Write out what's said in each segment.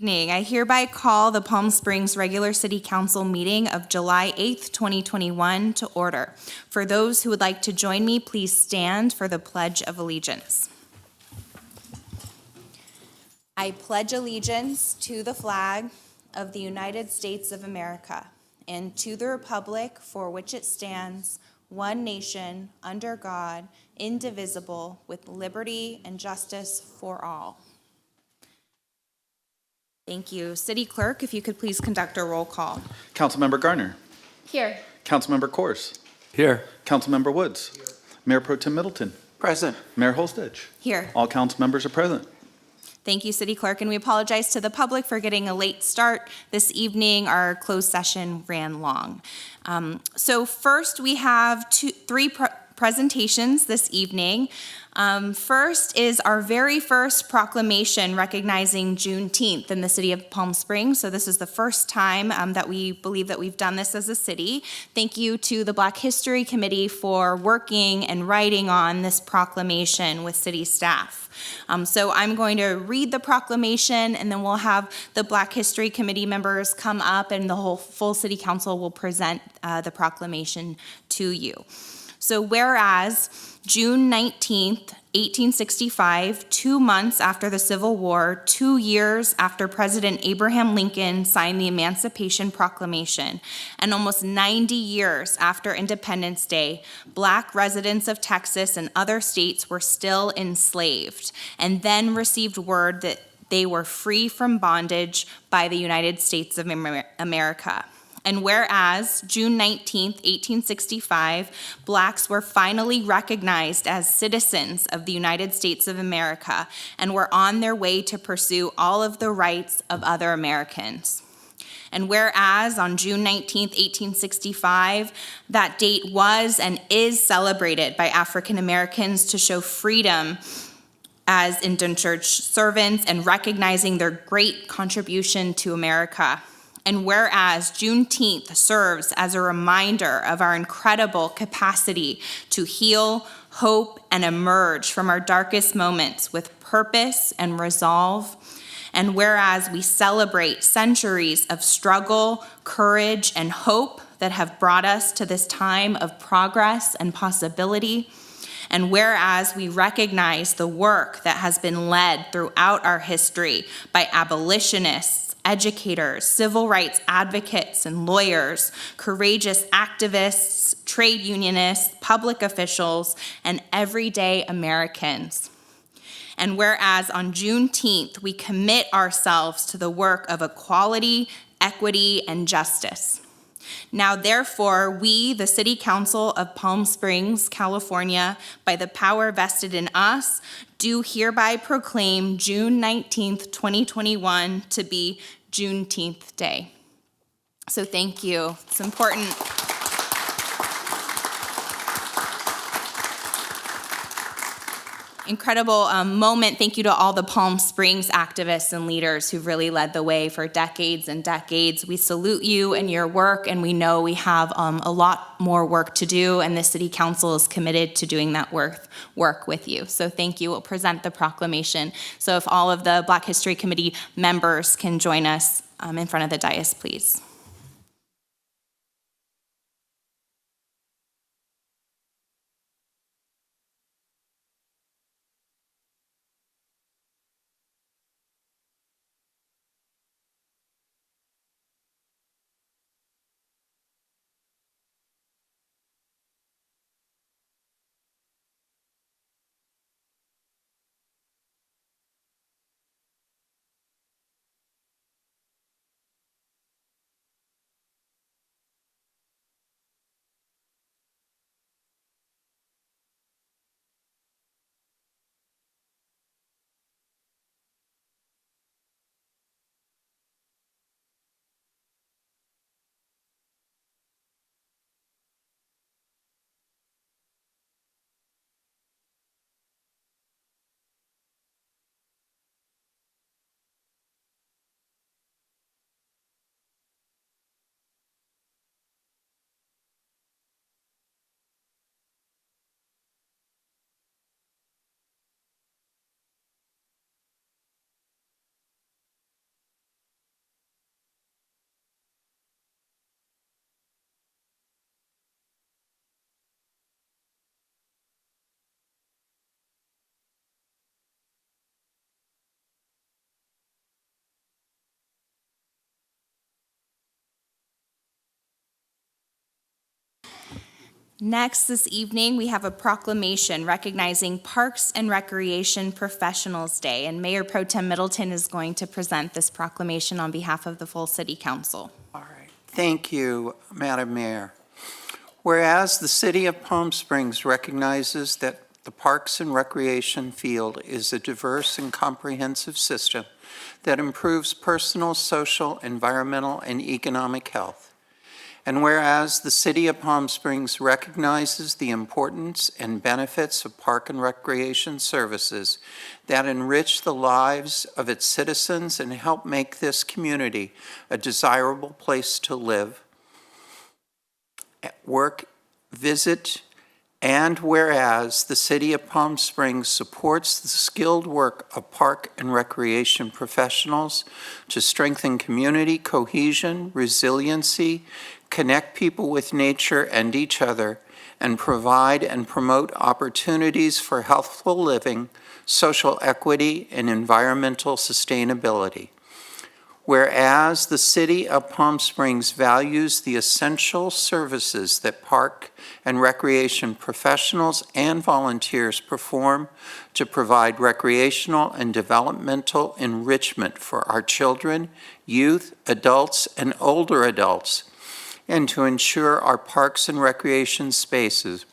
evening. I hereby call the Palm Springs Regular City Council meeting of July 8th, 2021 to order. For those who would like to join me, please stand for the Pledge of Allegiance. I pledge allegiance to the flag of the United States of America and to the republic for which it stands, one nation, under God, indivisible, with liberty and justice for all. Thank you. City Clerk, if you could please conduct a roll call. Councilmember Garner. Here. Councilmember Kors. Here. Councilmember Woods. Here. Mayor Pro Tem Middleton. Present. Mayor Holstedge. Here. All council members are present. Thank you, City Clerk, and we apologize to the public for getting a late start this evening. Our closed session ran long. So first, we have three presentations this evening. First is our very first proclamation recognizing Juneteenth in the city of Palm Springs. So this is the first time that we believe that we've done this as a city. Thank you to the Black History Committee for working and writing on this proclamation with city staff. So I'm going to read the proclamation, and then we'll have the Black History Committee members come up, and the whole full city council will present the proclamation to you. So whereas June 19th, 1865, 2 months after the Civil War, 2 years after President Abraham Lincoln signed the Emancipation Proclamation, and almost 90 years after Independence Day, Black residents of Texas and other states were still enslaved, and then received word that they were free from bondage by the United States of America. And whereas June 19th, 1865, Blacks were finally recognized as citizens of the United States of America and were on their way to pursue all of the rights of other Americans. And whereas on June 19th, 1865, that date was and is celebrated by African Americans to show freedom as indentured servants and recognizing their great contribution to America. And whereas Juneteenth serves as a reminder of our incredible capacity to heal, hope, and emerge from our darkest moments with purpose and resolve. And whereas we celebrate centuries of struggle, courage, and hope that have brought us to this time of progress and possibility. And whereas we recognize the work that has been led throughout our history by abolitionists, educators, civil rights advocates and lawyers, courageous activists, trade unionists, public officials, and everyday Americans. And whereas on Juneteenth, we commit ourselves to the work of equality, equity, and justice. Now, therefore, we, the City Council of Palm Springs, California, by the power vested in us, do hereby proclaim June 19th, 2021 to be Juneteenth Day. So thank you. It's important. Incredible moment. Thank you to all the Palm Springs activists and leaders who've really led the way for decades and decades. We salute you and your work, and we know we have a lot more work to do, and the City Council is committed to doing that work with you. So thank you. We'll present the proclamation. So if all of the Black History Committee members can join us in front of the dais, please. Next, this evening, we have a proclamation recognizing Parks and Recreation Professionals Day, and Mayor Pro Tem Middleton is going to present this proclamation on behalf of the full City Council. All right. Thank you, Madam Mayor. Whereas the City of Palm Springs recognizes that the Parks and Recreation field is a diverse and comprehensive system that improves personal, social, environmental, and economic health. And whereas the City of Palm Springs recognizes the importance and benefits of park and recreation services that enrich the lives of its citizens and help make this community a desirable place to live, work, visit, and whereas the City of Palm Springs supports the skilled work of park and recreation professionals to strengthen community cohesion, resiliency, connect people with nature and each other, and provide and promote opportunities for healthful living, social equity, and environmental sustainability. Whereas the City of Palm Springs values the essential services that park and recreation professionals and volunteers perform to provide recreational and developmental enrichment for our children, youth, adults, and older adults, and to ensure our parks and recreation spaces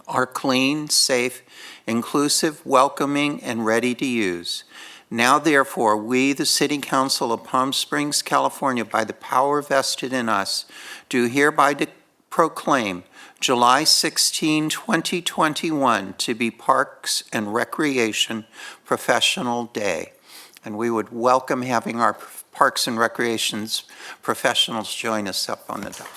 are clean, safe, inclusive, welcoming, and ready to use. Now, therefore, we, the City Council of Palm Springs, California, by the power vested in us, do hereby proclaim July 16, 2021 to be Parks and Recreation Professional Day. And we would welcome having our Parks and Recreations professionals join us up on the dock.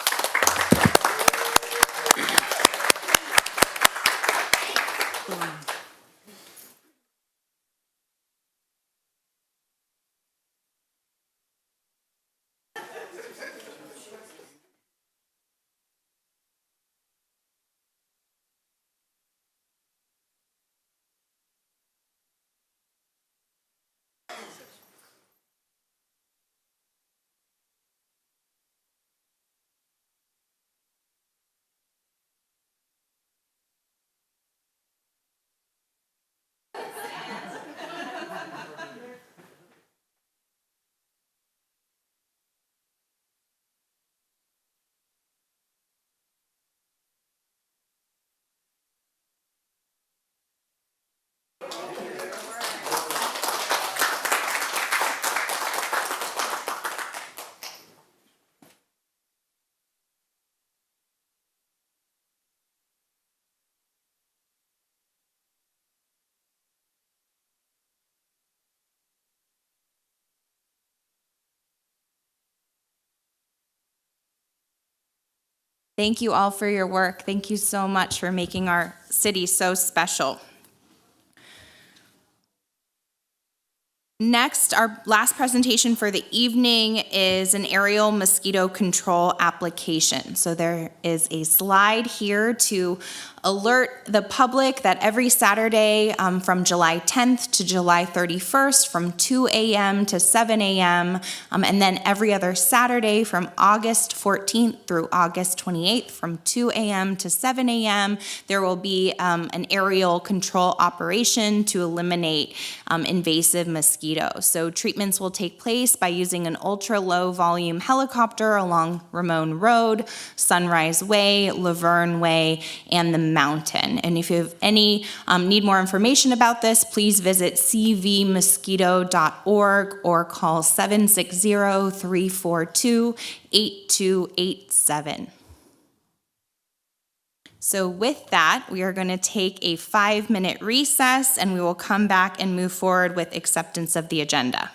Thank you all for your work. Thank you so much for making our city so special. Next, our last presentation for the evening is an aerial mosquito control application. So there is a slide here to alert the public that every Saturday from July 10th to July 31st from 2 a.m. to 7 a.m. And then every other Saturday from August 14th through August 28th from 2 a.m. to 7 a.m. there will be an aerial control operation to eliminate invasive mosquitoes. So treatments will take place by using an ultra-low volume helicopter along Ramon Road, Sunrise Way, Laverne Way, and the Mountain. And if you have any need more information about this, please visit cvmosquito.org or call 760-342-8287. So with that, we are going to take a 5-minute recess and we will come back and move forward with acceptance of the agenda.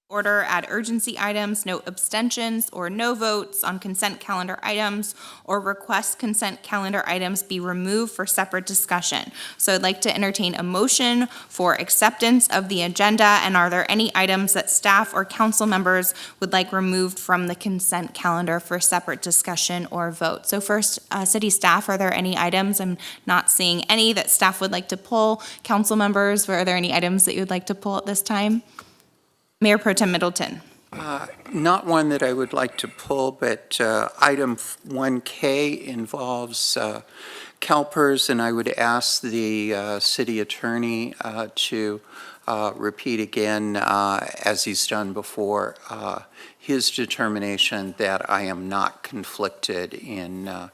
Order add urgency items, note abstentions or no votes on consent calendar items, or request consent calendar items be removed for separate discussion. So I'd like to entertain a motion for acceptance of the agenda, and are there any items that staff or council members would like removed from the consent calendar for separate discussion or vote? So first, city staff, are there any items? I'm not seeing any that staff would like to pull. Council members, are there any items that you would like to pull at this time? Mayor Pro Tem Middleton. Not one that I would like to pull, but item 1K involves CalPERS, and I would ask the city attorney to repeat again, as he's done before, his determination that I am not conflicted in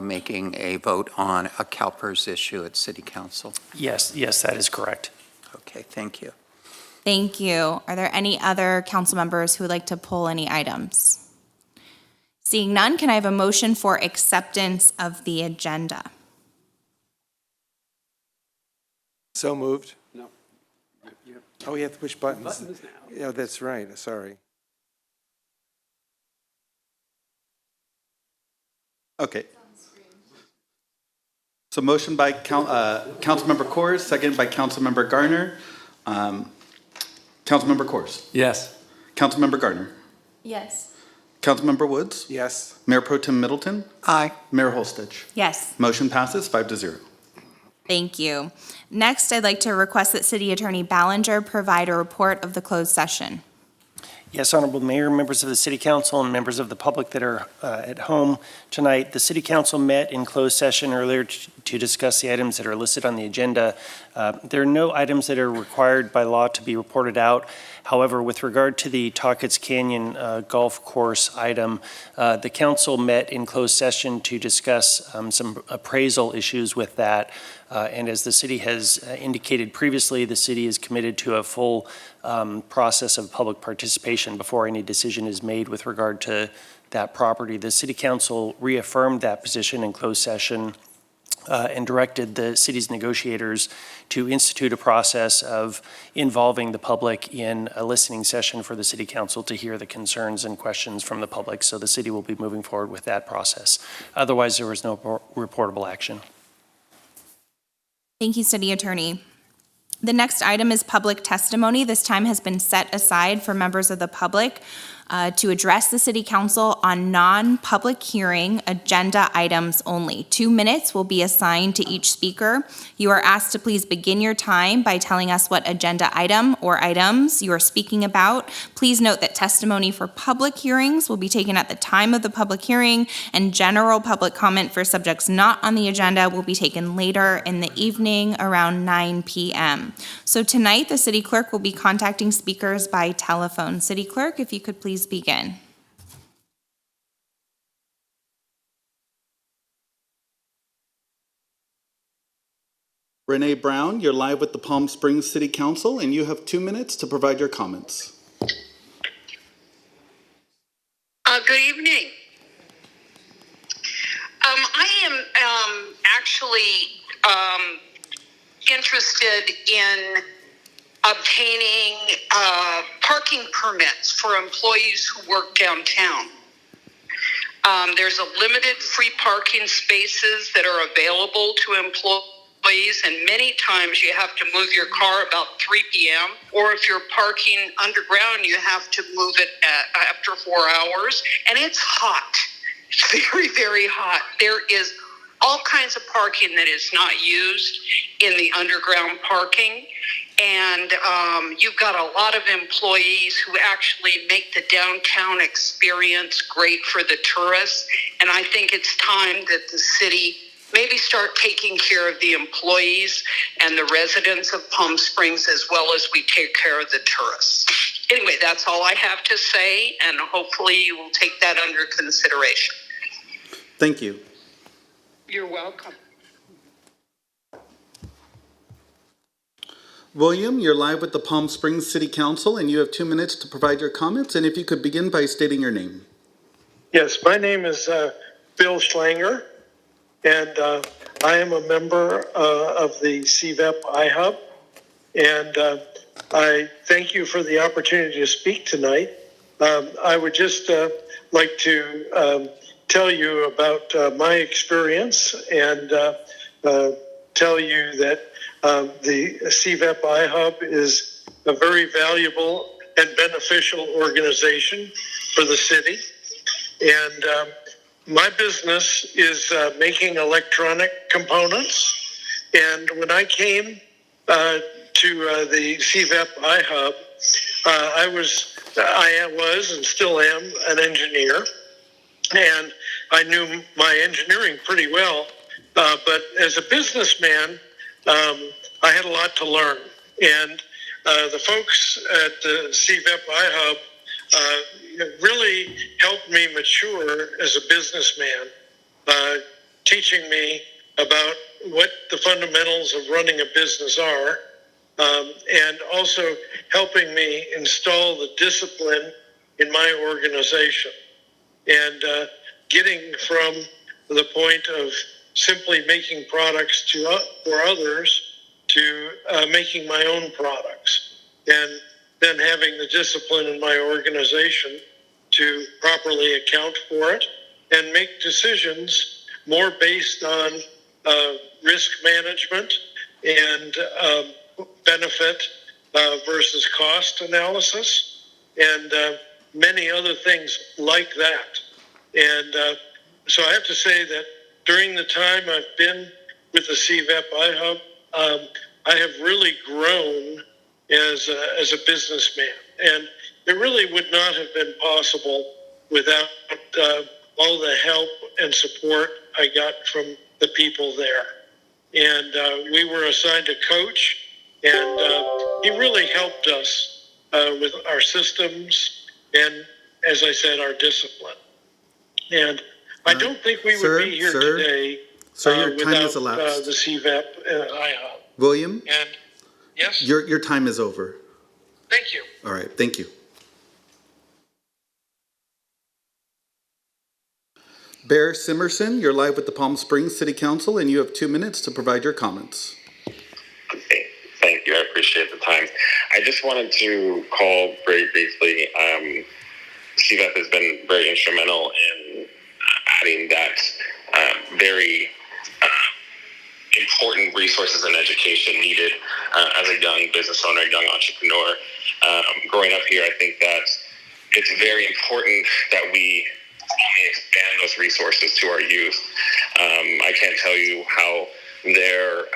making a vote on a CalPERS issue at City Council. Yes, that is correct. Okay, thank you. Thank you. Are there any other council members who would like to pull any items? Seeing none, can I have a motion for acceptance of the agenda? So moved. No. Oh, you have to push buttons. Buttons now. Yeah, that's right. Sorry. Okay. So motion by Councilmember Kors, second by Councilmember Garner. Councilmember Kors. Yes. Councilmember Garner. Yes. Councilmember Woods. Yes. Mayor Pro Tem Middleton. Aye. Mayor Holstich. Yes. Motion passes 5-0. Thank you. Next, I'd like to request that City Attorney Ballinger provide a report of the closed session. Yes, Honorable Mayor, members of the City Council, and members of the public that are at home tonight, the City Council met in closed session earlier to discuss the items that are listed on the agenda. There are no items that are required by law to be reported out. However, with regard to the Talkett's Canyon golf course item, the council met in closed session to discuss some appraisal issues with that. And as the city has indicated previously, the city is committed to a full process of public participation before any decision is made with regard to that property. The City Council reaffirmed that position in closed session and directed the city's negotiators to institute a process of involving the public in a listening session for the City Council to hear the concerns and questions from the public. So the city will be moving forward with that process. Otherwise, there was no reportable action. Thank you, City Attorney. The next item is public testimony. This time has been set aside for members of the public to address the City Council on non-public hearing agenda items only. 2 minutes will be assigned to each speaker. You are asked to please begin your time by telling us what agenda item or items you are speaking about. Please note that testimony for public hearings will be taken at the time of the public hearing, and general public comment for subjects not on the agenda will be taken later in the evening around 9 p.m. So tonight, the City Clerk will be contacting speakers by telephone. City Clerk, if you could please begin. Renee Brown, you're live with the Palm Springs City Council, and you have 2 minutes to provide your comments. Good evening. I am actually interested in obtaining parking permits for employees who work downtown. There's a limited free parking spaces that are available to employees, and many times you have to move your car about 3 p.m. or if you're parking underground, you have to move it after 4 hours, and it's hot. It's very, very hot. There is all kinds of parking that is not used in the underground parking. And you've got a lot of employees who actually make the downtown experience great for the tourists. And I think it's time that the city maybe start taking care of the employees and the residents of Palm Springs as well as we take care of the tourists. Anyway, that's all I have to say, and hopefully you will take that under consideration. Thank you. You're welcome. William, you're live with the Palm Springs City Council, and you have 2 minutes to provide your comments. And if you could begin by stating your name. Yes, my name is Bill Schlanger, and I am a member of the CVEP iHub, and I thank you for the opportunity to speak tonight. I would just like to tell you about my experience and tell you that the CVEP iHub is a very valuable and beneficial organization for the city. And my business is making electronic components. And when I came to the CVEP iHub, I was and still am an engineer. And I knew my engineering pretty well. But as a businessman, I had a lot to learn. And the folks at the CVEP iHub really helped me mature as a businessman, teaching me about what the fundamentals of running a business are, and also helping me install the discipline in my organization. And getting from the point of simply making products for others to making my own products, and then having the discipline in my organization to properly account for it and make decisions more based on risk management and benefit versus cost analysis, and many other things like that. And so I have to say that during the time I've been with the CVEP iHub, I have really grown as a businessman. And it really would not have been possible without all the help and support I got from the people there. And we were assigned a coach, and he really helped us with our systems and, as I said, our discipline. And I don't think we would be here today Sir, your time without has elapsed. the CVEP iHub. William, And yes, your time is over. thank you. All right, thank you. Bear Simerson, you're live with the Palm Springs City Council, and you have 2 minutes to provide your comments. Okay, thank you. I appreciate the time. I just wanted to call very briefly. CVEP has been very instrumental in adding that very important resources and education needed as a young business owner, young entrepreneur. Growing up here, I think that it's very important that we expand those resources to our youth. I can't tell you how their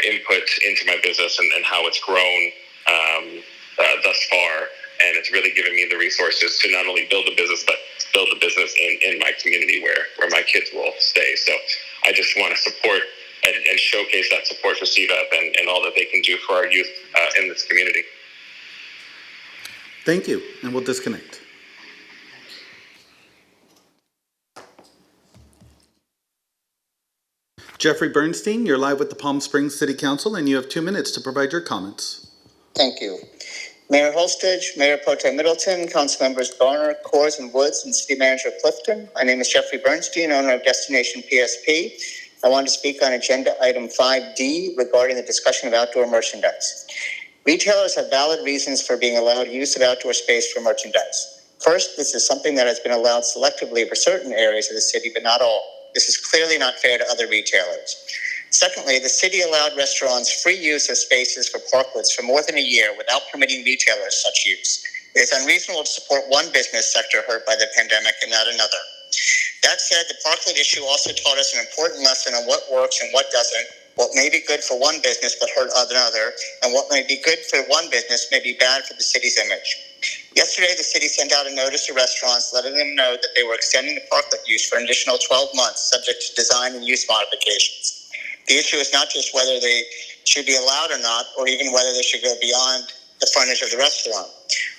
input into my business and how it's grown thus far. And it's really given me the resources to not only build a business, but build a business in my community where my kids will stay. So I just want to support and showcase that support for CVEP and all that they can do for our youth in this community. Thank you, and we'll disconnect. Jeffrey Bernstein, you're live with the Palm Springs City Council, and you have 2 minutes to provide your comments. Thank you. Mayor Holstage, Mayor Pro Tem Middleton, Council Members Garner, Coors, and Woods, and City Manager Clifton. My name is Jeffrey Bernstein, owner of Destination PSP. I want to speak on agenda item 5D regarding the discussion of outdoor merchandise. Retailers have valid reasons for being allowed use of outdoor space for merchandise. First, this is something that has been allowed selectively for certain areas of the city, but not all. This is clearly not fair to other retailers. Secondly, the city allowed restaurants free use of spaces for parklets for more than a year without permitting retailers such use. It is unreasonable to support one business sector hurt by the pandemic and not another. That said, the parklet issue also taught us an important lesson on what works and what doesn't, what may be good for one business but hurt another, and what may be good for one business may be bad for the city's image. Yesterday, the city sent out a notice to restaurants letting them know that they were extending the parklet use for an additional 12 months subject to design and use modifications. The issue is not just whether they should be allowed or not, or even whether they should go beyond the frontage of the restaurant.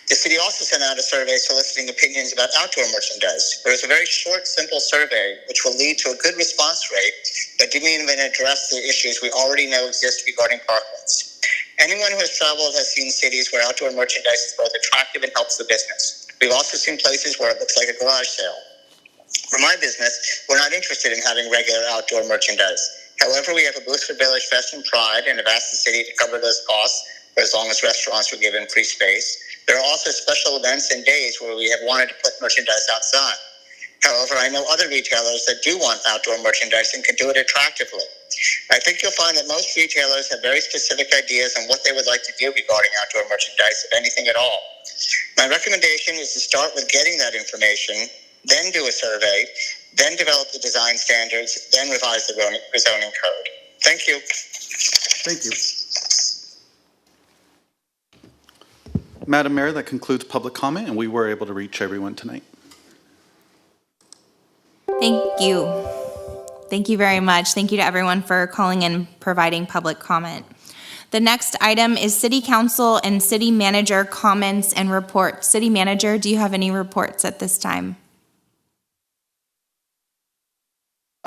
The city also sent out a survey soliciting opinions about outdoor merchandise. There was a very short, simple survey, which will lead to a good response rate, but didn't even address the issues we already know exist regarding parklets. Anyone who has traveled has seen cities where outdoor merchandise is both attractive and helps the business. We've also seen places where it looks like a garage sale. For my business, we're not interested in having regular outdoor merchandise. However, we have a boost for Village Fest and Pride and have asked the city to cover those costs for as long as restaurants were given free space. There are also special events and days where we have wanted to put merchandise outside. However, I know other retailers that do want outdoor merchandise and can do it attractively. I think you'll find that most retailers have very specific ideas on what they would like to do regarding outdoor merchandise, if anything at all. My recommendation is to start with getting that information, then do a survey, then develop the design standards, then revise the rezoning code. Thank you. Thank you. Madam Mayor, that concludes public comment, and we were able to reach everyone tonight. Thank you. Thank you very much. Thank you to everyone for calling and providing public comment. The next item is City Council and City Manager comments and reports. City Manager, do you have any reports at this time?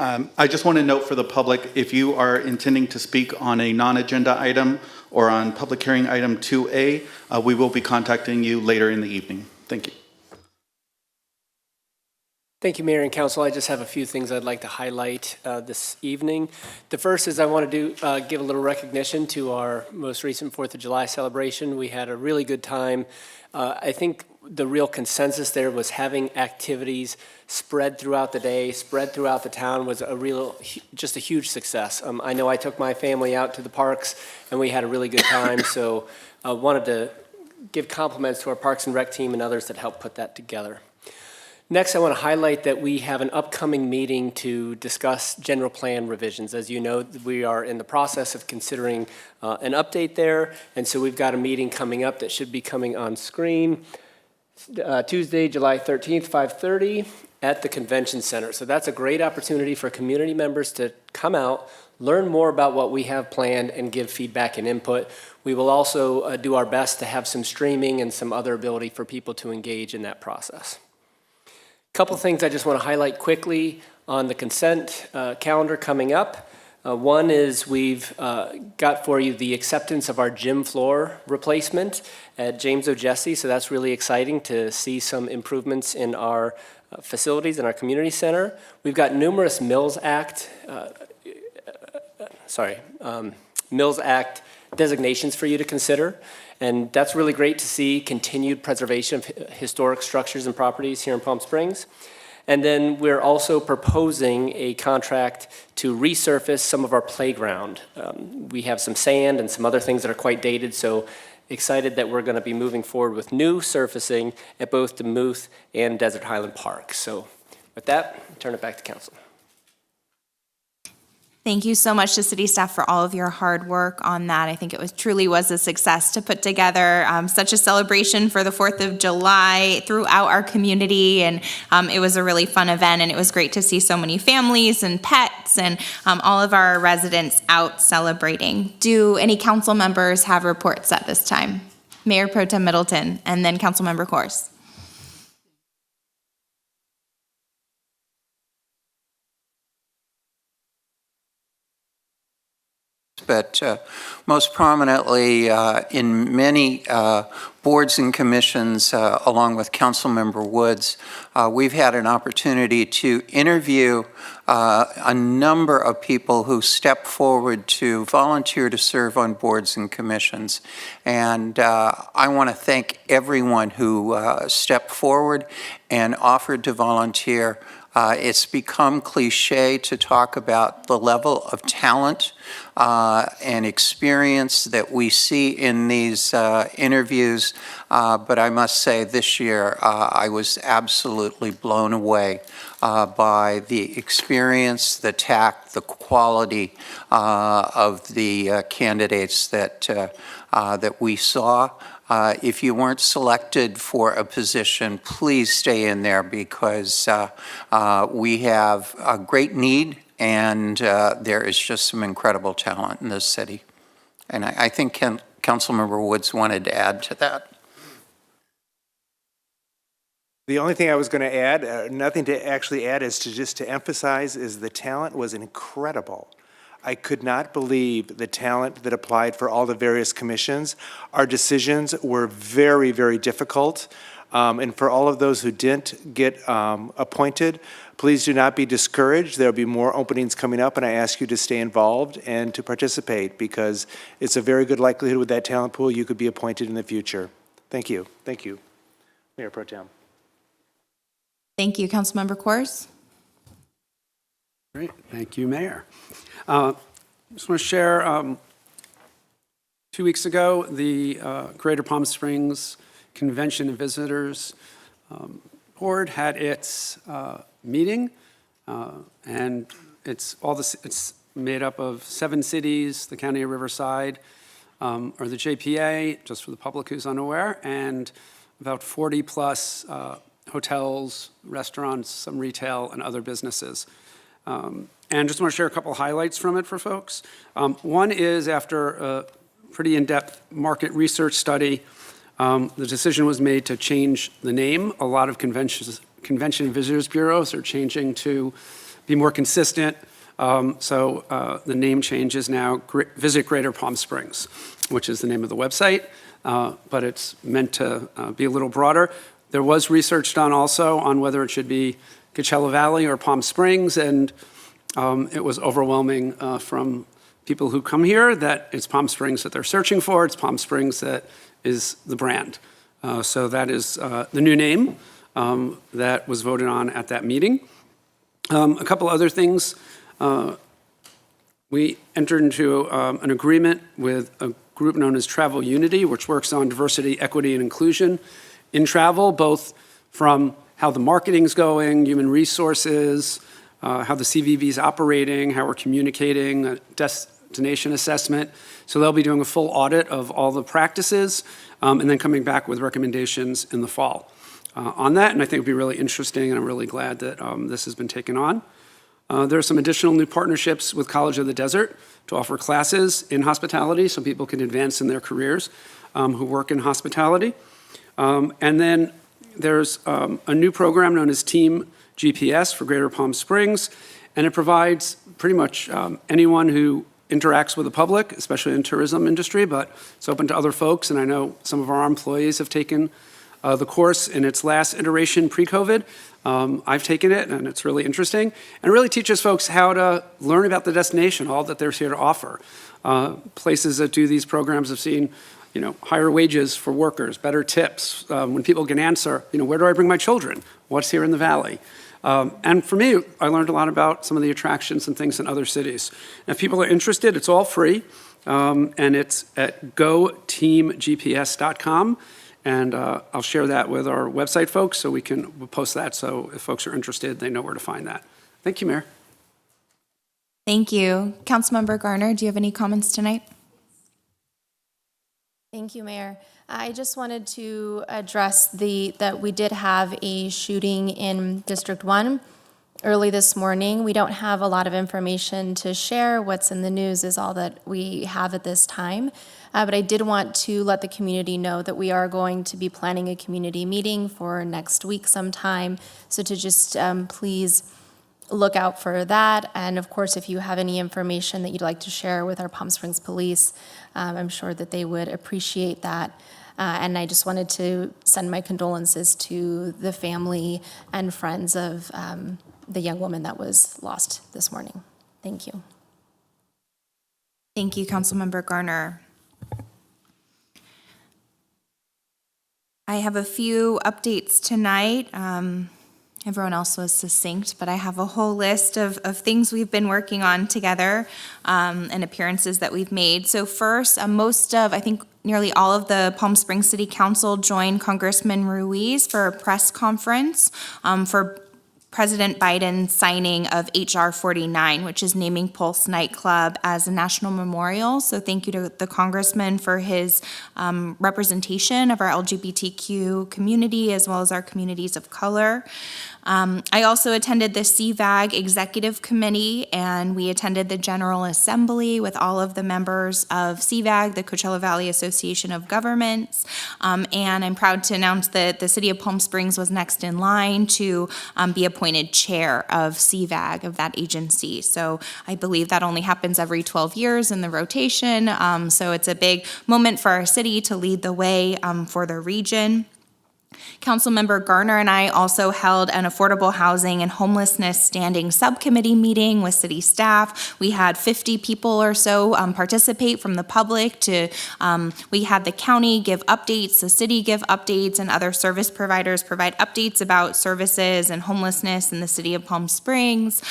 I just want to note for the public, if you are intending to speak on a non-agenda item or on public hearing item 2A, we will be contacting you later in the evening. Thank you. Thank you, Mayor and Council. I just have a few things I'd like to highlight this evening. The first is I want to give a little recognition to our most recent 4th of July celebration. We had a really good time. I think the real consensus there was having activities spread throughout the day, spread throughout the town was just a huge success. I know I took my family out to the parks and we had a really good time, so I wanted to give compliments to our Parks and Rec team and others that helped put that together. Next, I want to highlight that we have an upcoming meeting to discuss general plan revisions. As you know, we are in the process of considering an update there, and so we've got a meeting coming up that should be coming on screen Tuesday, July 13th, 5:30 at the Convention Center. So that's a great opportunity for community members to come out, learn more about what we have planned, and give feedback and input. We will also do our best to have some streaming and some other ability for people to engage in that process. Couple things I just want to highlight quickly on the consent calendar coming up. One is we've got for you the acceptance of our gym floor replacement at James O'Jesse, so that's really exciting to see some improvements in our facilities in our community center. We've got numerous Mills Act designations for you to consider. And that's really great to see continued preservation of historic structures and properties here in Palm Springs. And then we're also proposing a contract to resurface some of our playground. We have some sand and some other things that are quite dated, so excited that we're going to be moving forward with new surfacing at both Demuth and Desert Highland Park. So with that, I'll turn it back to Council. Thank you so much to city staff for all of your hard work on that. I think it truly was a success to put together such a celebration for the 4th of July throughout our community, and it was a really fun event, and it was great to see so many families and pets and all of our residents out celebrating. Do any council members have reports at this time? Mayor Pro Tem Middleton, and then Councilmember Kors. But most prominently in many boards and commissions, along with Councilmember Woods, we've had an opportunity to interview a number of people who step forward to volunteer to serve on boards and commissions. And I want to thank everyone who stepped forward and offered to volunteer. It's become cliche to talk about the level of talent and experience that we see in these interviews, but I must say this year I was absolutely blown away by the experience, the tact, the quality of the candidates that we saw. If you weren't selected for a position, please stay in there because we have a great need and there is just some incredible talent in this city. And I think Councilmember Woods wanted to add to that. The only thing I was going to add, nothing to actually add, is to just to emphasize is the talent was incredible. I could not believe the talent that applied for all the various commissions. Our decisions were very, very difficult. And for all of those who didn't get appointed, please do not be discouraged. There'll be more openings coming up, and I ask you to stay involved and to participate because it's a very good likelihood with that talent pool you could be appointed in the future. Thank you. Thank you, Mayor Pro Tem. Thank you, Councilmember Kors. Great, thank you, Mayor. Just want to share, 2 weeks ago, the Greater Palm Springs Convention and Visitors Board had its meeting, and it's made up of 7 cities, the County of Riverside, or the JPA, just for the public who's unaware, and about 40 plus hotels, restaurants, some retail, and other businesses. And just want to share a couple highlights from it for folks. One is after a pretty in-depth market research study, the decision was made to change the name. A lot of convention and visitors bureaus are changing to be more consistent. So the name change is now Visit Greater Palm Springs, which is the name of the website, but it's meant to be a little broader. There was research done also on whether it should be Coachella Valley or Palm Springs, and it was overwhelming from people who come here that it's Palm Springs that they're searching for. It's Palm Springs that is the brand. So that is the new name that was voted on at that meeting. A couple other things. We entered into an agreement with a group known as Travel Unity, which works on diversity, equity, and inclusion in travel, both from how the marketing's going, human resources, how the CVV is operating, how we're communicating, destination assessment. So they'll be doing a full audit of all the practices and then coming back with recommendations in the fall on that. And I think it'll be really interesting, and I'm really glad that this has been taken on. There are some additional new partnerships with College of the Desert to offer classes in hospitality so people can advance in their careers who work in hospitality. And then there's a new program known as Team GPS for Greater Palm Springs, and it provides pretty much anyone who interacts with the public, especially in the tourism industry, but it's open to other folks, and I know some of our employees have taken the course in its last iteration pre-COVID. I've taken it, and it's really interesting, and it really teaches folks how to learn about the destination, all that there's here to offer. Places that do these programs have seen higher wages for workers, better tips, when people can answer, where do I bring my children? What's here in the valley? And for me, I learned a lot about some of the attractions and things in other cities. And if people are interested, it's all free, and it's at goteamgps.com. And I'll share that with our website folks so we'll post that so if folks are interested, they know where to find that. Thank you, Mayor. Thank you. Councilmember Garner, do you have any comments tonight? Thank you, Mayor. I just wanted to address that we did have a shooting in District 1 early this morning. We don't have a lot of information to share. What's in the news is all that we have at this time. But I did want to let the community know that we are going to be planning a community meeting for next week sometime. So to just please look out for that. And of course, if you have any information that you'd like to share with our Palm Springs Police, I'm sure that they would appreciate that. And I just wanted to send my condolences to the family and friends of the young woman that was lost this morning. Thank you. Thank you, Councilmember Garner. I have a few updates tonight. Everyone else was succinct, but I have a whole list of things we've been working on together and appearances that we've made. So first, I think nearly all of the Palm Springs City Council joined Congressman Ruiz for a press conference for President Biden's signing of H.R. 49, which is naming Pulse Nightclub as a national memorial. So thank you to the congressman for his representation of our LGBTQ community as well as our communities of color. I also attended the CVAG Executive Committee, and we attended the General Assembly with all of the members of CVAG, the Coachella Valley Association of Governments, and I'm proud to announce that the City of Palm Springs was next in line to be a appointed chair of CVAG, of that agency. So I believe that only happens every 12 years in the rotation. So it's a big moment for our city to lead the way for the region. Councilmember Garner and I also held an affordable housing and homelessness standing subcommittee meeting with city staff. We had 50 people or so participate from the public we had the county give updates, the city give updates, and other service providers provide updates about services and homelessness in the city of Palm Springs,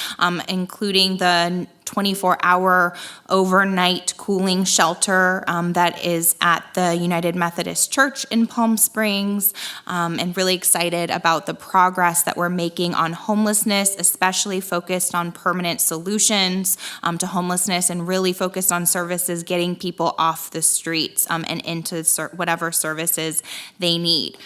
including the 24-hour overnight cooling shelter that is at the United Methodist Church in Palm Springs, and really excited about the progress that we're making on homelessness, especially focused on permanent solutions to homelessness and really focused on services getting people off the streets and into whatever services they need.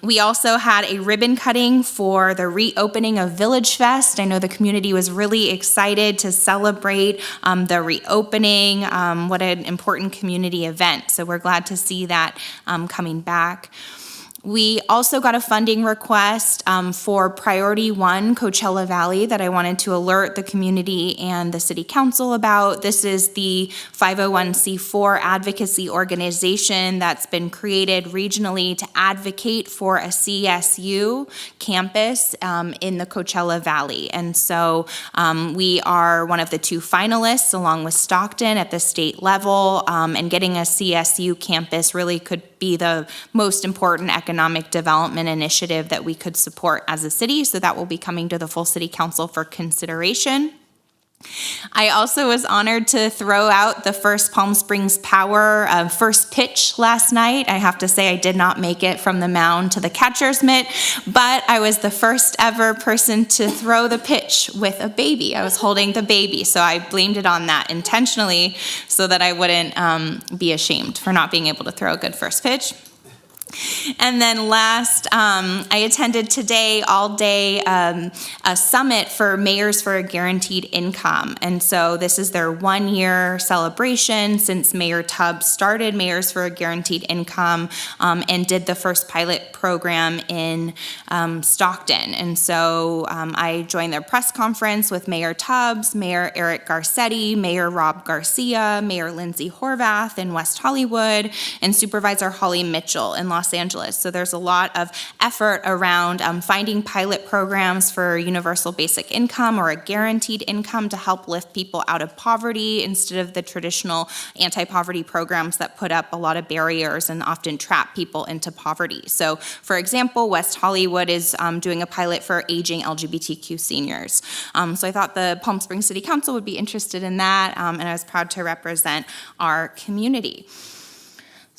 We also had a ribbon cutting for the reopening of Village Fest. I know the community was really excited to celebrate the reopening. What an important community event. So we're glad to see that coming back. We also got a funding request for Priority 1 Coachella Valley that I wanted to alert the community and the city council about. This is the 501c4 advocacy organization that's been created regionally to advocate for a CSU campus in the Coachella Valley. And so we are one of the 2 finalists along with Stockton at the state level, and getting a CSU campus really could be the most important economic development initiative that we could support as a city. So that will be coming to the full city council for consideration. I also was honored to throw out the first Palm Springs Power first pitch last night. I have to say I did not make it from the mound to the catcher's mitt, but I was the first ever person to throw the pitch with a baby. I was holding the baby, so I blamed it on that intentionally so that I wouldn't be ashamed for not being able to throw a good first pitch. And then last, I attended today, all day, a summit for Mayors for a Guaranteed Income. And so this is their 1-year celebration since Mayor Tubbs started Mayors for a Guaranteed Income and did the first pilot program in Stockton. And so I joined their press conference with Mayor Tubbs, Mayor Eric Garcetti, Mayor Rob Garcia, Mayor Lindsay Horvath in West Hollywood, and Supervisor Holly Mitchell in Los Angeles. So there's a lot of effort around finding pilot programs for universal basic income or a guaranteed income to help lift people out of poverty instead of the traditional anti-poverty programs that put up a lot of barriers and often trap people into poverty. So for example, West Hollywood is doing a pilot for aging LGBTQ seniors. So I thought the Palm Springs City Council would be interested in that, and I was proud to represent our community.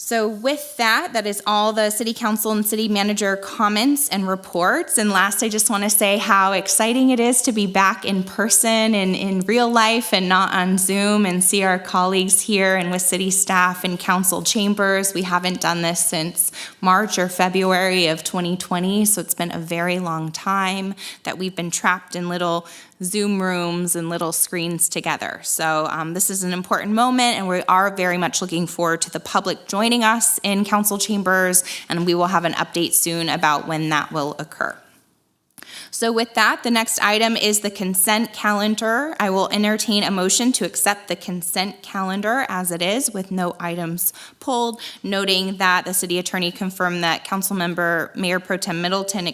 So with that, that is all the city council and city manager comments and reports. And last, I just want to say how exciting it is to be back in person and in real life and not on Zoom and see our colleagues here and with city staff and council chambers. We haven't done this since March or February of 2020. So it's been a very long time that we've been trapped in little Zoom rooms and little screens together. So this is an important moment, and we are very much looking forward to the public joining us in council chambers, and we will have an update soon about when that will occur. So with that, the next item is the consent calendar. I will entertain a motion to accept the consent calendar as it is with no items pulled, noting that the city attorney confirmed that Councilmember Mayor Pro Tem Middleton,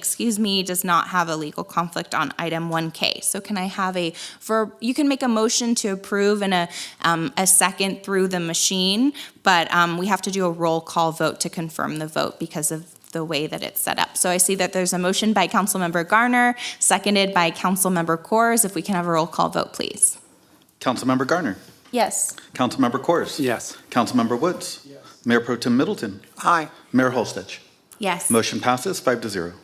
does not have a legal conflict on item 1K. So can I have you can make a motion to approve and a second through the machine, but we have to do a roll call vote to confirm the vote because of the way that it's set up. So I see that there's a motion by Councilmember Garner, seconded by Councilmember Coors. If we can have a roll call vote, please. Councilmember Garner. Yes. Councilmember Coors. Yes. Councilmember Woods. Yes. Mayor Pro Tem Middleton. Aye. Mayor Holstedge. Yes. Motion passes 5-0.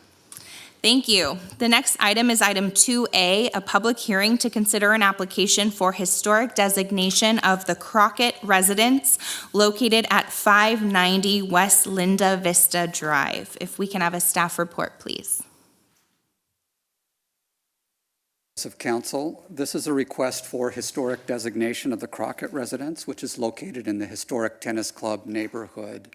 Thank you. The next item is item 2A, a public hearing to consider an application for historic designation of the Crockett residence located at 590 West Linda Vista Drive. If we can have a staff report, please. Of Council, this is a request for historic designation of the Crockett residence, which is located in the historic Tennis Club neighborhood.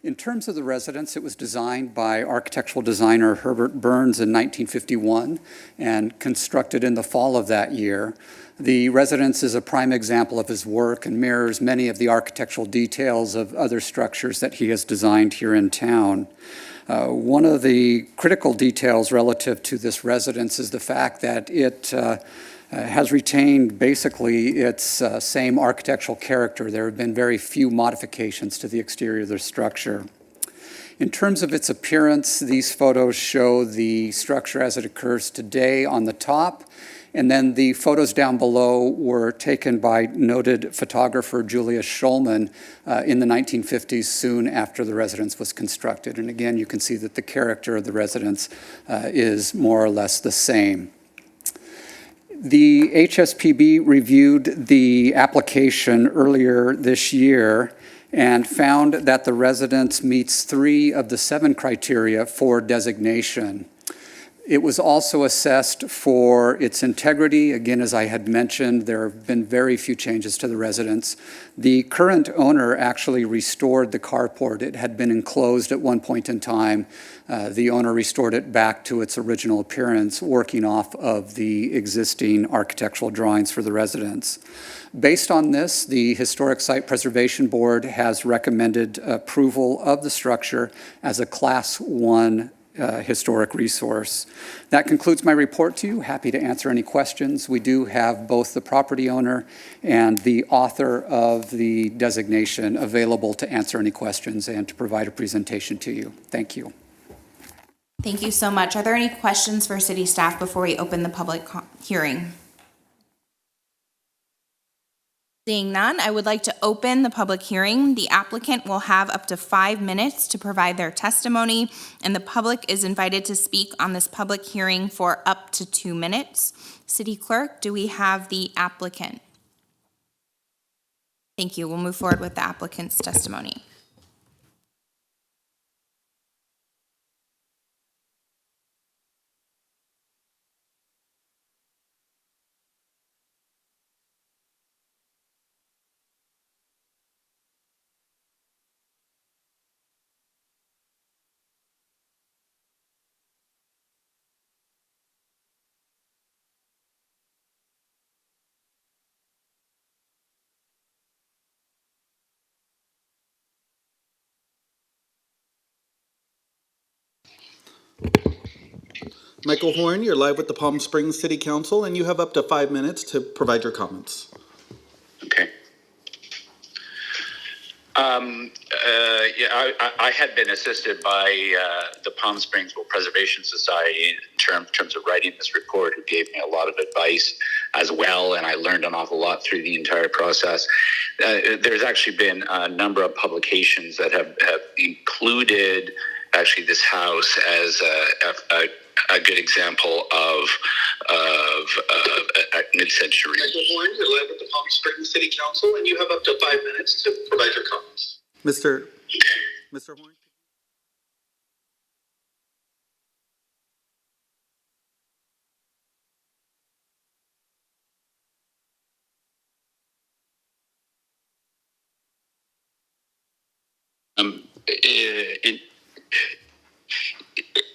In terms of the residence, it was designed by architectural designer Herbert Burns in 1951 and constructed in the fall of that year. The residence is a prime example of his work and mirrors many of the architectural details of other structures that he has designed here in town. One of the critical details relative to this residence is the fact that it has retained basically its same architectural character. There have been very few modifications to the exterior of the structure. In terms of its appearance, these photos show the structure as it occurs today on the top, and then the photos down below were taken by noted photographer Julius Schulman in the 1950s, soon after the residence was constructed. And again, you can see that the character of the residence is more or less the same. The HSPB reviewed the application earlier this year and found that the residence meets 3 of the 7 criteria for designation. It was also assessed for its integrity. Again, as I had mentioned, there have been very few changes to the residence. The current owner actually restored the carport. It had been enclosed at one point in time. The owner restored it back to its original appearance, working off of the existing architectural drawings for the residence. Based on this, the Historic Site Preservation Board has recommended approval of the structure as a Class 1 historic resource. That concludes my report to you. Happy to answer any questions. We do have both the property owner and the author of the designation available to answer any questions and to provide a presentation to you. Thank you. Thank you so much. Are there any questions for city staff before we open the public hearing? Seeing none, I would like to open the public hearing. The applicant will have up to 5 minutes to provide their testimony, and the public is invited to speak on this public hearing for up to 2 minutes. City Clerk, do we have the applicant? Thank you. We'll move forward with the applicant's testimony. Michael Horn, you're live with the Palm Springs City Council, and you have up to 5 minutes to provide your comments. Okay. I had been assisted by the Palm Springs Preservation Society in terms of writing this report, who gave me a lot of advice as well, and I learned an awful lot through the entire process. There's actually been a number of publications that have included actually this house as a good example of mid-century. Michael Horn, you're live with the Palm Springs City Council, and you have up to 5 minutes to provide your comments. Mr. Horn?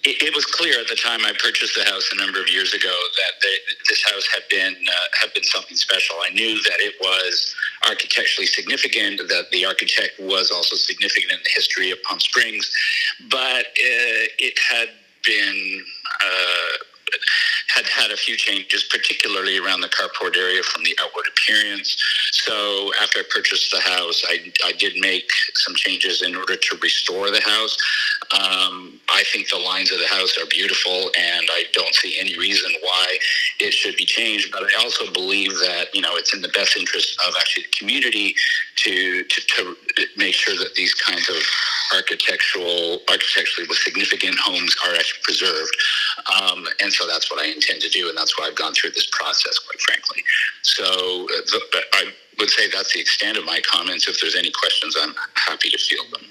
It was clear at the time I purchased the house a number of years ago that this house had been something special. I knew that it was architecturally significant, that the architect was also significant in the history of Palm Springs, but it had been had a few changes, particularly around the carport area from the outward appearance. So after I purchased the house, I did make some changes in order to restore the house. I think the lines of the house are beautiful, and I don't see any reason why it should be changed. But I also believe that, it's in the best interest of actually the community to make sure that these kinds of architecturally with significant homes are actually preserved. And so that's what I intend to do, and that's why I've gone through this process, quite frankly. So I would say that's the extent of my comments. If there's any questions, I'm happy to field them.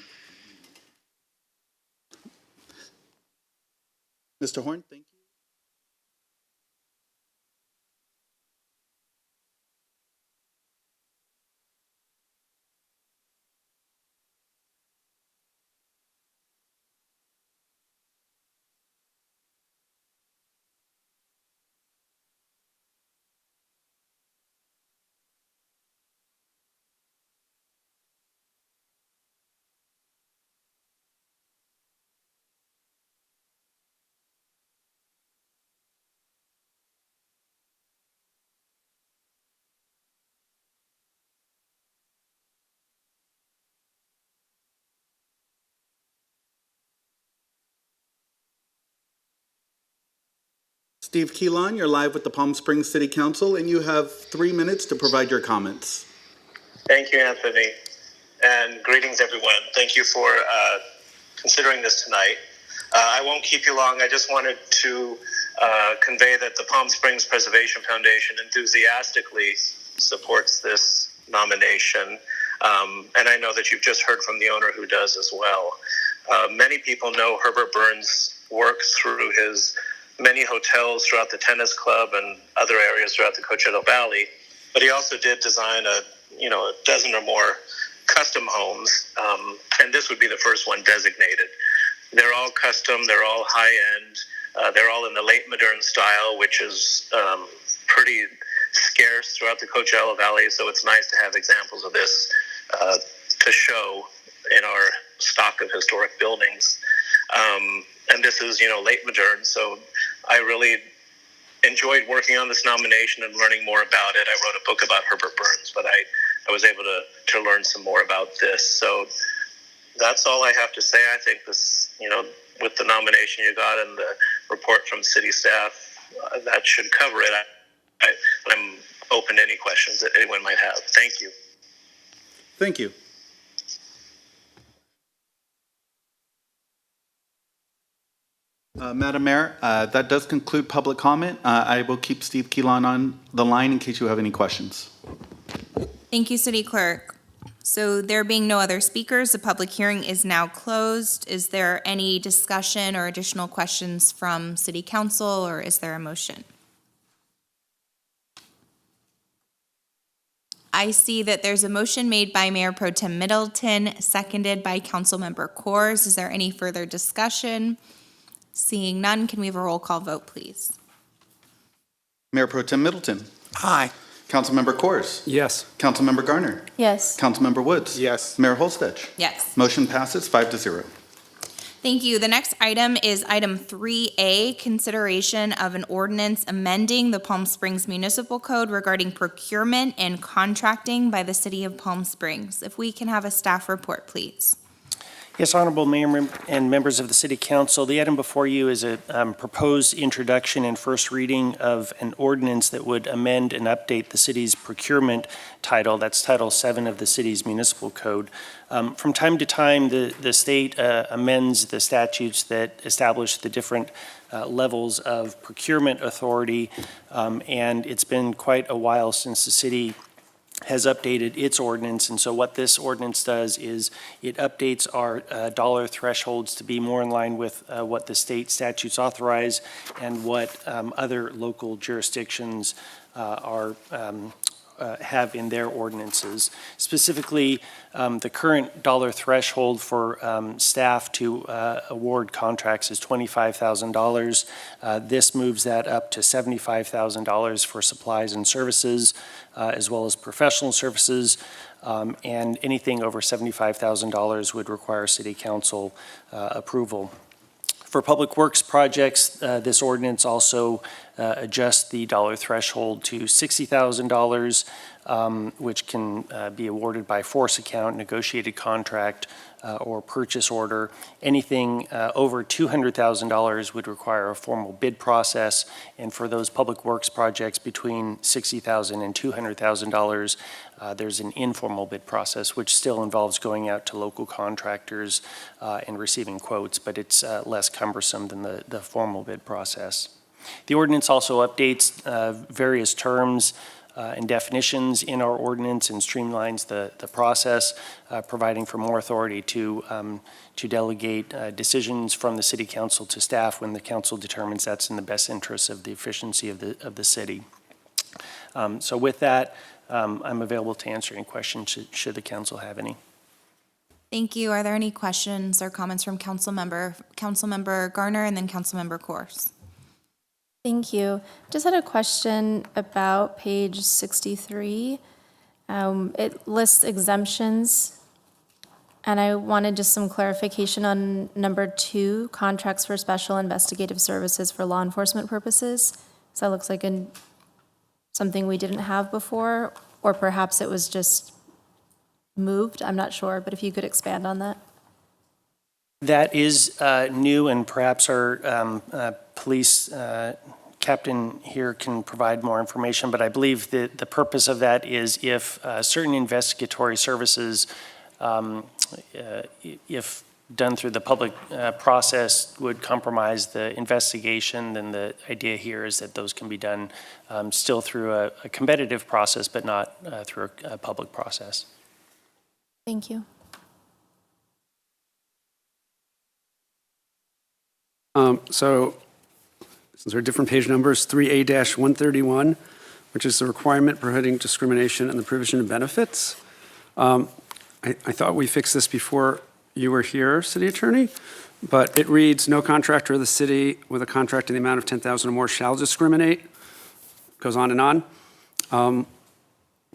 Mr. Horn, thank you. Steve Keelan, you're live with the Palm Springs City Council, and you have 3 minutes to provide your comments. Thank you, Anthony, and greetings, everyone. Thank you for considering this tonight. I won't keep you long. I just wanted to convey that the Palm Springs Preservation Foundation enthusiastically supports this nomination, and I know that you've just heard from the owner who does as well. Many people know Herbert Burns' work through his many hotels throughout the tennis club and other areas throughout the Coachella Valley, but he also did design a dozen or more custom homes, and this would be the first one designated. They're all custom, they're all high-end, they're all in the late modern style, which is pretty scarce throughout the Coachella Valley, so it's nice to have examples of this to show in our stock of historic buildings. And this is, late modern, so I really enjoyed working on this nomination and learning more about it. I wrote a book about Herbert Burns, but I was able to learn some more about this. So that's all I have to say. I think this, with the nomination you got and the report from city staff, that should cover it. I'm open to any questions that anyone might have. Thank you. Thank you. Madam Mayor, that does conclude public comment. I will keep Steve Keelan on the line in case you have any questions. Thank you, City Clerk. So there being no other speakers, the public hearing is now closed. Is there any discussion or additional questions from City Council, or is there a motion? I see that there's a motion made by Mayor Pro Tem Middleton, seconded by Councilmember Coors. Is there any further discussion? Seeing none, can we have a roll call vote, please? Mayor Pro Tem Middleton. Aye. Councilmember Coors. Yes. Councilmember Garner. Yes. Councilmember Woods. Yes. Mayor Holstedge. Yes. Motion passes 5-0. Thank you. The next item is item 3A, consideration of an ordinance amending the Palm Springs Municipal Code regarding procurement and contracting by the City of Palm Springs. If we can have a staff report, please. Yes, Honorable Mayor and members of the City Council, the item before you is a proposed introduction and first reading of an ordinance that would amend and update the city's procurement title. That's Title 7 of the city's municipal code. From time to time, the state amends the statutes that establish the different levels of procurement authority, and it's been quite a while since the city has updated its ordinance, and so what this ordinance does is it updates our dollar thresholds to be more in line with what the state statutes authorize and what other local jurisdictions have in their ordinances. Specifically, the current dollar threshold for staff to award contracts is $25,000. This moves that up to $75,000 for supplies and services, as well as professional services, and anything over $75,000 would require City Council approval. For public works projects, this ordinance also adjusts the dollar threshold to $60,000, which can be awarded by force account, negotiated contract, or purchase order. Anything over $200,000 would require a formal bid process, and for those public works projects between $60,000 and $200,000, there's an informal bid process, which still involves going out to local contractors and receiving quotes, but it's less cumbersome than the formal bid process. The ordinance also updates various terms and definitions in our ordinance and streamlines the process, providing for more authority to delegate decisions from the City Council to staff when the council determines that's in the best interest of the efficiency of the city. So with that, I'm available to answer any questions should the council have any. Thank you. Are there any questions or comments from Councilmember Garner and then Councilmember Coors? Thank you. Just had a question about page 63. It lists exemptions, and I wanted just some clarification on number 2, contracts for special investigative services for law enforcement purposes. So that looks like something we didn't have before, or perhaps it was just moved. I'm not sure, but if you could expand on that. That is new, and perhaps our police Captain here can provide more information, but I believe that the purpose of that is if certain investigatory services, if done through the public process, would compromise the investigation, then the idea here is that those can be done still through a competitive process, but not through a public process. Thank you. So these are different page numbers, 3A-131, which is the requirement prohibiting discrimination in the provision of benefits. I thought we fixed this before you were here, City Attorney, but it reads, no contractor of the city with a contract in the amount of $10,000 or more shall discriminate. Goes on and on.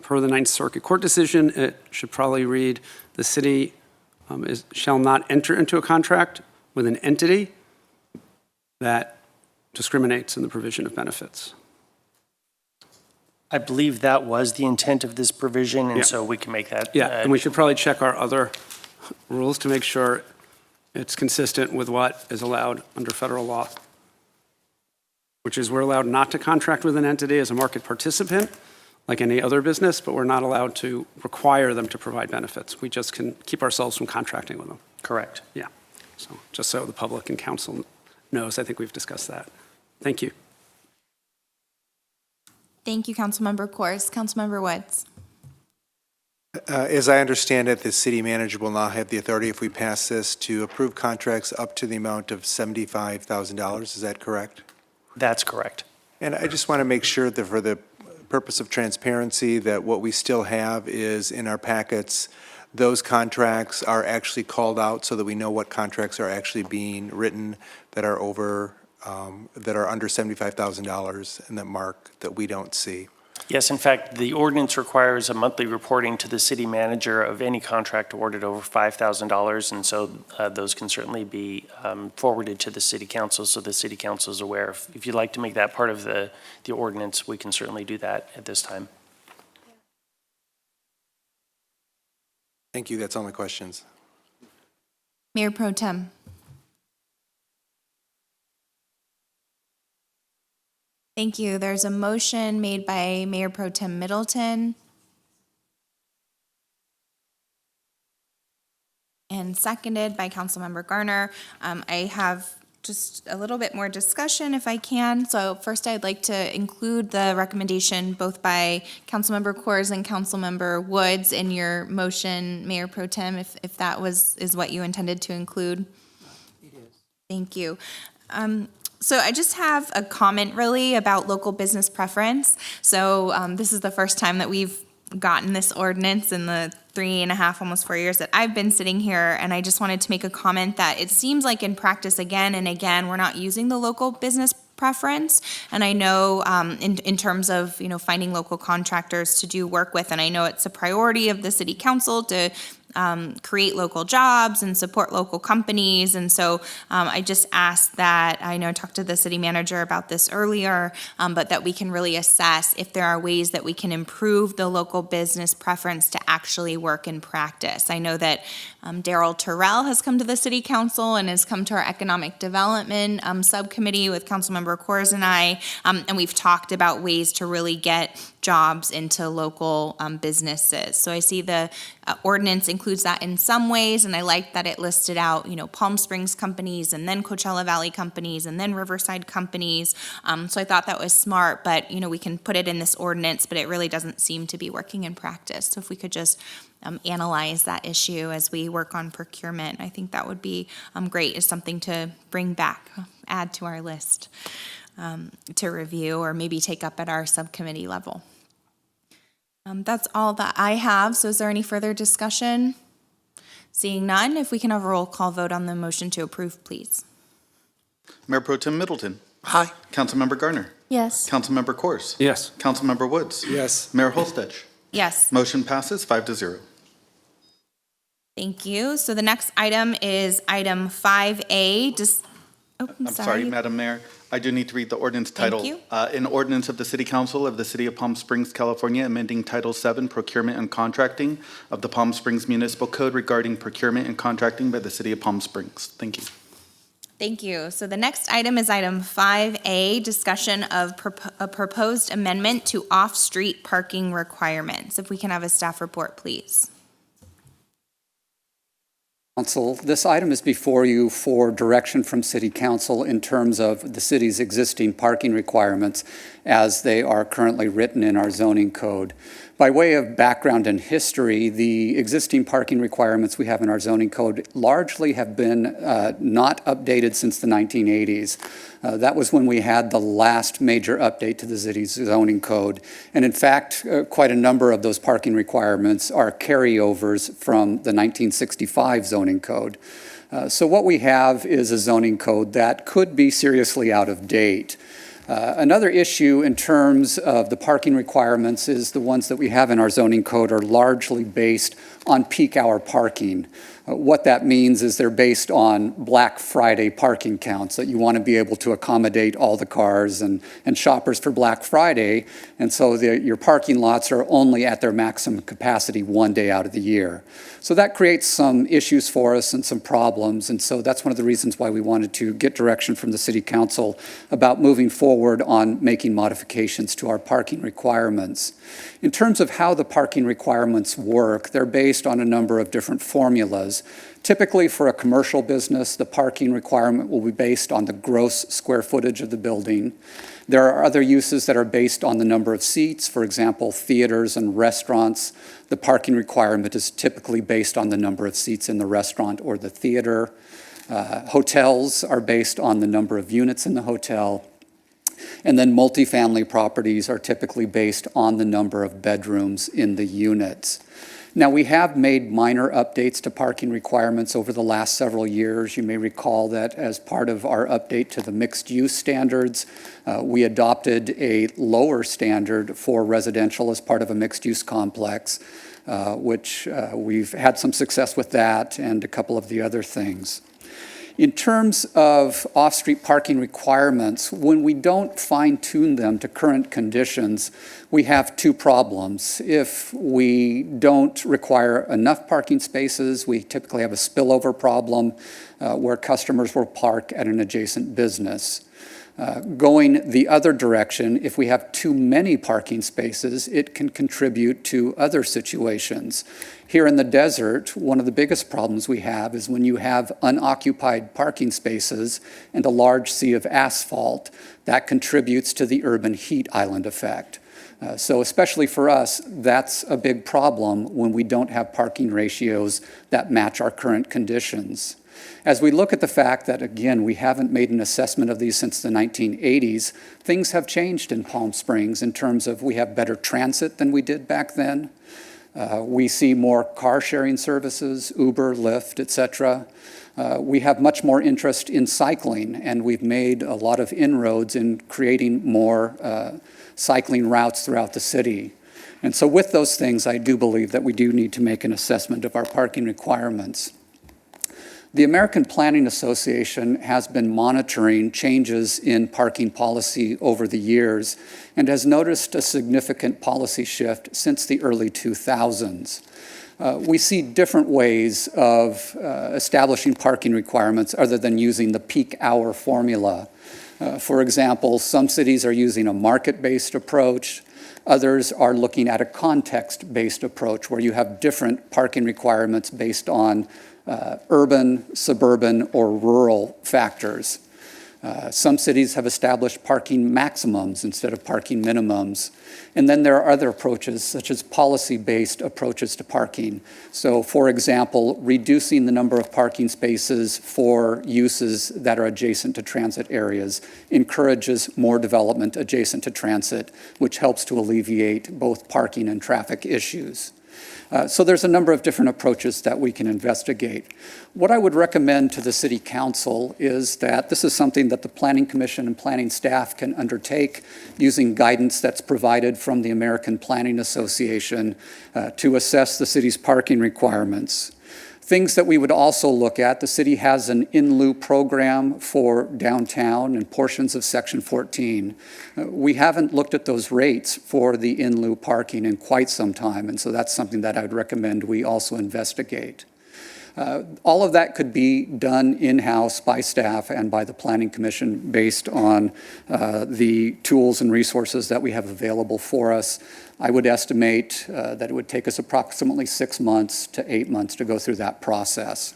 Per the Ninth Circuit Court decision, it should probably read, the city shall not enter into a contract with an entity that discriminates in the provision of benefits. I believe that was the intent of this provision, and so we can make that. Yeah, and we should probably check our other rules to make sure it's consistent with what is allowed under federal law, which is we're allowed not to contract with an entity as a market participant, like any other business, but we're not allowed to require them to provide benefits. We just can keep ourselves from contracting with them. Correct. Yeah, so just so the public and council knows, I think we've discussed that. Thank you. Thank you, Councilmember Kors. Councilmember Woods. As I understand it, the city manager will now have the authority, if we pass this, to approve contracts up to the amount of $75,000. Is that correct? That's correct. And I just want to make sure that for the purpose of transparency, that what we still have is in our packets, those contracts are actually called out so that we know what contracts are actually being written that are over, that are under $75,000 and that mark that we don't see. Yes, in fact, the ordinance requires a monthly reporting to the city manager of any contract awarded over $5,000, and so those can certainly be forwarded to the city council so the city council is aware. If you'd like to make that part of the ordinance, we can certainly do that at this time. Thank you. That's all my questions. Mayor Pro Tem. Thank you. There's a motion made by Mayor Pro Tem Middleton and seconded by Councilmember Garner. I have just a little bit more discussion if I can. So first I'd like to include the recommendation both by Councilmember Kors and Councilmember Woods in your motion, Mayor Pro Tem, if that is what you intended to include. It is. Thank you. So I just have a comment really about local business preference. So this is the first time that we've gotten this ordinance in the 3.5, almost 4 years that I've been sitting here, and I just wanted to make a comment that it seems like in practice again and again, we're not using the local business preference. And I know in terms of, finding local contractors to do work with, and I know it's a priority of the city council to create local jobs and support local companies. And so I just asked that, I talked to the city manager about this earlier, but that we can really assess if there are ways that we can improve the local business preference to actually work in practice. I know that Daryl Terrell has come to the city council and has come to our economic development subcommittee with Councilmember Kors and I, and we've talked about ways to really get jobs into local businesses. So I see the ordinance includes that in some ways, and I like that it listed out, Palm Springs companies and then Coachella Valley companies and then Riverside companies. So I thought that was smart, but we can put it in this ordinance, but it really doesn't seem to be working in practice. So if we could just analyze that issue as we work on procurement, I think that would be great, is something to bring back, add to our list to review or maybe take up at our subcommittee level. That's all that I have. So is there any further discussion? Seeing none, if we can have a roll call vote on the motion to approve, please. Mayor Pro Tem Middleton. Aye. Councilmember Garner. Yes. Councilmember Kors. Yes. Councilmember Woods. Yes. Mayor Holstedge. Yes. Motion passes 5-0. Thank you. So the next item is item 5A. I'm sorry, Madam Mayor. I do need to read the ordinance title. Thank you. An ordinance of the City Council of the City of Palm Springs, California, amending Title 7 Procurement and Contracting of the Palm Springs Municipal Code regarding procurement and contracting by the City of Palm Springs. Thank you. Thank you. So the next item is item 5A, discussion of a proposed amendment to off-street parking requirements. If we can have a staff report, please. Council, this item is before you for direction from City Council in terms of the city's existing parking requirements as they are currently written in our zoning code. By way of background and history, the existing parking requirements we have in our zoning code largely have been not updated since the 1980s. That was when we had the last major update to the city's zoning code. And in fact, quite a number of those parking requirements are carryovers from the 1965 zoning code. So what we have is a zoning code that could be seriously out of date. Another issue in terms of the parking requirements is the ones that we have in our zoning code are largely based on peak hour parking. What that means is they're based on Black Friday parking counts, that you want to be able to accommodate all the cars and shoppers for Black Friday, and so your parking lots are only at their maximum capacity one day out of the year. So that creates some issues for us and some problems, and so that's one of the reasons why we wanted to get direction from the City Council about moving forward on making modifications to our parking requirements. In terms of how the parking requirements work, they're based on a number of different formulas. Typically, for a commercial business, the parking requirement will be based on the gross square footage of the building. There are other uses that are based on the number of seats. For example, theaters and restaurants, the parking requirement is typically based on the number of seats in the restaurant or the theater. Hotels are based on the number of units in the hotel. And then multifamily properties are typically based on the number of bedrooms in the units. Now, we have made minor updates to parking requirements over the last several years. You may recall that as part of our update to the mixed-use standards, we adopted a lower standard for residential as part of a mixed-use complex, which we've had some success with that and a couple of the other things. In terms of off-street parking requirements, when we don't fine-tune them to current conditions, we have two problems. If we don't require enough parking spaces, we typically have a spillover problem where customers will park at an adjacent business. Going the other direction, if we have too many parking spaces, it can contribute to other situations. Here in the desert, one of the biggest problems we have is when you have unoccupied parking spaces and a large sea of asphalt, that contributes to the urban heat island effect. So especially for us, that's a big problem when we don't have parking ratios that match our current conditions. As we look at the fact that, again, we haven't made an assessment of these since the 1980s, things have changed in Palm Springs in terms of we have better transit than we did back then. We see more car sharing services, Uber, Lyft, et cetera. We have much more interest in cycling, and we've made a lot of inroads in creating more cycling routes throughout the city. And so with those things, I do believe that we do need to make an assessment of our parking requirements. The American Planning Association has been monitoring changes in parking policy over the years and has noticed a significant policy shift since the early 2000s. We see different ways of establishing parking requirements other than using the peak hour formula. For example, some cities are using a market-based approach. Others are looking at a context-based approach where you have different parking requirements based on urban, suburban, or rural factors. Some cities have established parking maximums instead of parking minimums. And then there are other approaches, such as policy-based approaches to parking. So, for example, reducing the number of parking spaces for uses that are adjacent to transit areas encourages more development adjacent to transit, which helps to alleviate both parking and traffic issues. So there's a number of different approaches that we can investigate. What I would recommend to the City Council is that this is something that the Planning Commission and planning staff can undertake using guidance that's provided from the American Planning Association to assess the city's parking requirements. Things that we would also look at, the city has an in-lieu program for downtown and portions of Section 14. We haven't looked at those rates for the in-lieu parking in quite some time, and so that's something that I'd recommend we also investigate. All of that could be done in-house by staff and by the Planning Commission based on the tools and resources that we have available for us. I would estimate that it would take us approximately 6 months to 8 months to go through that process.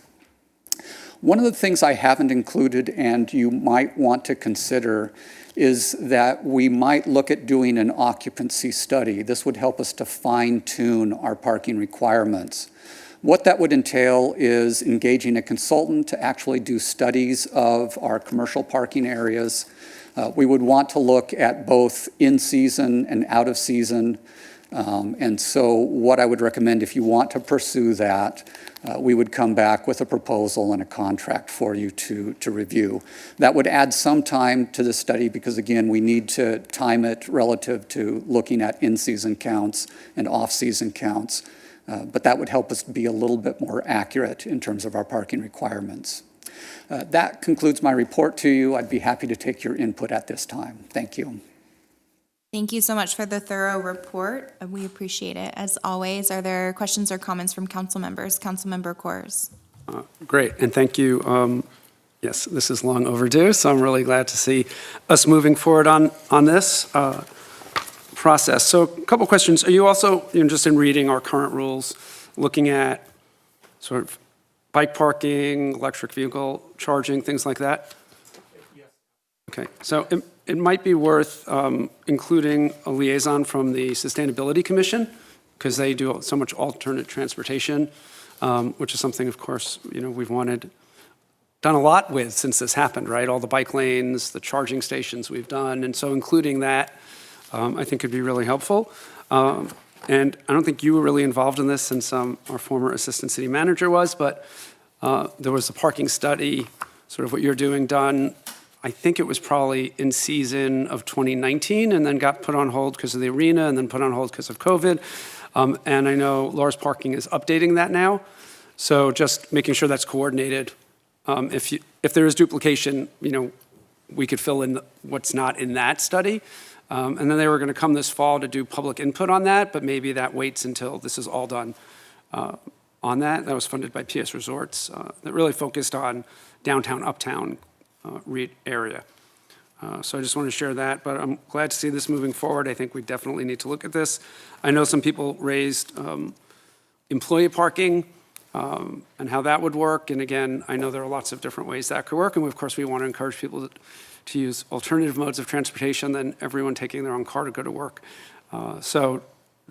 One of the things I haven't included and you might want to consider is that we might look at doing an occupancy study. This would help us to fine-tune our parking requirements. What that would entail is engaging a consultant to actually do studies of our commercial parking areas. We would want to look at both in-season and out-of-season. And so what I would recommend, if you want to pursue that, we would come back with a proposal and a contract for you to review. That would add some time to the study because, again, we need to time it relative to looking at in-season counts and off-season counts. But that would help us be a little bit more accurate in terms of our parking requirements. That concludes my report to you. I'd be happy to take your input at this time. Thank you. Thank you so much for the thorough report. We appreciate it. As always, are there questions or comments from council members? Councilmember Coors. Great, and thank you. Yes, this is long overdue, so I'm really glad to see us moving forward on this process. So a couple questions. Are you also, just in reading our current rules, looking at sort of bike parking, electric vehicle charging, things like that? Yes. Okay, so it might be worth including a liaison from the Sustainability Commission because they do so much alternate transportation, which is something, of course, we've done a lot with since this happened, right? All the bike lanes, the charging stations we've done, and so including that I think could be really helpful. And I don't think you were really involved in this since our former assistant city manager was, but there was a parking study, sort of what you're doing, done. I think it was probably in season of 2019 and then got put on hold because of the arena and then put on hold because of COVID. And I know Lars Parking is updating that now. So just making sure that's coordinated. If there is duplication, we could fill in what's not in that study. And then they were going to come this fall to do public input on that, but maybe that waits until this is all done on that. That was funded by PS Resorts that really focused on downtown, uptown area. So I just want to share that, but I'm glad to see this moving forward. I think we definitely need to look at this. I know some people raised employee parking and how that would work. And again, I know there are lots of different ways that could work. And of course, we want to encourage people to use alternative modes of transportation than everyone taking their own car to go to work. So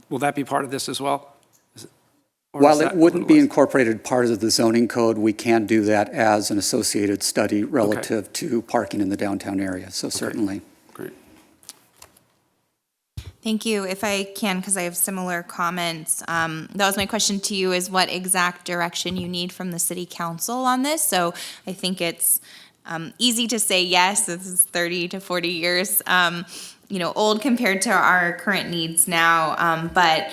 will that be part of this as well? While it wouldn't be incorporated part of the zoning code, we can do that as an associated study relative to parking in the downtown area. So certainly. Great. Thank you. If I can, because I have similar comments, that was my question to you, is what exact direction you need from the city council on this? So I think it's easy to say yes, this is 30 to 40 years, old compared to our current needs now. But,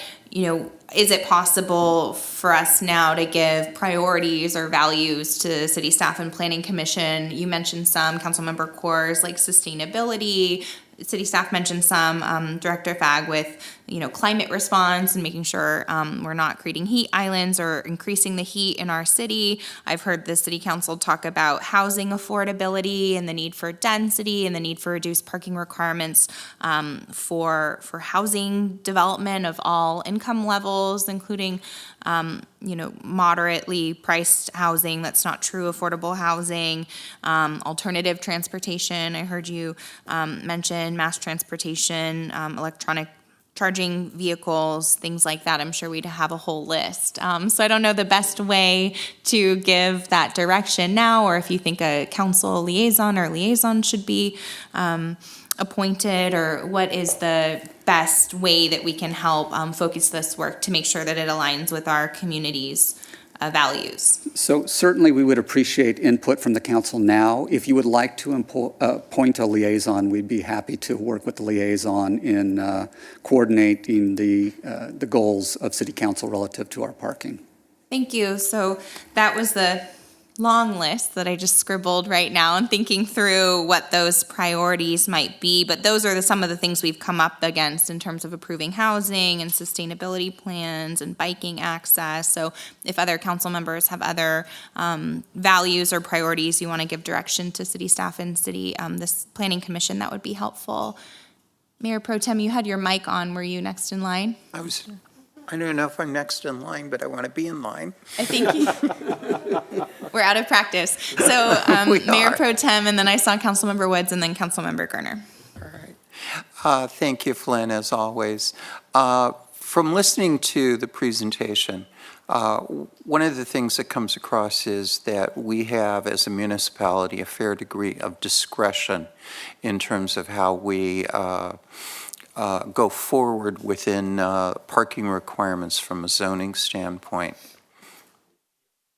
is it possible for us now to give priorities or values to city staff and planning commission? You mentioned some, Councilmember Coors, like sustainability. City staff mentioned some, Director Fag with, climate response and making sure we're not creating heat islands or increasing the heat in our city. I've heard the city council talk about housing affordability and the need for density and the need for reduced parking requirements for housing development of all income levels, including moderately priced housing that's not true affordable housing, alternative transportation. I heard you mention mass transportation, electronic charging vehicles, things like that. I'm sure we'd have a whole list. So I don't know the best way to give that direction now, or if you think a council liaison or liaison should be appointed, or what is the best way that we can help focus this work to make sure that it aligns with our community's values. So certainly we would appreciate input from the council now. If you would like to appoint a liaison, we'd be happy to work with the liaison in coordinating the goals of city council relative to our parking. Thank you. So that was the long list that I just scribbled right now and thinking through what those priorities might be. But those are some of the things we've come up against in terms of approving housing and sustainability plans and biking access. So if other council members have other values or priorities you want to give direction to city staff and this planning commission, that would be helpful. Mayor Pro Tem, you had your mic on. Were you next in line? I don't know if I'm next in line, but I want to be in line. I think we're out of practice. So Mayor Pro Tem, and then I saw Councilmember Woods, and then Councilmember Garner. All right. Thank you, Flynn, as always. From listening to the presentation, one of the things that comes across is that we have, as a municipality, a fair degree of discretion in terms of how we go forward within parking requirements from a zoning standpoint.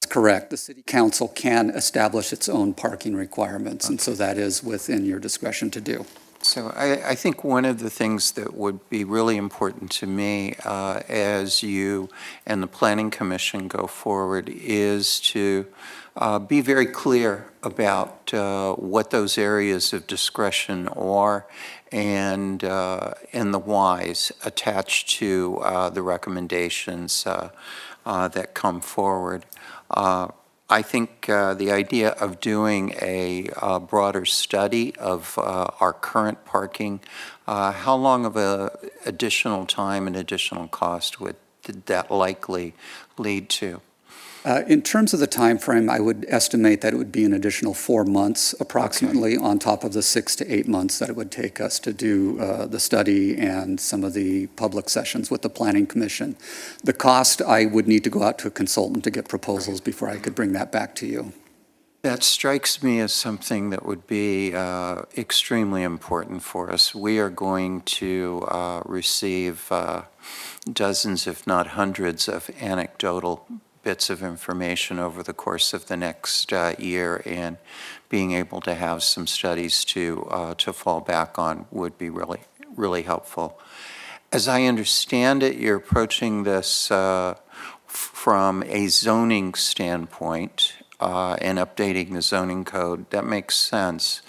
That's correct. The city council can establish its own parking requirements, and so that is within your discretion to do. So I think one of the things that would be really important to me as you and the Planning Commission go forward is to be very clear about what those areas of discretion are and the whys attached to the recommendations that come forward. I think the idea of doing a broader study of our current parking, how long of a additional time and additional cost would that likely lead to? In terms of the time frame, I would estimate that it would be an additional 4 months approximately on top of the 6 to 8 months that it would take us to do the study and some of the public sessions with the Planning Commission. The cost, I would need to go out to a consultant to get proposals before I could bring that back to you. That strikes me as something that would be extremely important for us. We are going to receive dozens, if not hundreds, of anecdotal bits of information over the course of the next year, and being able to have some studies to fall back on would be really, really helpful. As I understand it, you're approaching this from a zoning standpoint and updating the zoning code. That makes sense.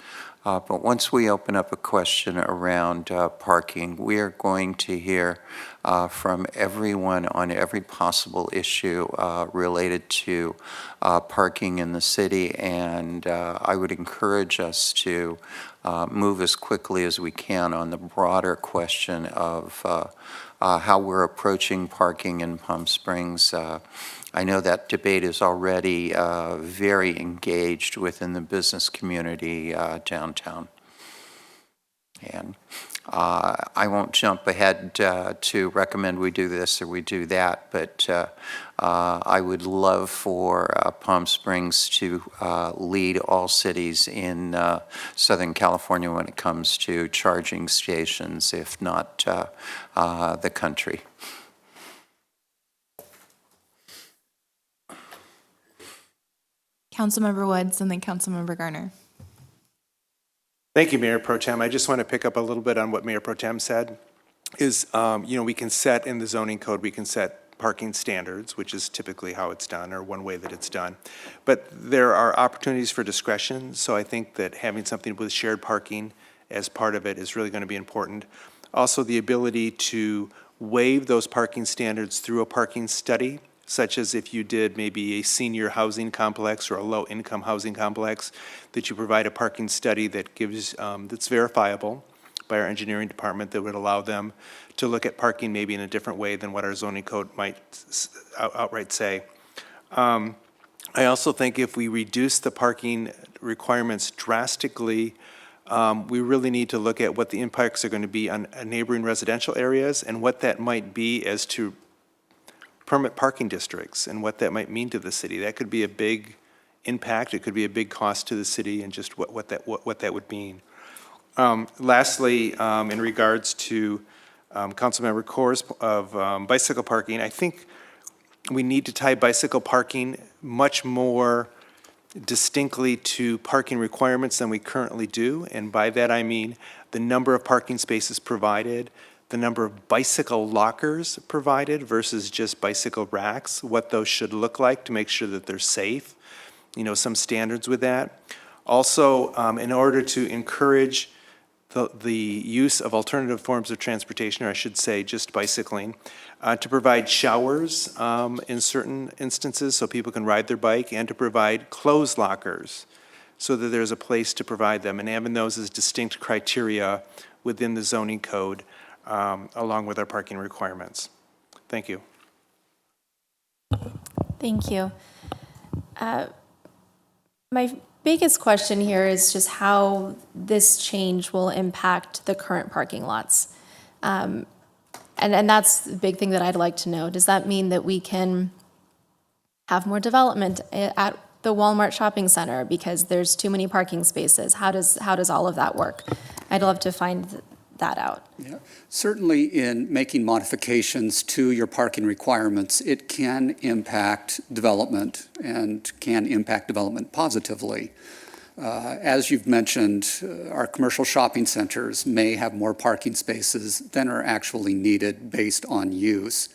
But once we open up a question around parking, we are going to hear from everyone on every possible issue related to parking in the city, and I would encourage us to move as quickly as we can on the broader question of how we're approaching parking in Palm Springs. I know that debate is already very engaged within the business community downtown. And I won't jump ahead to recommend we do this or we do that, but I would love for Palm Springs to lead all cities in Southern California when it comes to charging stations, if not the country. Councilmember Woods and then Councilmember Garner. Thank you, Mayor Pro Tem. I just want to pick up a little bit on what Mayor Pro Tem said. We can set in the zoning code, we can set parking standards, which is typically how it's done, or one way that it's done. But there are opportunities for discretion, so I think that having something with shared parking as part of it is really going to be important. Also, the ability to waive those parking standards through a parking study, such as if you did maybe a senior housing complex or a low-income housing complex, that you provide a parking study that gives that's verifiable by our engineering department, that would allow them to look at parking maybe in a different way than what our zoning code might outright say. I also think if we reduce the parking requirements drastically, we really need to look at what the impacts are going to be on neighboring residential areas and what that might be as to permit parking districts and what that might mean to the city. That could be a big impact. It could be a big cost to the city, and just what that would mean. Lastly, in regards to Councilmember Corr's of bicycle parking, I think we need to tie bicycle parking much more distinctly to parking requirements than we currently do. And by that I mean the number of parking spaces provided, the number of bicycle lockers provided versus just bicycle racks, what those should look like to make sure that they're safe. some standards with that. Also, in order to encourage the use of alternative forms of transportation, or I should say just bicycling, to provide showers in certain instances so people can ride their bike, and to provide clothes lockers so that there's a place to provide them, and having those as distinct criteria within the zoning code along with our parking requirements. Thank you. Thank you. My biggest question here is just how this change will impact the current parking lots. And that's the big thing that I'd like to know. Does that mean that we can have more development at the Walmart shopping center because there's too many parking spaces? How does all of that work? I'd love to find that out. Yeah. Certainly in making modifications to your parking requirements, it can impact development and can impact development positively. As you've mentioned, our commercial shopping centers may have more parking spaces than are actually needed based on use.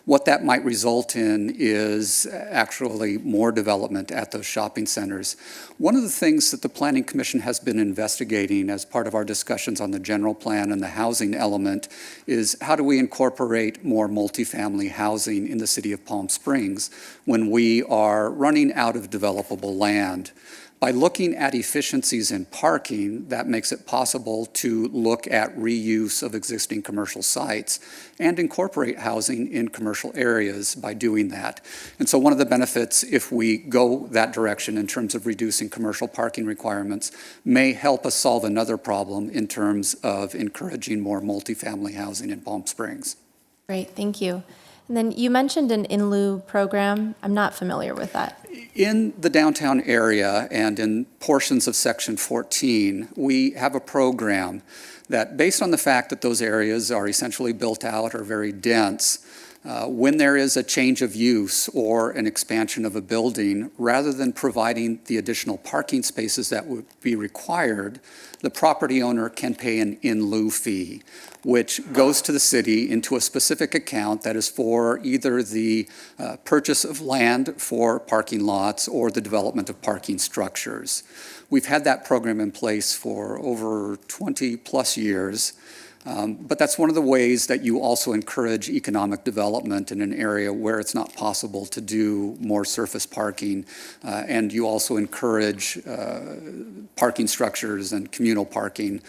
What that might result in is actually more development at those shopping centers. One of the things that the Planning Commission has been investigating as part of our discussions on the general plan and the housing element is how do we incorporate more multifamily housing in the city of Palm Springs when we are running out of developable land. By looking at efficiencies in parking, that makes it possible to look at reuse of existing commercial sites and incorporate housing in commercial areas by doing that. And so one of the benefits, if we go that direction in terms of reducing commercial parking requirements, may help us solve another problem in terms of encouraging more multifamily housing in Palm Springs. Great, thank you. And then you mentioned an in lieu program. I'm not familiar with that. In the downtown area and in portions of Section 14, we have a program that, based on the fact that those areas are essentially built out or very dense, when there is a change of use or an expansion of a building, rather than providing the additional parking spaces that would be required, the property owner can pay an in lieu fee, which goes to the city into a specific account that is for either the purchase of land for parking lots or the development of parking structures. We've had that program in place for over 20 plus years. But that's one of the ways that you also encourage economic development in an area where it's not possible to do more surface parking. And you also encourage parking structures and communal parking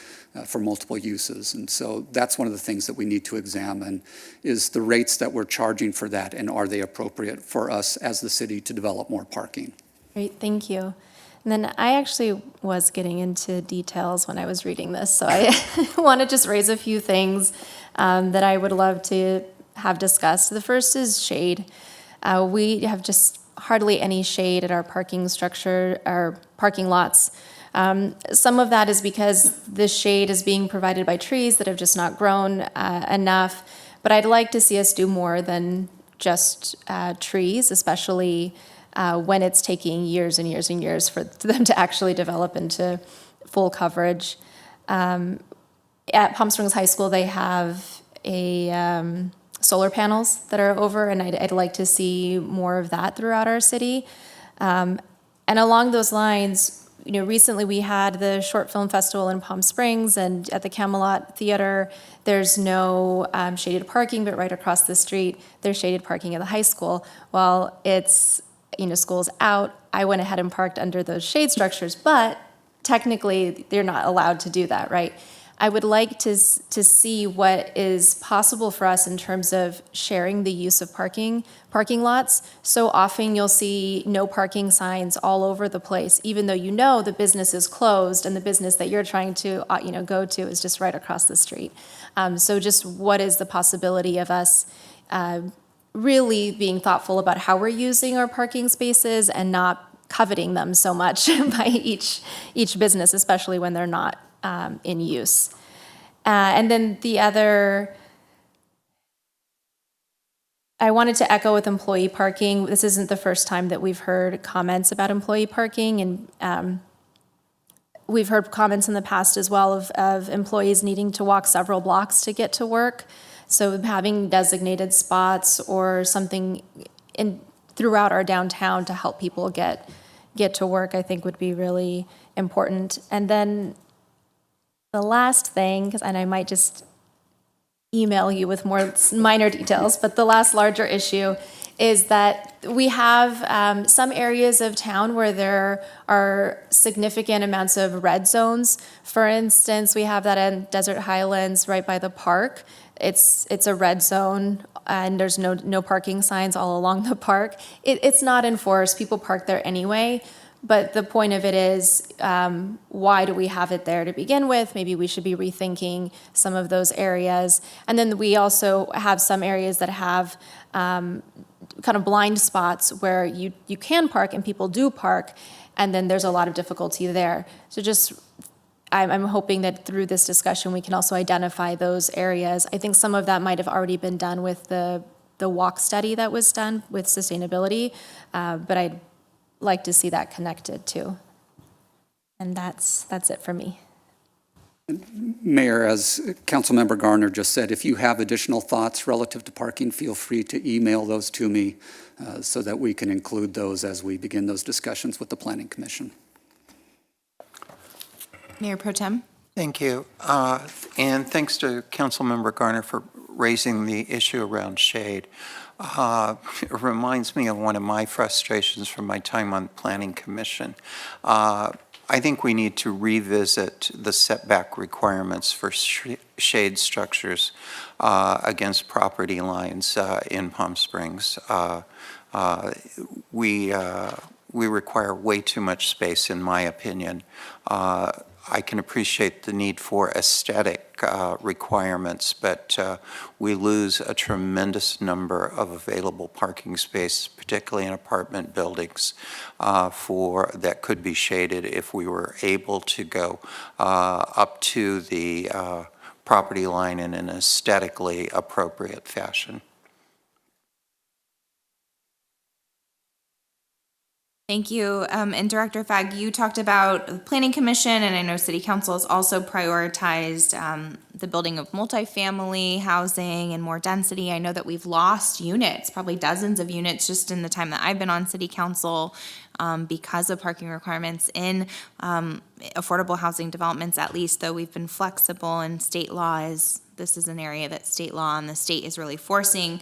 for multiple uses. And so that's one of the things that we need to examine is the rates that we're charging for that, and are they appropriate for us as the city to develop more parking? Great, thank you. And then I actually was getting into details when I was reading this, so I want to just raise a few things that I would love to have discussed. The first is shade. We have just hardly any shade at our parking structure, our parking lots. Some of that is because the shade is being provided by trees that have just not grown enough, but I'd like to see us do more than just trees, especially when it's taking years and years and years for them to actually develop into full coverage. At Palm Springs High School, they have solar panels that are over, and I'd like to see more of that throughout our city. And along those lines, recently we had the Short Film Festival in Palm Springs, and at the Camelot Theater, there's no shaded parking, but right across the street, there's shaded parking at the high school. Well, it's school's out, I went ahead and parked under those shade structures, but technically they're not allowed to do that, right? I would like to see what is possible for us in terms of sharing the use of parking lots. So often you'll see no parking signs all over the place, even though the business is closed and the business that you're trying to go to is just right across the street. So just what is the possibility of us really being thoughtful about how we're using our parking spaces and not coveting them so much by each business, especially when they're not in use. And then the other, I wanted to echo with employee parking. This isn't the first time that we've heard comments about employee parking, and we've heard comments in the past as well of employees needing to walk several blocks to get to work. So having designated spots or something throughout our downtown to help people get get to work, I think would be really important. And then the last thing, and I might just email you with more minor details, but the last larger issue is that we have some areas of town where there are significant amounts of red zones. For instance, we have that in Desert Highlands right by the park. It's a red zone and there's no parking signs all along the park. It's not enforced. People park there anyway. But the point of it is, why do we have it there to begin with? Maybe we should be rethinking some of those areas. And then we also have some areas that have kind of blind spots where you can park and people do park, and then there's a lot of difficulty there. So I'm hoping that through this discussion, we can also identify those areas. I think some of that might have already been done with the walk study that was done with sustainability, but I'd like to see that connected too. And that's it for me. Mayor, as Councilmember Garner just said, if you have additional thoughts relative to parking, feel free to email those to me so that we can include those as we begin those discussions with the Planning Commission. Mayor Pro Tem. Thank you. And thanks to Councilmember Garner for raising the issue around shade. It reminds me of one of my frustrations from my time on the Planning Commission. I think we need to revisit the setback requirements for shade structures against property lines in Palm Springs. We require way too much space, in my opinion. I can appreciate the need for aesthetic requirements, but we lose a tremendous number of available parking spaces, particularly in apartment buildings, that could be shaded if we were able to go up to the property line in an aesthetically appropriate fashion. Thank you. And Director Fagg, you talked about the Planning Commission, and I know City Council has also prioritized the building of multifamily housing and more density. I know that we've lost units, probably dozens of units just in the time that I've been on City Council because of parking requirements in affordable housing developments, at least, though we've been flexible, and state law this is an area that state law and the state is really forcing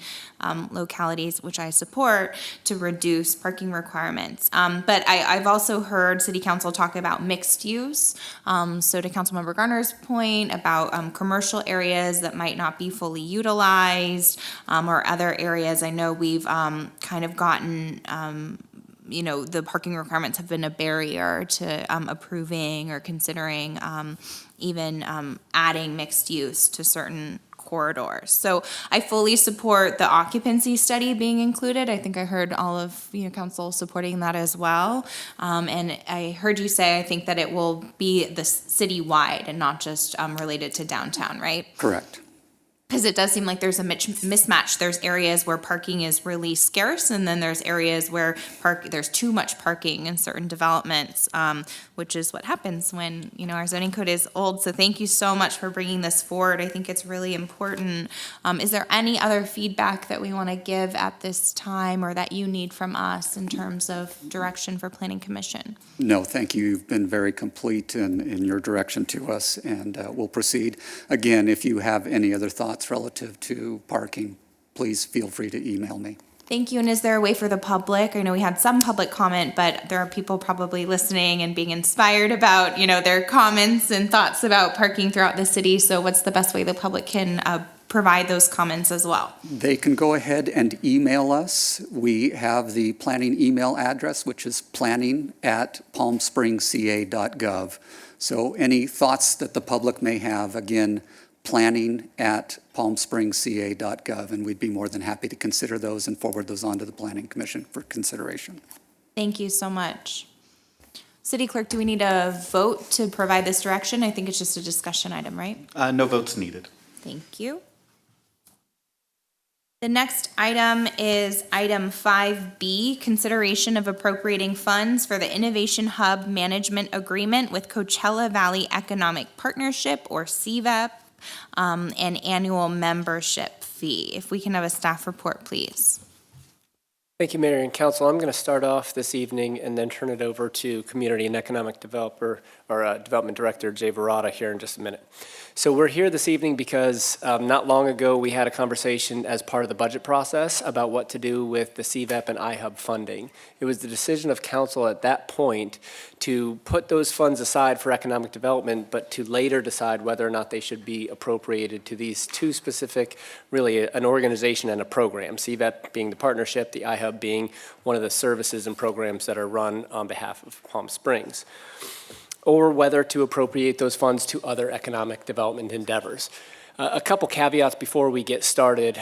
localities, which I support, to reduce parking requirements. But I've also heard City Council talk about mixed use. So to Councilmember Garner's point about commercial areas that might not be fully utilized, or other areas, I know we've kind of gotten the parking requirements have been a barrier to approving or considering even adding mixed use to certain corridors. So I fully support the occupancy study being included. I think I heard all of council supporting that as well. And I heard you say, I think that it will be the city-wide and not just related to downtown, right? Correct. Because it does seem like there's a mismatch. There's areas where parking is really scarce, and then there's areas where there's too much parking in certain developments, which is what happens when our zoning code is old. So thank you so much for bringing this forward. I think it's really important. Is there any other feedback that we want to give at this time, or that you need from us in terms of direction for Planning Commission? No, thank you. You've been very complete in your direction to us, and we'll proceed. Again, if you have any other thoughts relative to parking, please feel free to email me. Thank you. And is there a way for the public? I know we had some public comment, but there are people probably listening and being inspired about, their comments and thoughts about parking throughout the city. So what's the best way the public can provide those comments as well? They can go ahead and email us. We have the planning email address, which is planning@palmspringsca.gov. So any thoughts that the public may have, again, planning@palmspringsca.gov, and we'd be more than happy to consider those and forward those on to the Planning Commission for consideration. Thank you so much. City Clerk, do we need a vote to provide this direction? I think it's just a discussion item, right? No votes needed. Thank you. The next item is item 5B, consideration of appropriating funds for the Innovation Hub Management Agreement with Coachella Valley Economic Partnership, or CVEP, an annual membership fee. If we can have a staff report, please. Thank you, Mayor and Council. I'm going to start off this evening and then turn it over to Community and Economic Development Director Jay Verrata here in just a minute. So we're here this evening because not long ago we had a conversation as part of the budget process about what to do with the CVEP and iHub funding. It was the decision of council at that point to put those funds aside for economic development, but to later decide whether or not they should be appropriated to these two specific, really an organization and a program, CVEP being the partnership, the iHub being one of the services and programs that are run on behalf of Palm Springs, or whether to appropriate those funds to other economic development endeavors. A couple caveats before we get started.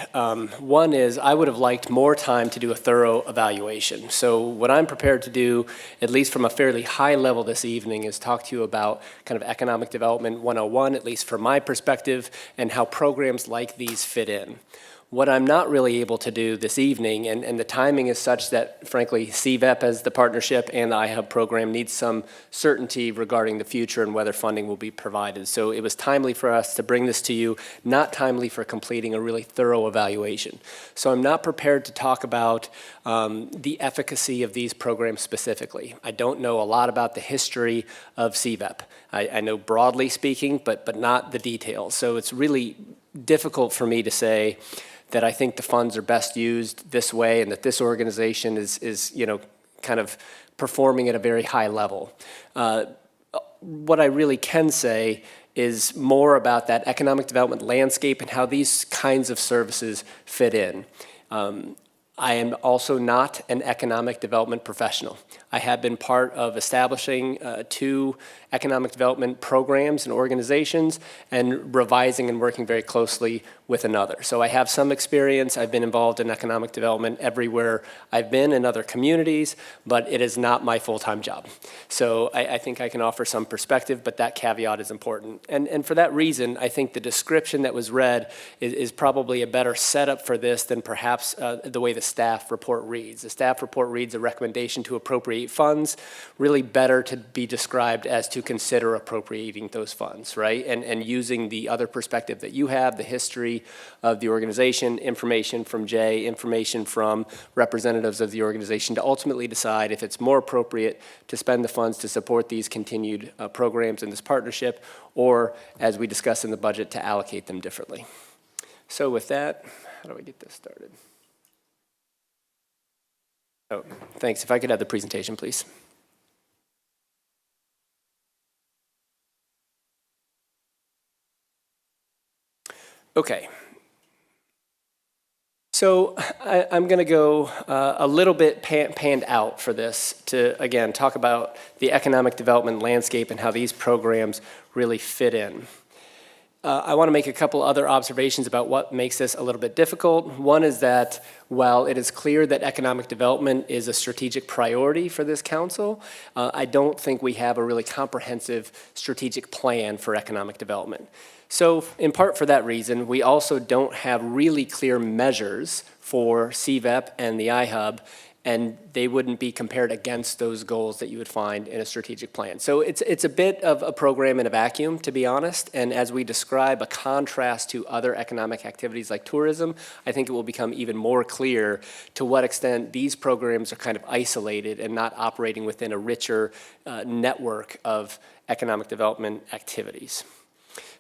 One is I would have liked more time to do a thorough evaluation. So what I'm prepared to do, at least from a fairly high level this evening, is talk to you about kind of economic development 101, at least from my perspective, and how programs like these fit in. What I'm not really able to do this evening, and the timing is such that, frankly, CVEP as the partnership and the iHub program needs some certainty regarding the future and whether funding will be provided. So it was timely for us to bring this to you, not timely for completing a really thorough evaluation. So I'm not prepared to talk about the efficacy of these programs specifically. I don't know a lot about the history of CVEP. I know broadly speaking, but not the details. So it's really difficult for me to say that I think the funds are best used this way and that this organization is kind of performing at a very high level. What I really can say is more about that economic development landscape and how these kinds of services fit in. I am also not an economic development professional. I have been part of establishing 2 economic development programs and organizations and revising and working very closely with another. So I have some experience. I've been involved in economic development everywhere I've been in other communities, but it is not my full-time job. So I think I can offer some perspective, but that caveat is important. And for that reason, I think the description that was read is probably a better setup for this than perhaps the way the staff report reads. The staff report reads a recommendation to appropriate funds, really better to be described as to consider appropriating those funds, right? And using the other perspective that you have, the history of the organization, information from Jay, information from representatives of the organization to ultimately decide if it's more appropriate to spend the funds to support these continued programs in this partnership, or as we discussed in the budget, to allocate them differently. So with that, how do I get this started? Oh, thanks. If I could have the presentation, please. Okay. So I'm going to go a little bit panned out for this to, again, talk about the economic development landscape and how these programs really fit in. I want to make a couple other observations about what makes this a little bit difficult. One is that while it is clear that economic development is a strategic priority for this council, I don't think we have a really comprehensive strategic plan for economic development. So in part for that reason, we also don't have really clear measures for CVEP and the iHub, and they wouldn't be compared against those goals that you would find in a strategic plan. So it's a bit of a program in a vacuum, to be honest, and as we describe a contrast to other economic activities like tourism, I think it will become even more clear to what extent these programs are kind of isolated and not operating within a richer network of economic development activities.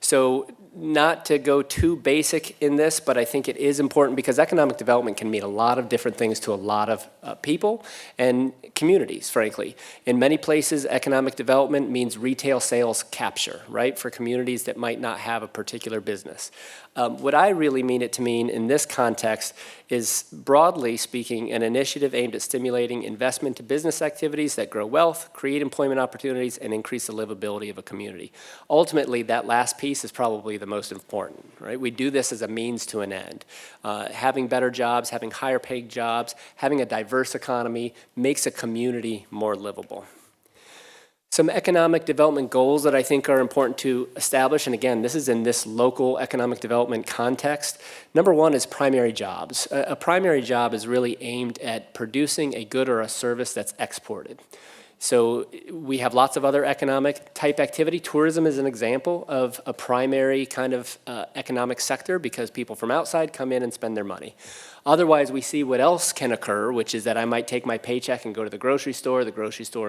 So not to go too basic in this, but I think it is important because economic development can mean a lot of different things to a lot of people and communities, frankly. In many places, economic development means retail sales capture, right, for communities that might not have a particular business. What I really mean it to mean in this context is, broadly speaking, an initiative aimed at stimulating investment to business activities that grow wealth, create employment opportunities, and increase the livability of a community. Ultimately, that last piece is probably the most important, right? We do this as a means to an end. Having better jobs, having higher paid jobs, having a diverse economy makes a community more livable. Some economic development goals that I think are important to establish, and again, this is in this local economic development context. Number one is primary jobs. A primary job is really aimed at producing a good or a service that's exported. So we have lots of other economic type activity. Tourism is an example of a primary kind of economic sector because people from outside come in and spend their money. Otherwise, we see what else can occur, which is that I might take my paycheck and go to the grocery store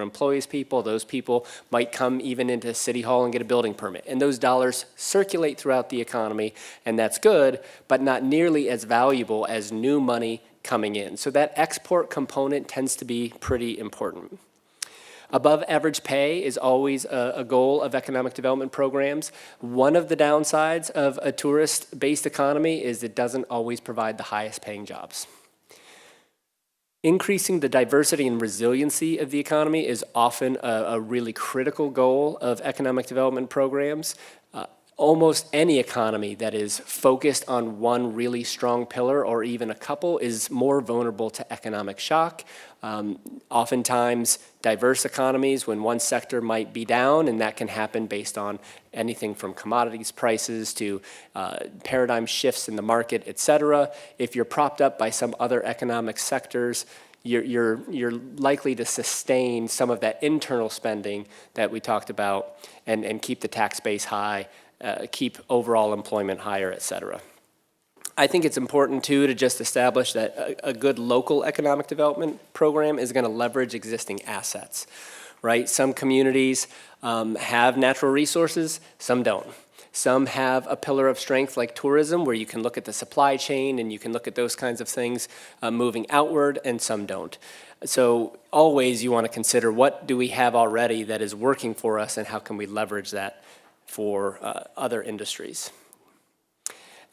employs people, those people might come even into City Hall and get a building permit. And those dollars circulate throughout the economy, and that's good, but not nearly as valuable as new money coming in. So that export component tends to be pretty important. Above average pay is always a goal of economic development programs. One of the downsides of a tourist-based economy is it doesn't always provide the highest paying jobs. Increasing the diversity and resiliency of the economy is often a really critical goal of economic development programs. Almost any economy that is focused on one really strong pillar or even a couple is more vulnerable to economic shock. Oftentimes, diverse economies, when one sector might be down, and that can happen based on anything from commodities prices to paradigm shifts in the market, et cetera. If you're propped up by some other economic sectors, you're likely to sustain some of that internal spending that we talked about and keep the tax base high, keep overall employment higher, et cetera. I think it's important, too, to just establish that a good local economic development program is going to leverage existing assets, right? Some communities have natural resources, some don't. Some have a pillar of strength like tourism, where you can look at the supply chain and you can look at those kinds of things moving outward, and some don't. So always you want to consider, what do we have already that is working for us, and how can we leverage that for other industries?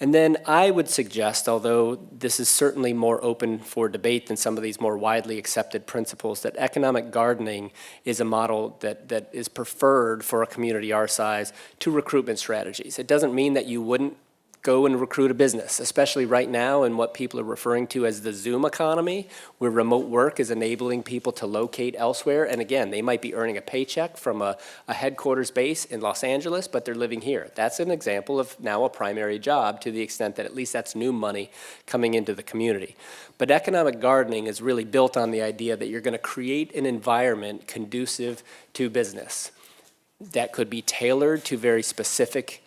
And then I would suggest, although this is certainly more open for debate than some of these more widely accepted principles, that economic gardening is a model that is preferred for a community our size to recruitment strategies. It doesn't mean that you wouldn't go and recruit a business, especially right now in what people are referring to as the Zoom economy, where remote work is enabling people to locate elsewhere. And again, they might be earning a paycheck from a headquarters base in Los Angeles, but they're living here. That's an example of now a primary job, to the extent that at least that's new money coming into the community. But economic gardening is really built on the idea that you're going to create an environment conducive to business that could be tailored to very specific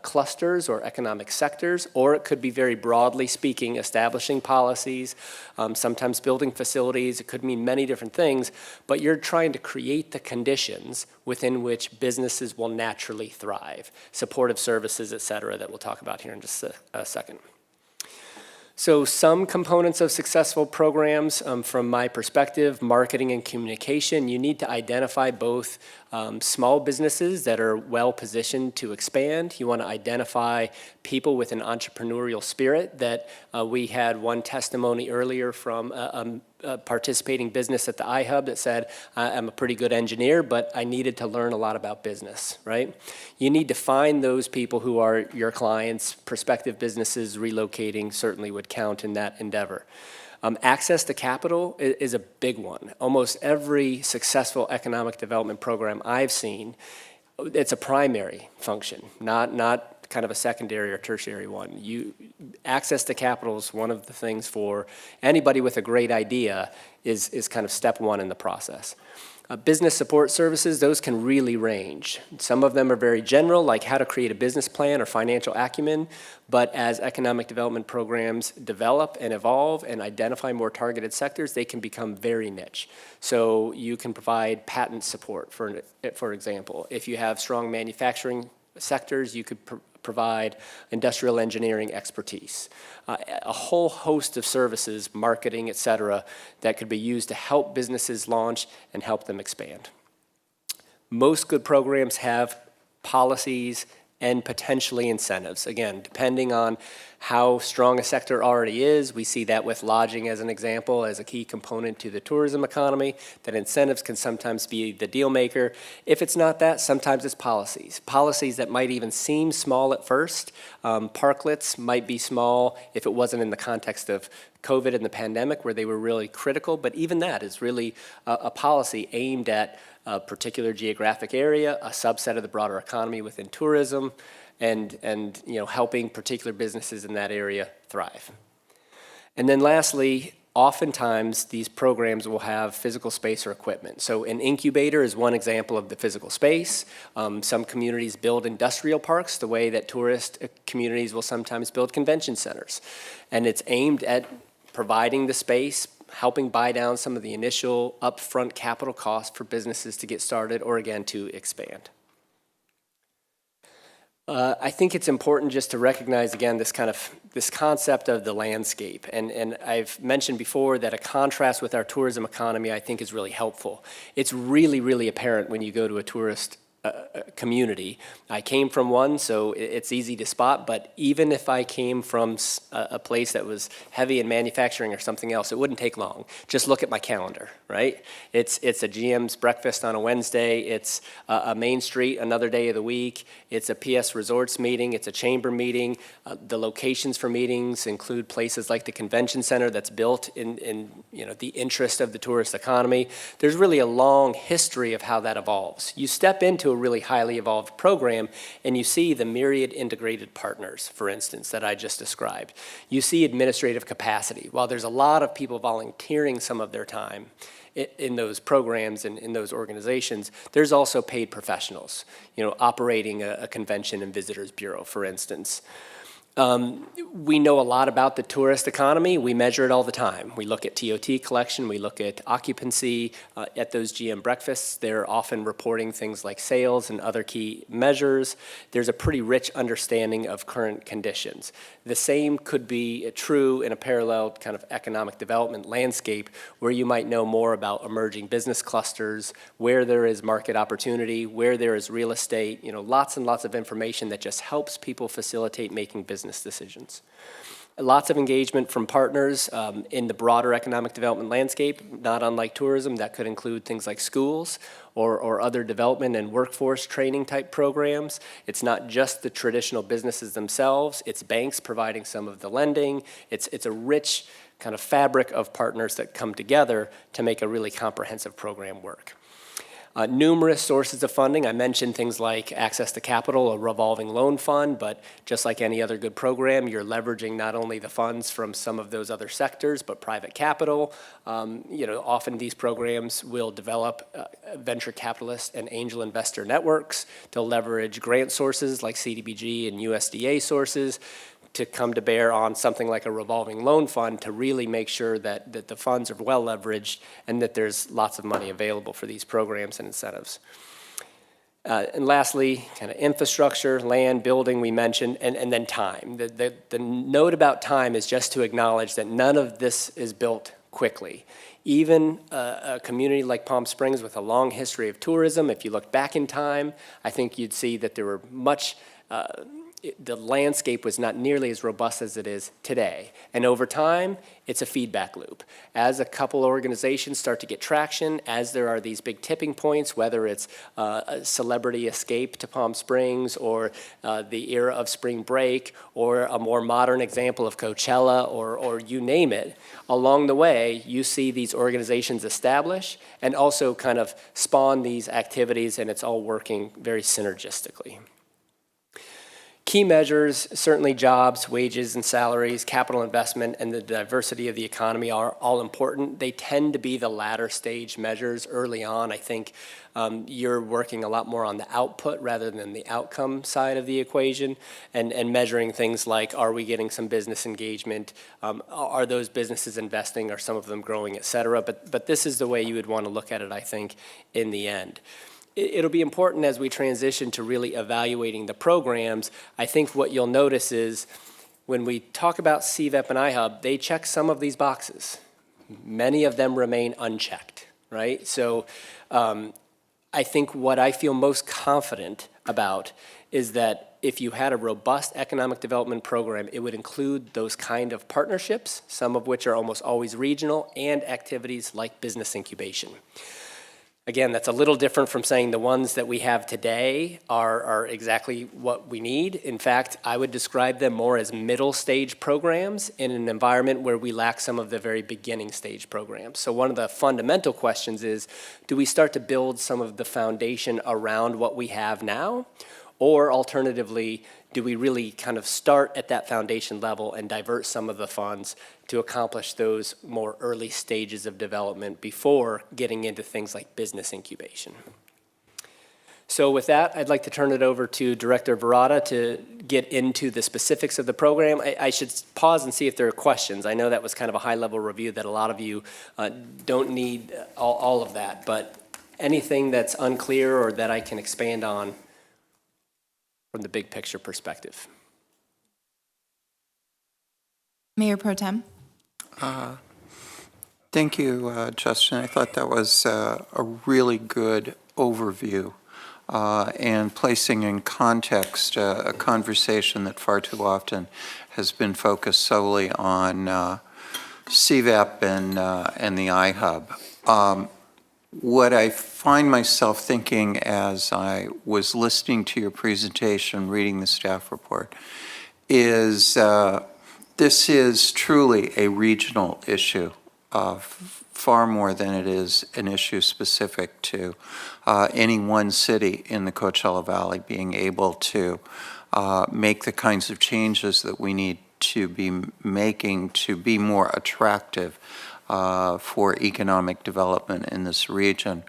clusters or economic sectors, or it could be very broadly speaking, establishing policies, sometimes building facilities. It could mean many different things, but you're trying to create the conditions within which businesses will naturally thrive, supportive services, et cetera, that we'll talk about here in just a second. So some components of successful programs, from my perspective, marketing and communication, you need to identify both small businesses that are well positioned to expand. You want to identify people with an entrepreneurial spirit. That we had one testimony earlier from a participating business at the iHub that said, I'm a pretty good engineer, but I needed to learn a lot about business, right? You need to find those people who are your clients. Prospective businesses relocating certainly would count in that endeavor. Access to capital is a big one. Almost every successful economic development program I've seen, it's a primary function, not kind of a secondary or tertiary one. Access to capital is one of the things for anybody with a great idea is kind of step one in the process. Business support services, those can really range. Some of them are very general, like how to create a business plan or financial acumen, but as economic development programs develop and evolve and identify more targeted sectors, they can become very niche. So you can provide patent support, for example. If you have strong manufacturing sectors, you could provide industrial engineering expertise. A whole host of services, marketing, et cetera, that could be used to help businesses launch and help them expand. Most good programs have policies and potentially incentives. Again, depending on how strong a sector already is, we see that with lodging as an example, as a key component to the tourism economy, that incentives can sometimes be the deal maker. If it's not that, sometimes it's policies. Policies that might even seem small at first. Parklets might be small if it wasn't in the context of COVID and the pandemic where they were really critical, but even that is really a policy aimed at a particular geographic area, a subset of the broader economy within tourism, and helping particular businesses in that area thrive. And then lastly, oftentimes these programs will have physical space or equipment. So an incubator is one example of the physical space. Some communities build industrial parks the way that tourist communities will sometimes build convention centers. And it's aimed at providing the space, helping buy down some of the initial upfront capital costs for businesses to get started or again to expand. I think it's important just to recognize again this concept of the landscape. And I've mentioned before that a contrast with our tourism economy I think is really helpful. It's really, really apparent when you go to a tourist community. I came from one, so it's easy to spot, but even if I came from a place that was heavy in manufacturing or something else, it wouldn't take long. Just look at my calendar, right? It's a GM's breakfast on a Wednesday, it's a Main Street another day of the week, it's a PS Resorts meeting, it's a chamber meeting. The locations for meetings include places like the convention center that's built in the interest of the tourist economy. There's really a long history of how that evolves. You step into a really highly evolved program and you see the myriad integrated partners, for instance, that I just described. You see administrative capacity. While there's a lot of people volunteering some of their time in those programs and in those organizations, there's also paid professionals, operating a convention and visitors bureau, for instance. We know a lot about the tourist economy. We measure it all the time. We look at TOT collection, we look at occupancy. At those GM breakfasts, they're often reporting things like sales and other key measures. There's a pretty rich understanding of current conditions. The same could be true in a parallel kind of economic development landscape where you might know more about emerging business clusters, where there is market opportunity, where there is real estate, lots and lots of information that just helps people facilitate making business decisions. Lots of engagement from partners in the broader economic development landscape, not unlike tourism. That could include things like schools or other development and workforce training type programs. It's not just the traditional businesses themselves, it's banks providing some of the lending. It's a rich kind of fabric of partners that come together to make a really comprehensive program work. Numerous sources of funding. I mentioned things like access to capital, a revolving loan fund, but just like any other good program, you're leveraging not only the funds from some of those other sectors, but private capital. Often these programs will develop venture capitalist and angel investor networks to leverage grant sources like CDBG and USDA sources to come to bear on something like a revolving loan fund to really make sure that the funds are well leveraged and that there's lots of money available for these programs and incentives. And lastly, kind of infrastructure, land, building we mentioned, and then time. The note about time is just to acknowledge that none of this is built quickly. Even a community like Palm Springs with a long history of tourism, if you look back in time, I think you'd see that there were the landscape was not nearly as robust as it is today. And over time, it's a feedback loop. As a couple organizations start to get traction, as there are these big tipping points, whether it's a celebrity escape to Palm Springs or the era of spring break or a more modern example of Coachella or you name it, along the way, you see these organizations establish and also kind of spawn these activities, and it's all working very synergistically. Key measures, certainly jobs, wages and salaries, capital investment, and the diversity of the economy are all important. They tend to be the latter stage measures early on. I think you're working a lot more on the output rather than the outcome side of the equation and measuring things like, are we getting some business engagement? Are those businesses investing? Are some of them growing, et cetera? But this is the way you would want to look at it, I think, in the end. It'll be important as we transition to really evaluating the programs. I think what you'll notice is when we talk about CVEP and iHub, they check some of these boxes. Many of them remain unchecked, right? So I think what I feel most confident about is that if you had a robust economic development program, it would include those kind of partnerships, some of which are almost always regional, and activities like business incubation. Again, that's a little different from saying the ones that we have today are exactly what we need. In fact, I would describe them more as middle stage programs in an environment where we lack some of the very beginning stage programs. So one of the fundamental questions is, do we start to build some of the foundation around what we have now? Or alternatively, do we really kind of start at that foundation level and divert some of the funds to accomplish those more early stages of development before getting into things like business incubation? So with that, I'd like to turn it over to Director Verada to get into the specifics of the program. I should pause and see if there are questions. I know that was kind of a high-level review that a lot of you don't need all of that, but anything that's unclear or that I can expand on from the big picture perspective. Mayor Pro Tem. Thank you, Justin. I thought that was a really good overview and placing in context a conversation that far too often has been focused solely on CVAP and the iHub. What I find myself thinking as I was listening to your presentation, reading the staff report, is this is truly a regional issue, far more than it is an issue specific to any one city in the Coachella Valley being able to make the kinds of changes that we need to be making to be more attractive for economic development in this region.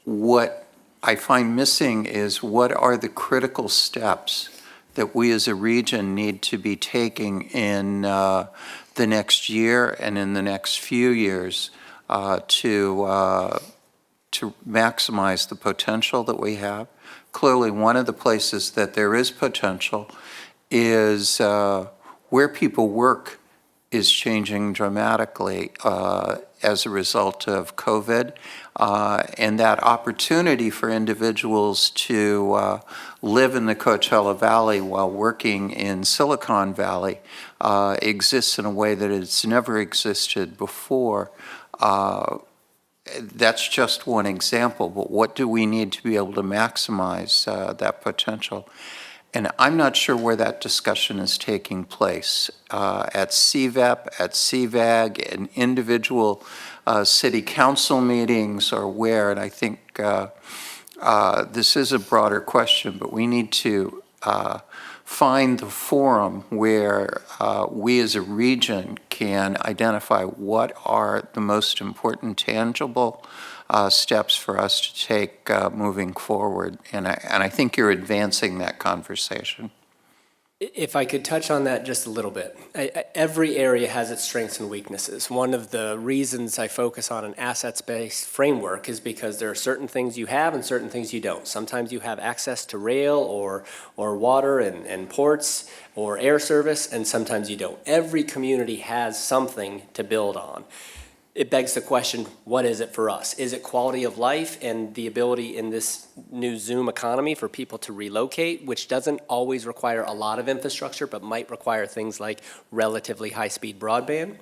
What I find missing is what are the critical steps that we as a region need to be taking in the next year and in the next few years to maximize the potential that we have. Clearly, one of the places that there is potential is where people work is changing dramatically as a result of COVID, and that opportunity for individuals to live in the Coachella Valley while working in Silicon Valley exists in a way that it's never existed before. That's just one example, but what do we need to be able to maximize that potential? And I'm not sure where that discussion is taking place, at CVEP, at CVAG, in individual city council meetings, or where. And I think this is a broader question, but we need to find the forum where we as a region can identify what are the most important tangible steps for us to take moving forward. And I think you're advancing that conversation. If I could touch on that just a little bit. Every area has its strengths and weaknesses. One of the reasons I focus on an assets-based framework is because there are certain things you have and certain things you don't. Sometimes you have access to rail or water and ports or air service, and sometimes you don't. Every community has something to build on. It begs the question, what is it for us? Is it quality of life and the ability in this new Zoom economy for people to relocate, which doesn't always require a lot of infrastructure, but might require things like relatively high-speed broadband?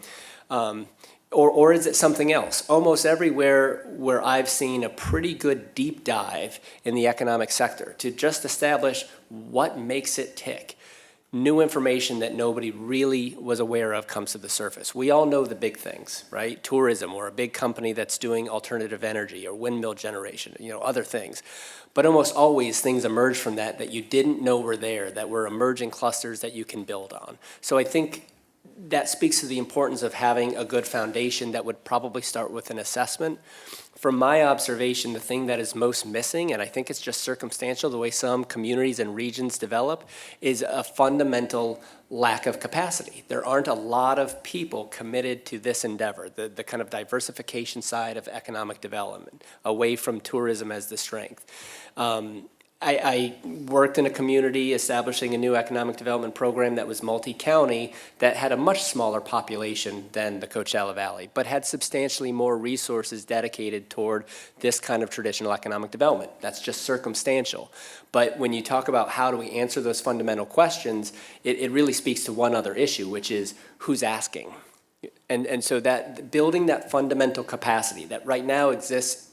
Or is it something else? Almost everywhere where I've seen a pretty good deep dive in the economic sector to just establish what makes it tick. New information that nobody really was aware of comes to the surface. We all know the big things, right? Tourism, or a big company that's doing alternative energy or windmill generation, other things. But almost always things emerge from that you didn't know were there, that were emerging clusters that you can build on. So I think that speaks to the importance of having a good foundation that would probably start with an assessment. From my observation, the thing that is most missing, and I think it's just circumstantial, the way some communities and regions develop, is a fundamental lack of capacity. There aren't a lot of people committed to this endeavor, the kind of diversification side of economic development, away from tourism as the strength. I worked in a community establishing a new economic development program that was multi-county that had a much smaller population than the Coachella Valley, but had substantially more resources dedicated toward this kind of traditional economic development. That's just circumstantial. But when you talk about how do we answer those fundamental questions, it really speaks to one other issue, which is who's asking. And so that building that fundamental capacity that right now exists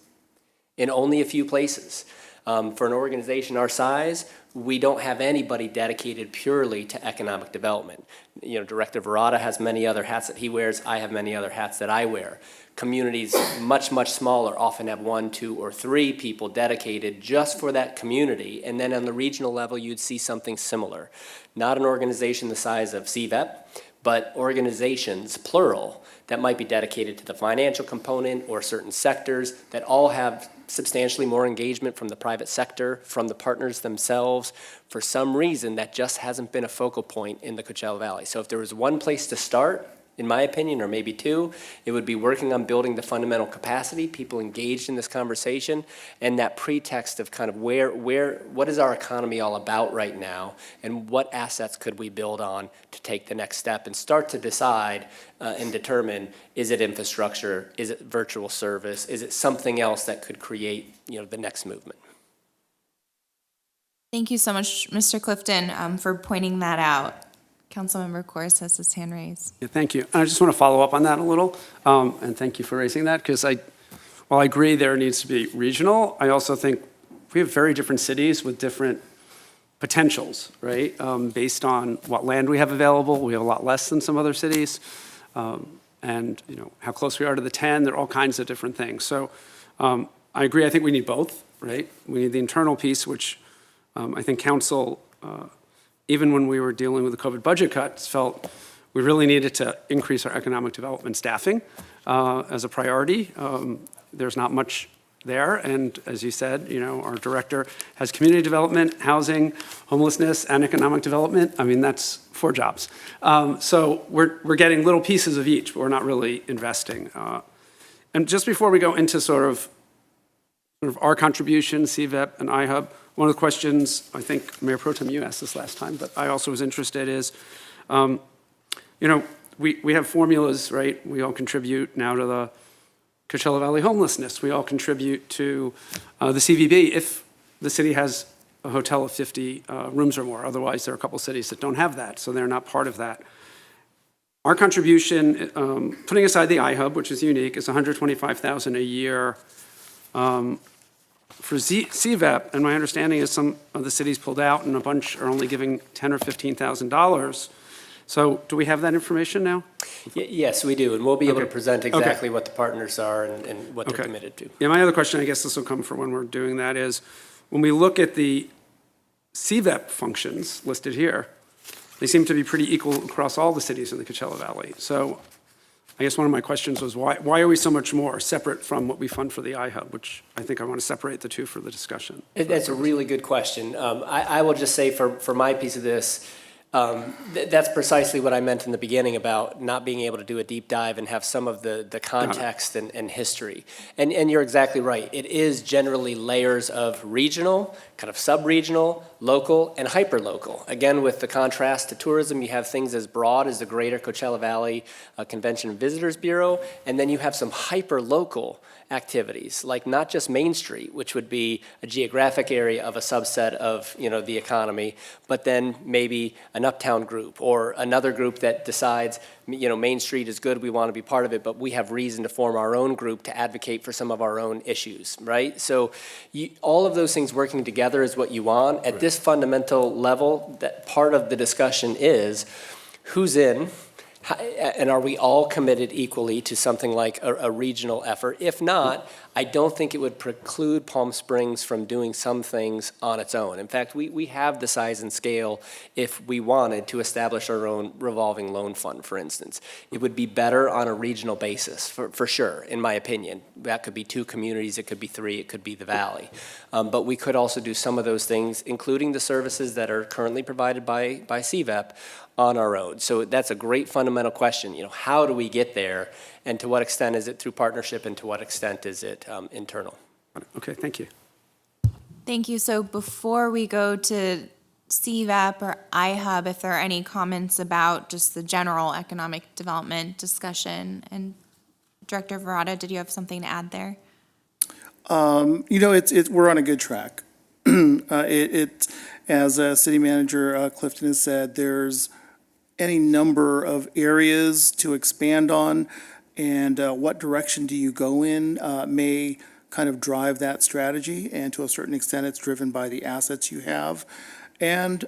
in only a few places. For an organization our size, we don't have anybody dedicated purely to economic development. Director Verada has many other hats that he wears. I have many other hats that I wear. Communities much, much smaller often have 1, 2, or 3 people dedicated just for that community. And then on the regional level, you'd see something similar. Not an organization the size of CVEP, but organizations, plural, that might be dedicated to the financial component or certain sectors that all have substantially more engagement from the private sector, from the partners themselves. For some reason, that just hasn't been a focal point in the Coachella Valley. So if there was one place to start, in my opinion, or maybe two, it would be working on building the fundamental capacity, people engaged in this conversation, and that pretext of kind of what is our economy all about right now, and what assets could we build on to take the next step and start to decide and determine, is it infrastructure, is it virtual service, is it something else that could create, the next movement? Thank you so much, Mr. Clifton, for pointing that out. Councilmember Corrs has his hand raised. Yeah, thank you. I just want to follow up on that a little, and thank you for raising that, because while I agree there needs to be regional, I also think we have very different cities with different potentials, right? Based on what land we have available, we have a lot less than some other cities, and how close we are to the 10. There are all kinds of different things. So I agree. I think we need both, right? We need the internal piece, which I think council, even when we were dealing with the COVID budget cuts, felt we really needed to increase our economic development staffing as a priority. There's not much there, and as you said, our director has community development, housing, homelessness, and economic development. I mean, that's 4 jobs. So we're getting little pieces of each, but we're not really investing. And just before we go into sort of our contribution, CVEP and iHub, one of the questions, I think, Mayor Pro Tem, you asked this last time, but I also was interested is, we have formulas, right? We all contribute now to the Coachella Valley homelessness. We all contribute to the CVB if the city has a hotel of 50 rooms or more. Otherwise, there are a couple cities that don't have that, so they're not part of that. Our contribution, putting aside the iHub, which is unique, is $125,000 a year. For CVEP, and my understanding is some of the cities pulled out and a bunch are only giving $10,000 or $15,000. So do we have that information now? Yes, we do, and we'll be able to present exactly what the partners are and what they're committed to. Yeah, my other question, I guess this will come for when we're doing that, is when we look at the CVEP functions listed here, they seem to be pretty equal across all the cities in the Coachella Valley. So I guess one of my questions was why are we so much more separate from what we fund for the iHub, which I think I want to separate the two for the discussion. That's a really good question. I will just say for my piece of this, that's precisely what I meant in the beginning about not being able to do a deep dive and have some of the context and history. And you're exactly right. It is generally layers of regional, kind of sub-regional, local, and hyper-local. Again, with the contrast to tourism, you have things as broad as the Greater Coachella Valley Convention and Visitors Bureau, and then you have some hyper-local activities, like not just Main Street, which would be a geographic area of a subset of the economy, but then maybe an uptown group or another group that decides Main Street is good, we want to be part of it, but we have reason to form our own group to advocate for some of our own issues, right? So all of those things working together is what you want. At this fundamental level, that part of the discussion is who's in, and are we all committed equally to something like a regional effort? If not, I don't think it would preclude Palm Springs from doing some things on its own. In fact, we have the size and scale if we wanted to establish our own revolving loan fund, for instance. It would be better on a regional basis, for sure, in my opinion. That could be 2 communities, it could be 3, it could be the Valley. But we could also do some of those things, including the services that are currently provided by CVEP, on our own. So that's a great fundamental question. How do we get there, and to what extent is it through partnership, and to what extent is it internal? Okay, thank you. Thank you. So before we go to CVEP or iHub, if there are any comments about just the general economic development discussion, and Director Verada, did you have something to add there? We're on a good track. As City Manager Clifton has said, there's any number of areas to expand on, and what direction do you go in may kind of drive that strategy, and to a certain extent it's driven by the assets you have, and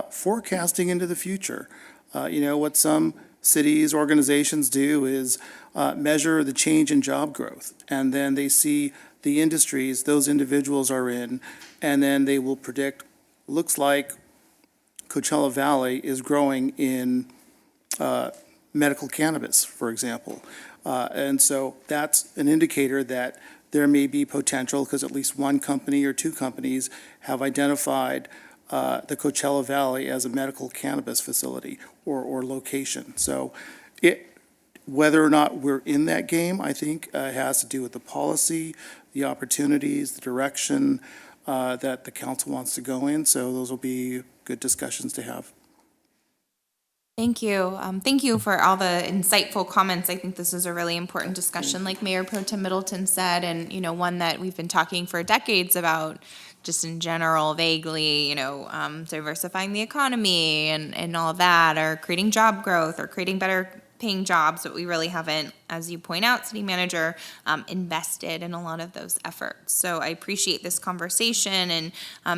forecasting into the future. What some cities, organizations do is measure the change in job growth, and then they see the industries those individuals are in, and then they will predict, looks like Coachella Valley is growing in medical cannabis, for example. And so that's an indicator that there may be potential, because at least one company or two companies have identified the Coachella Valley as a medical cannabis facility or location. So whether or not we're in that game, I think has to do with the policy, the opportunities, the direction that the council wants to go in. So those will be good discussions to have. Thank you. Thank you for all the insightful comments. I think this is a really important discussion, like Mayor Pro Tem Middleton said, and, one that we've been talking for decades about, just in general, vaguely, diversifying the economy and all of that, or creating job growth, or creating better paying jobs, but we really haven't, as you point out, city manager, invested in a lot of those efforts. So I appreciate this conversation and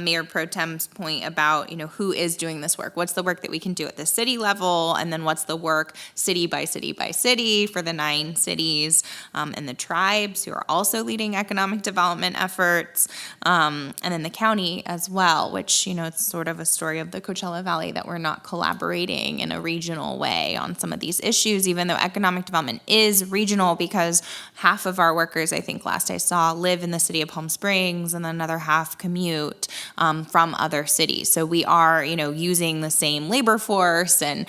Mayor Pro Tem's point about, who is doing this work? What's the work that we can do at the city level? And then what's the work city by city by city for the 9 cities and the tribes who are also leading economic development efforts, and then the county as well, which, it's sort of a story of the Coachella Valley that we're not collaborating in a regional way on some of these issues, even though economic development is regional, because half of our workers, I think last I saw, live in the city of Palm Springs, and another half commute from other cities. So we are, using the same labor force, and,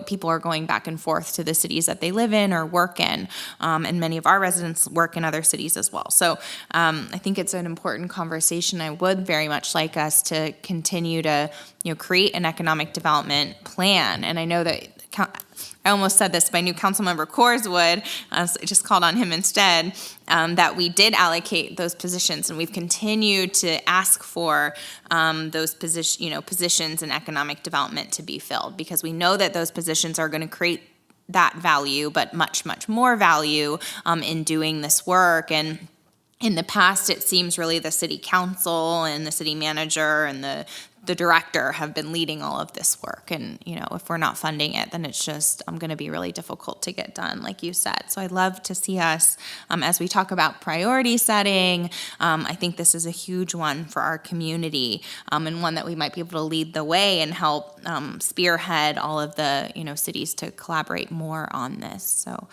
people are going back and forth to the cities that they live in or work in, and many of our residents work in other cities as well. So I think it's an important conversation. I would very much like us to continue to, create an economic development plan. And I know that I almost said this, but I knew Councilmember Coors would, so I just called on him instead, that we did allocate those positions, and we've continued to ask for those positions in economic development to be filled, because we know that those positions are going to create that value, but much, much more value in doing this work. And in the past, it seems really the city council and the city manager and the director have been leading all of this work. And, if we're not funding it, then it's just going to be really difficult to get done, like you said. So I'd love to see us, as we talk about priority setting, I think this is a huge one for our community, and one that we might be able to lead the way and help spearhead all of the, cities to collaborate more on this. So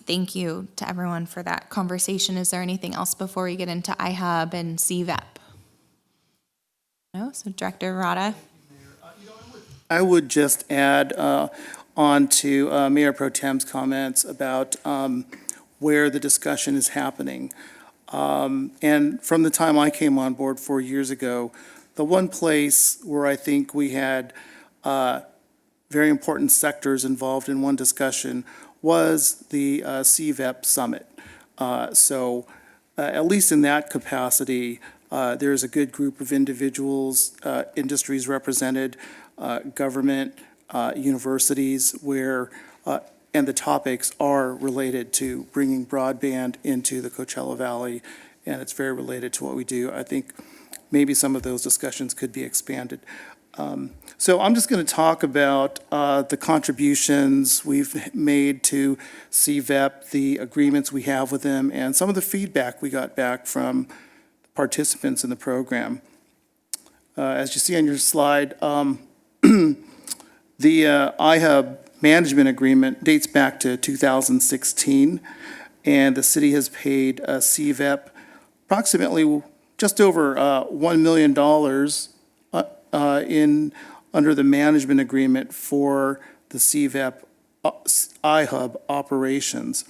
thank you to everyone for that conversation. Is there anything else before we get into iHub and CVEP? No? So Director Rada? I would just add on to Mayor Pro Tem's comments about where the discussion is happening. And from the time I came on board 4 years ago, the one place where I think we had very important sectors involved in one discussion was the CVEP Summit. So at least in that capacity, there's a good group of individuals, industries represented, government, universities, where, and the topics are related to bringing broadband into the Coachella Valley, and it's very related to what we do. I think maybe some of those discussions could be expanded. So I'm just going to talk about the contributions we've made to CVEP, the agreements we have with them, and some of the feedback we got back from participants in the program. As you see on your slide, the iHub management agreement dates back to 2016, and the city has paid CVEP approximately just over $1 million under the management agreement for the CVEP iHub operations.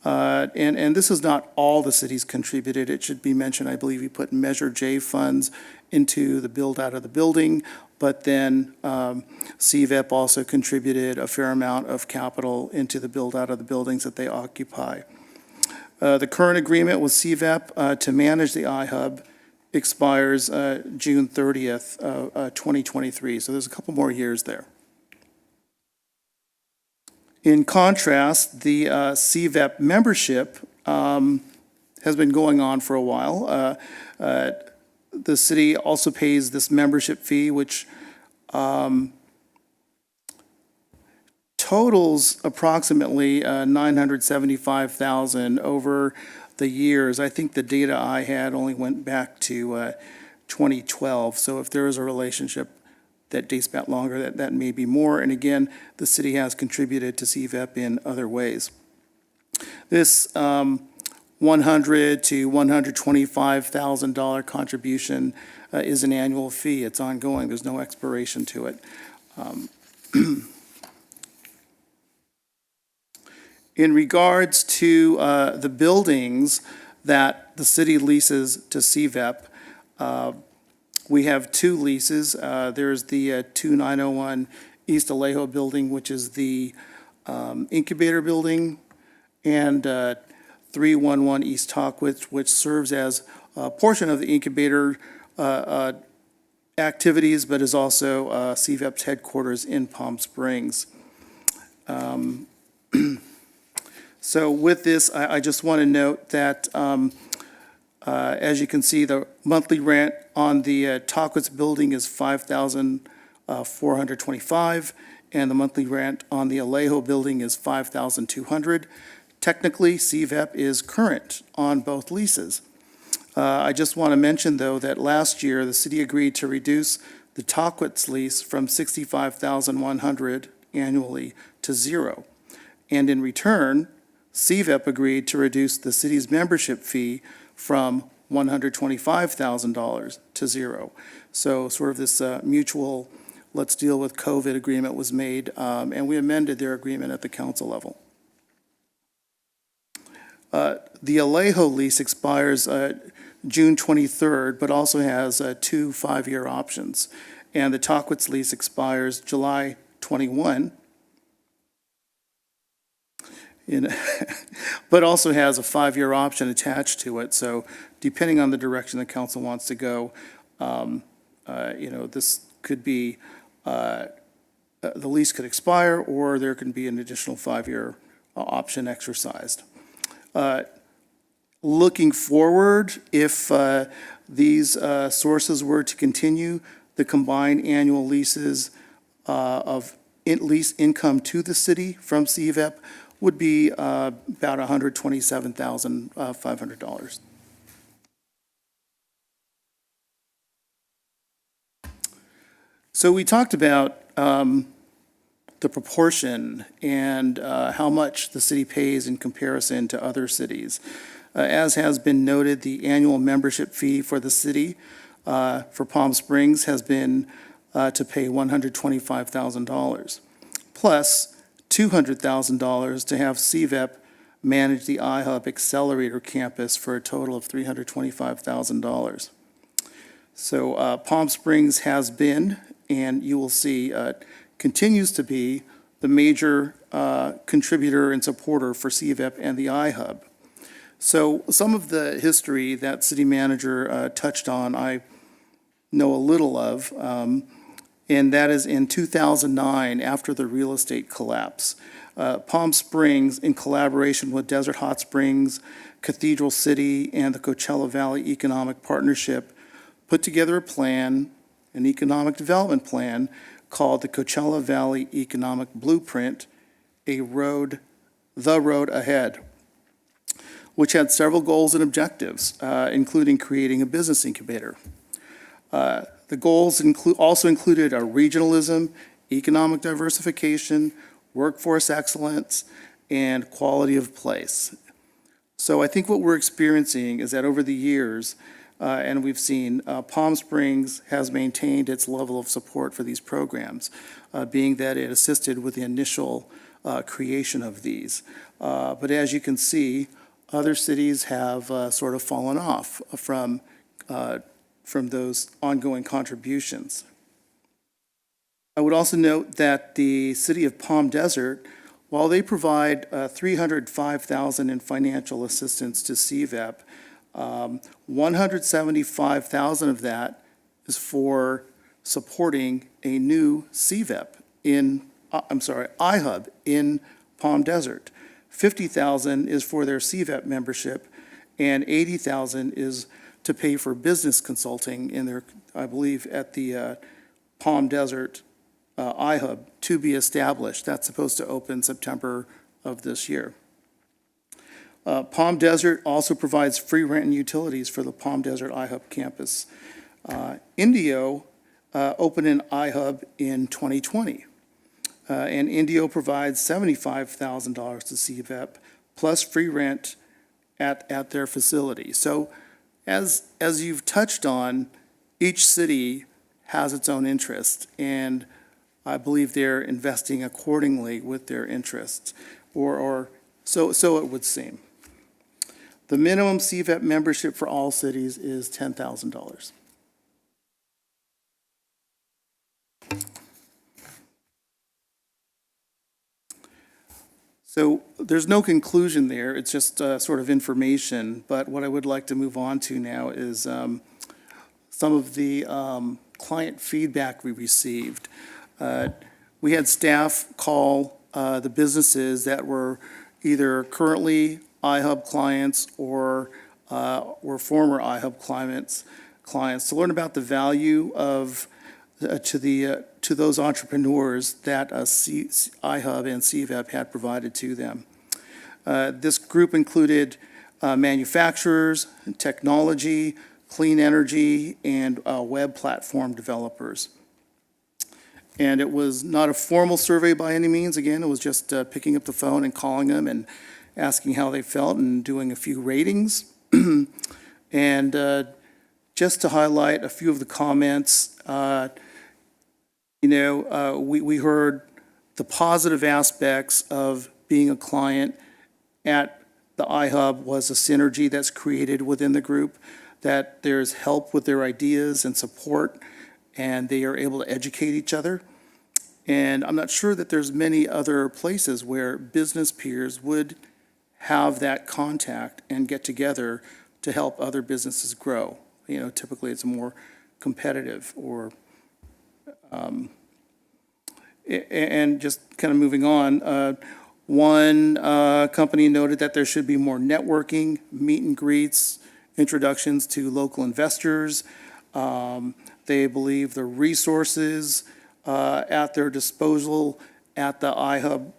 And this is not all the cities contributed. It should be mentioned, I believe we put Measure J funds into the build out of the building, but then CVEP also contributed a fair amount of capital into the build out of the buildings that they occupy. The current agreement with CVEP to manage the iHub expires June 30th, 2023. So there's a couple more years there. In contrast, the CVEP membership has been going on for a while. The city also pays this membership fee, which totals approximately $975,000 over the years. I think the data I had only went back to 2012. So if there is a relationship, that dates back longer, that may be more. And again, the city has contributed to CVEP in other ways. This $100,000 to $125,000 contribution is an annual fee. It's ongoing. There's no expiration to it. In regards to the buildings that the city leases to CVEP, we have two leases. There's the 2901 East Alejo building, which is the incubator building, and 311 East Talkwitz, which serves as a portion of the incubator activities, but is also CVEP's headquarters in Palm Springs. So with this, I just want to note that, as you can see, the monthly rent on the Talkwitz building is $5,425, and the monthly rent on the Alejo building is $5,200. Technically, CVEP is current on both leases. I just want to mention, though, that last year, the city agreed to reduce the Talkwitz lease from $65,100 annually to $0. And in return, CVEP agreed to reduce the city's membership fee from $125,000 to $0. So sort of this mutual let's deal with COVID agreement was made, and we amended their agreement at the council level. The Alejo lease expires June 23rd, but also has 2 5-year options. And the Talkwitz lease expires July 21, but also has a 5-year option attached to it. So depending on the direction the council wants to go, this could be, the lease could expire, or there can be an additional 5-year option exercised. Looking forward, if these sources were to continue, the combined annual leases of lease income to the city from CVEP would be about $127,500. So we talked about the proportion and how much the city pays in comparison to other cities. As has been noted, the annual membership fee for the city for Palm Springs has been to pay $125,000, plus $200,000 to have CVEP manage the iHub Accelerator Campus for a total of $325,000. So Palm Springs has been, and you will see, continues to be the major contributor and supporter for CVEP and the iHub. So some of the history that city manager touched on, I know a little of, and that is in 2009, after the real estate collapse. Palm Springs, in collaboration with Desert Hot Springs, Cathedral City, and the Coachella Valley Economic Partnership, put together a plan, an economic development plan, called the Coachella Valley Economic Blueprint, the road ahead, which had several goals and objectives, including creating a business incubator. The goals also included a regionalism, economic diversification, workforce excellence, and quality of place. So I think what we're experiencing is that over the years, and we've seen, Palm Springs has maintained its level of support for these programs, being that it assisted with the initial creation of these. But as you can see, other cities have sort of fallen off from those ongoing contributions. I would also note that the city of Palm Desert, while they provide $305,000 in financial assistance to CVEP, $175,000 of that is for supporting a new CVEP iHub in Palm Desert. $50,000 is for their CVEP membership, and $80,000 is to pay for business consulting in their, I believe, at the Palm Desert iHub to be established. That's supposed to open September of this year. Palm Desert also provides free rent and utilities for the Palm Desert iHub campus. Indio open an iHub in 2020. And Indio provides $75,000 to CVEP plus free rent at their facility. So as you've touched on, each city has its own interest, and I believe they're investing accordingly with their interests, or so it would seem. The minimum CVEP membership for all cities is $10,000. So there's no conclusion there, it's just sort of information, but what I would like to move on to now is some of the client feedback we received. We had staff call the businesses that were either currently iHub clients or were former iHub clients to learn about the value of to those entrepreneurs that iHub and CVEP had provided to them. This group included manufacturers, technology, clean energy, and web platform developers. And it was not a formal survey by any means. Again, it was just picking up the phone and calling them and asking how they felt and doing a few ratings. And just to highlight a few of the comments, we heard the positive aspects of being a client at the iHub was a synergy that's created within the group, that there's help with their ideas and support, and they are able to educate each other. And I'm not sure that there's many other places where business peers would have that contact and get together to help other businesses grow. Typically it's more competitive or and just kind of moving on, one company noted that there should be more networking, meet and greets, introductions to local investors. They believe the resources at their disposal at the iHub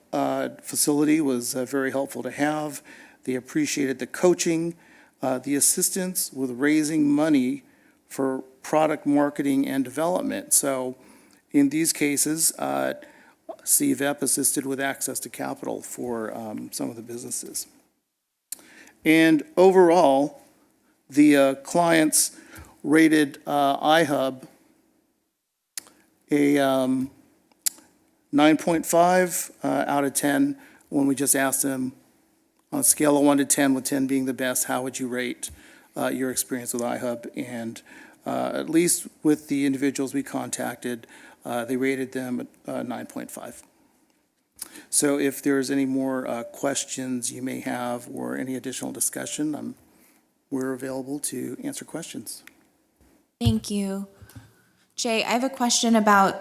facility was very helpful to have. They appreciated the coaching, the assistance with raising money for product marketing and development. So in these cases, CVEP assisted with access to capital for some of the businesses. And overall, the clients rated iHub a 9.5 out of 10 when we just asked them on a scale of 1 to 10, with 10 being the best, how would you rate your experience with iHub? And at least with the individuals we contacted, they rated them at 9.5. So if there's any more questions you may have or any additional discussion, we're available to answer questions. Thank you. Jay, I have a question about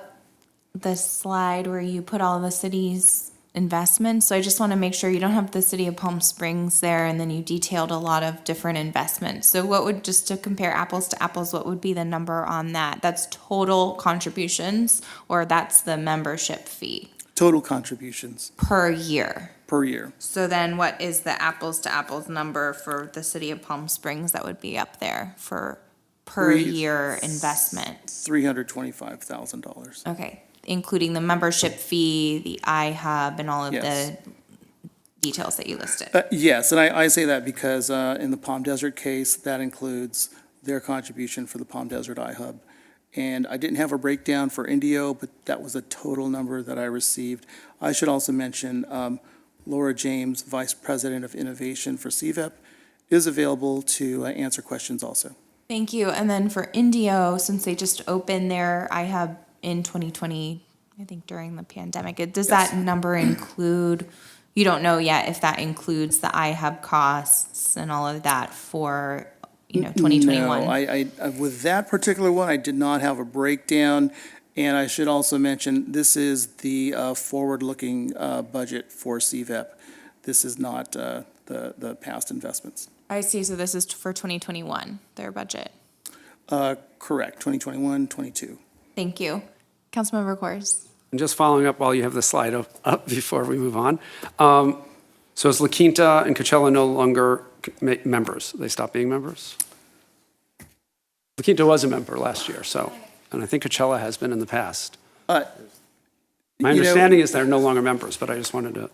the slide where you put all the city's investments. So I just want to make sure you don't have the city of Palm Springs there, and then you detailed a lot of different investments. So what would, just to compare apples to apples, what would be the number on that? That's total contributions, or that's the membership fee? Total contributions. Per year? Per year. So then what is the apples to apples number for the city of Palm Springs that would be up there for per year investment? $325,000. Okay, including the membership fee, the iHub, and all of the details that you listed. Yes, and I say that because in the Palm Desert case, that includes their contribution for the Palm Desert iHub. And I didn't have a breakdown for Indio, but that was a total number that I received. I should also mention Laura James, Vice President of Innovation for CVEP, is available to answer questions also. Thank you. And then for Indio, since they just opened their iHub in 2020, I think during the pandemic, does that number include, you don't know yet if that includes the iHub costs and all of that for 2021? No, I with that particular one, I did not have a breakdown. And I should also mention, this is the forward-looking budget for CVEP. This is not the past investments. I see. So this is for 2021, their budget. Correct, 2021, 22. Thank you. Councilmember Kors. And just following up while you have the slide up before we move on. So is La Quinta and Coachella no longer members? They stopped being members? La Quinta was a member last year, so and I think Coachella has been in the past. Uh, My you know- understanding is they're no longer members, but I just wanted to.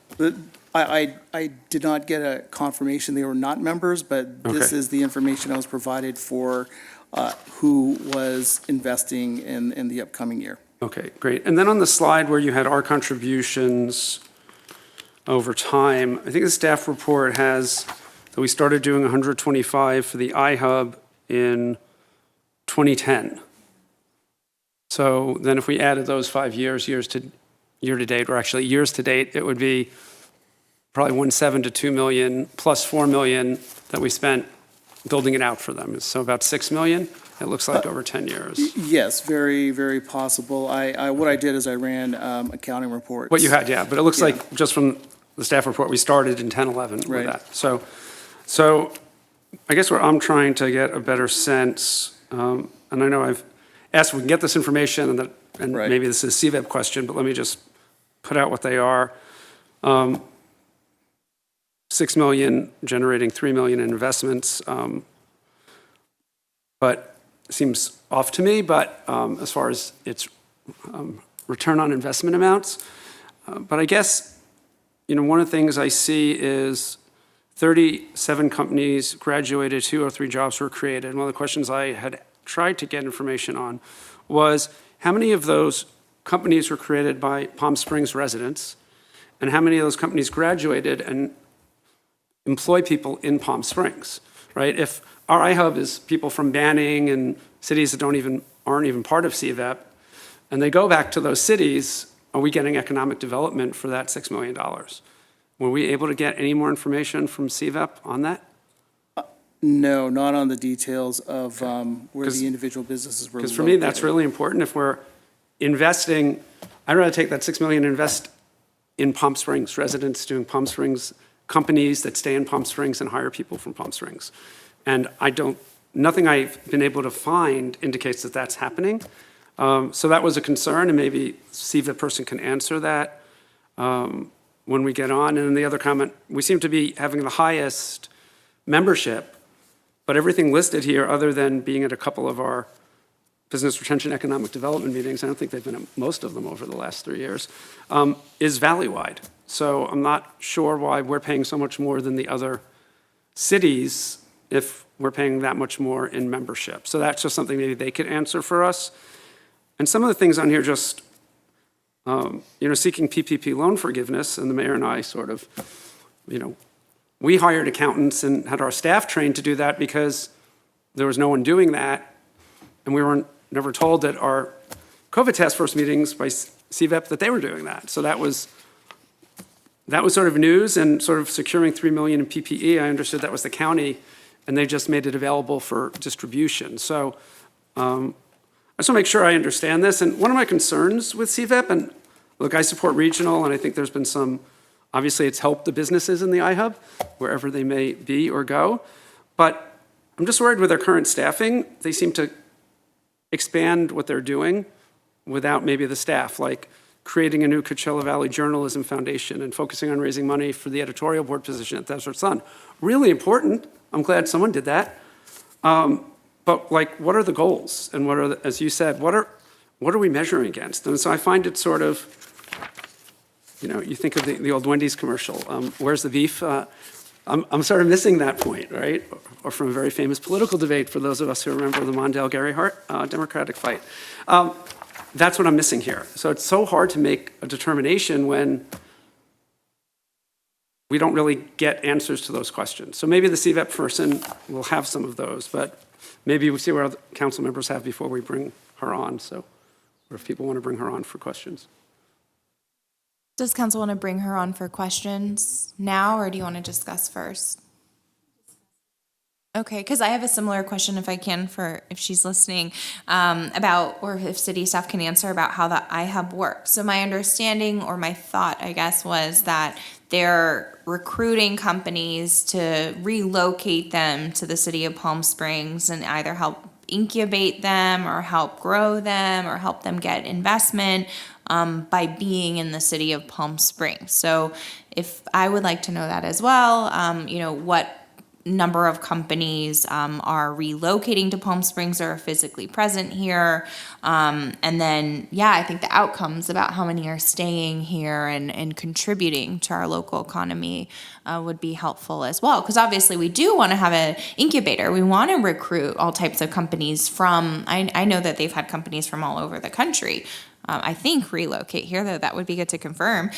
I did not get a confirmation they were not members, but this Okay. is the information I was provided for who was investing in the upcoming year. Okay, great. And then on the slide where you had our contributions over time, I think the staff report has that we started doing 125 for the iHub in 2010. So then if we added those 5 years, year to date, or actually years to date, it would be probably 1.7 to 2 million plus 4 million that we spent building it out for them. So about 6 million, it looks like over 10 years. Yes, very, very possible. What I did is I ran accounting reports. What you had, yeah, but it looks like just from the staff report, we started in 10, 11 with Right. that. So I guess where I'm trying to get a better sense, and I know I've asked if we can get this information, and Right. maybe this is a CVEP question, but let me just put out what they are. 6 million generating 3 million in investments, but seems off to me, but as far as its return on investment amounts. But I guess, one of the things I see is 37 companies graduated, 2 or 3 jobs were created. And one of the questions I had tried to get information on was how many of those companies were created by Palm Springs residents, and how many of those companies graduated and employ people in Palm Springs, right? If our iHub is people from Banning and cities that aren't even part of CVEP, and they go back to those cities, are we getting economic development for that $6 million? Were we able to get any more information from CVEP on that? No, not on the details of where the individual businesses were located. Because for me, that's really important. If we're investing, I'd rather take that $6 million and invest in Palm Springs, residents doing Palm Springs, companies that stay in Palm Springs and hire people from Palm Springs. And nothing I've been able to find indicates that that's happening. So that was a concern, and maybe CVEP person can answer that when we get on. And then the other comment, we seem to be having the highest membership, but everything listed here, other than being at a couple of our business retention economic development meetings, I don't think they've been at most of them over the last 3 years, is valley-wide. So I'm not sure why we're paying so much more than the other cities if we're paying that much more in membership. So that's just something maybe they could answer for us. And some of the things on here just, seeking PPP loan forgiveness, and the mayor and I sort of, we hired accountants and had our staff trained to do that because there was no one doing that. And we were never told at our COVID task force meetings by CVEP that they were doing that. So that was sort of news, and sort of securing 3 million in PPE. I understood that was the county, and they just made it available for distribution. So I just want to make sure I understand this. And one of my concerns with CVEP, and look, I support regional, and I think there's been obviously it's helped the businesses in the iHub, wherever they may be or go. But I'm just worried with their current staffing, they seem to expand what they're doing without maybe the staff, like creating a new Coachella Valley Journalism Foundation and focusing on raising money for the editorial board position at Desert Sun. Really important. I'm glad someone did that. But what are the goals? And as you said, what are we measuring against? And so I find it sort of, you think of the old Wendy's commercial, where's the beef? I'm sort of missing that point, right? Or from a very famous political debate, for those of us who remember the Mondale-Gary Hart Democratic fight. That's what I'm missing here. So it's so hard to make a determination when we don't really get answers to those questions. So maybe the CVEP person will have some of those, but maybe we'll see what other council members have before we bring her on. So, or if people want to bring her on for questions. Does council want to bring her on for questions now, or do you want to discuss first? Okay, because I have a similar question, if I can, if she's listening, about, or if city staff can answer about how the iHub works. So my understanding, or my thought, I guess, was that they're recruiting companies to relocate them to the city of Palm Springs and either help incubate them or help grow them or help them get investment by being in the city of Palm Springs. So if I would like to know that as well, number of companies are relocating to Palm Springs or are physically present here. And then, yeah, I think the outcomes about how many are staying here and contributing to our local economy would be helpful as well. Because obviously we do want to have an incubator. We want to recruit all types of companies from, I know that they've had companies from all over the country, I think relocate here, though that would be good to confirm.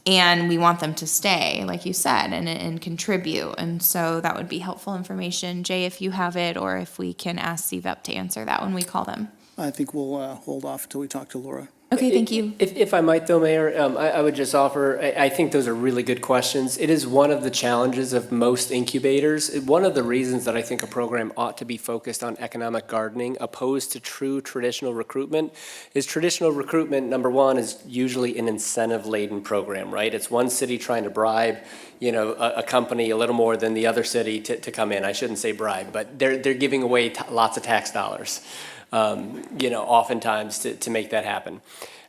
And we want them to stay, like you said, and contribute. And so that would be helpful information. Jay, if you have it, or if we can ask CVEP to answer that when we call them. I think we'll hold off until we talk to Laura. Okay, thank you. If I might, though, Mayor, I would just offer, I think those are really good questions. It is one of the challenges of most incubators. One of the reasons that I think a program ought to be focused on economic gardening opposed to true traditional recruitment is traditional recruitment, number one, is usually an incentive-laden program, right? It's one city trying to bribe, a company a little more than the other city to come in. I shouldn't say bribe, but they're giving away lots of tax dollars. Oftentimes to make that happen.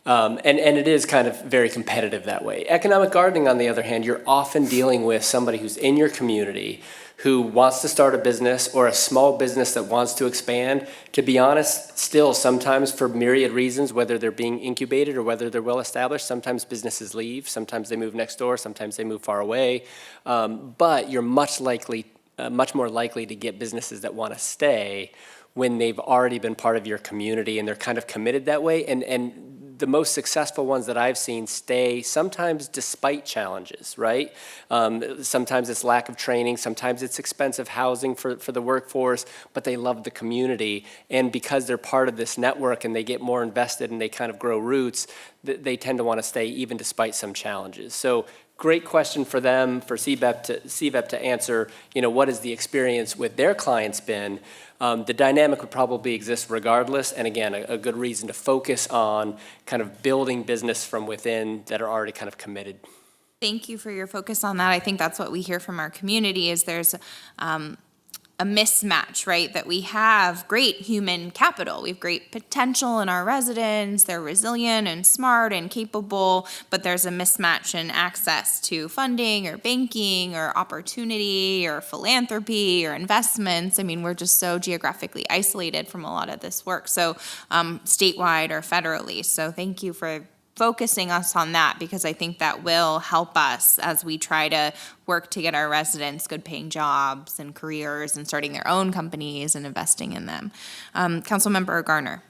And it is kind of very competitive that way. Economic gardening, on the other hand, you're often dealing with somebody who's in your community who wants to start a business or a small business that wants to expand. To be honest, still sometimes for myriad reasons, whether they're being incubated or whether they're well established, sometimes businesses leave, sometimes they move next door, sometimes they move far away. But you're much more likely to get businesses that want to stay when they've already been part of your community and they're kind of committed that way. And the most successful ones that I've seen stay sometimes despite challenges, right? Sometimes it's lack of training, sometimes it's expensive housing for the workforce, but they love the community. And because they're part of this network and they get more invested and they kind of grow roots, they tend to want to stay even despite some challenges. So great question for them, for CVEP to answer, what has the experience with their clients been? The dynamic would probably exist regardless, and again, a good reason to focus on kind of building business from within that are already kind of committed. Thank you for your focus on that. I think that's what we hear from our community is there's a mismatch, right? That we have great human capital. We have great potential in our residents. They're resilient and smart and capable, but there's a mismatch in access to funding or banking or opportunity or philanthropy or investments. I mean, we're just so geographically isolated from a lot of this work, so statewide or federally. So thank you for focusing us on that, because I think that will help us as we try to work to get our residents good paying jobs and careers and starting their own companies and investing in them. Councilmember Garner.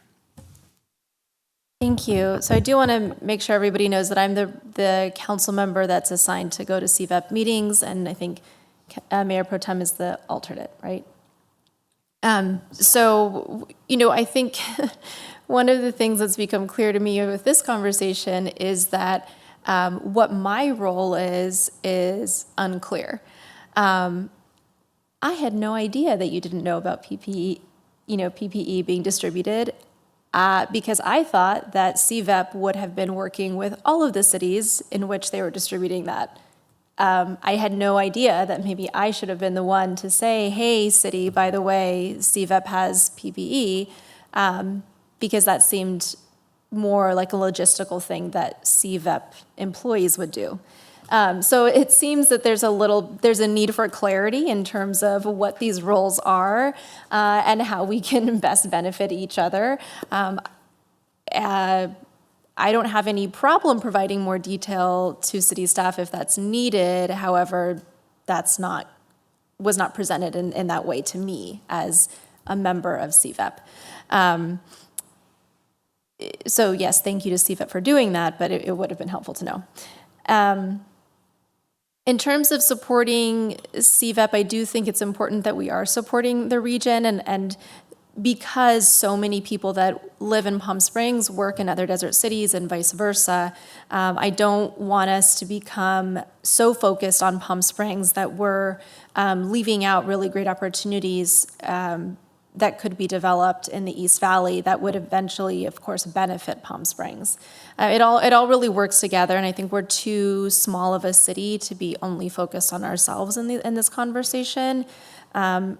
Thank you. So I do want to make sure everybody knows that I'm the council member that's assigned to go to CVEP meetings, and I think Mayor Pro Tem is the alternate, right? So, I think one of the things that's become clear to me with this conversation is that what my role is unclear. I had no idea that you didn't know about PPE being distributed because I thought that CVEP would have been working with all of the cities in which they were distributing that. I had no idea that maybe I should have been the one to say, hey, city, by the way, CVEP has PPE, because that seemed more like a logistical thing that CVEP employees would do. So it seems that there's a need for clarity in terms of what these roles are and how we can best benefit each other. I don't have any problem providing more detail to city staff if that's needed. However, was not presented in that way to me as a member of CVEP. So yes, thank you to CVEP for doing that, but it would have been helpful to know. In terms of supporting CVEP, I do think it's important that we are supporting the region, and because so many people that live in Palm Springs work in other desert cities and vice versa, I don't want us to become so focused on Palm Springs that we're leaving out really great opportunities that could be developed in the East Valley that would eventually, of course, benefit Palm Springs. It all really works together, and I think we're too small of a city to be only focused on ourselves in this conversation. And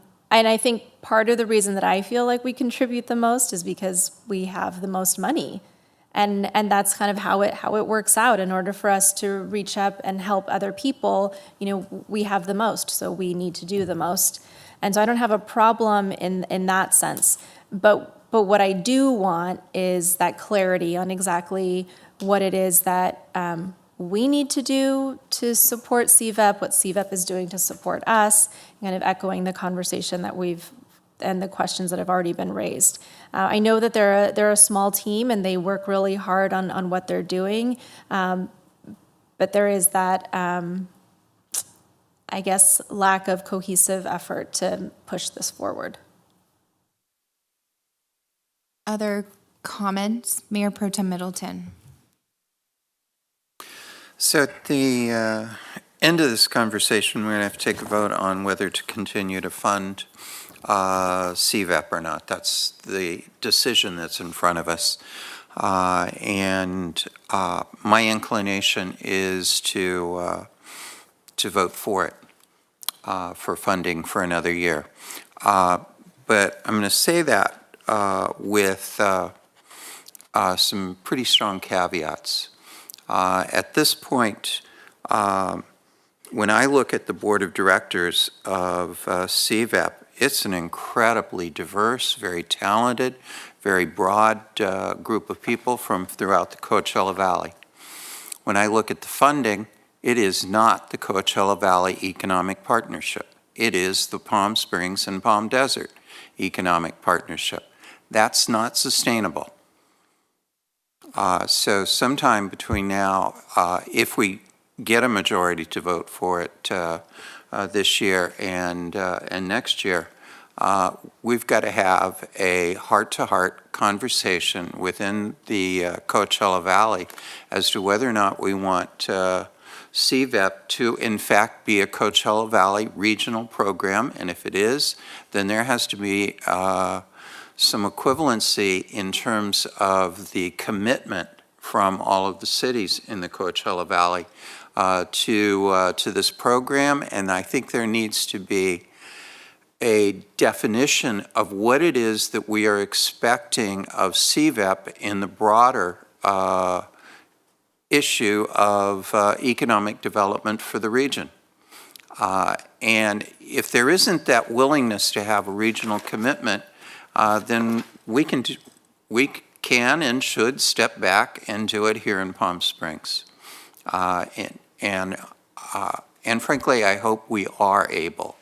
I think part of the reason that I feel like we contribute the most is because we have the most money. And that's kind of how it works out. In order for us to reach up and help other people, we have the most, so we need to do the most. And so I don't have a problem in that sense. But what I do want is that clarity on exactly what it is that we need to do to support CVEP, what CVEP is doing to support us, kind of echoing the conversation that and the questions that have already been raised. I know that they're a small team and they work really hard on what they're doing, but there is that, I guess, lack of cohesive effort to push this forward. Other comments? Mayor Pro Tem Middleton. So at the end of this conversation, we're going to have to take a vote on whether to continue to fund CVEP or not. That's the decision that's in front of us. And my inclination is to vote for it, for funding for another year. But I'm going to say that with some pretty strong caveats. At this point, when I look at the board of directors of CVEP, it's an incredibly diverse, very talented, very broad group of people from throughout the Coachella Valley. When I look at the funding, it is not the Coachella Valley Economic Partnership. It is the Palm Springs and Palm Desert Economic Partnership. That's not sustainable. So sometime between now, if we get a majority to vote for it this year and next year, we've got to have a heart-to-heart conversation within the Coachella Valley as to whether or not we want CVEP to, in fact, be a Coachella Valley regional program. And if it is, then there has to be some equivalency in terms of the commitment from all of the cities in the Coachella Valley to this program. And I think there needs to be a definition of what it is that we are expecting of CVEP in the broader issue of economic development for the region. And if there isn't that willingness to have a regional commitment, then we can and should step back and do it here in Palm Springs. And frankly, I hope we are able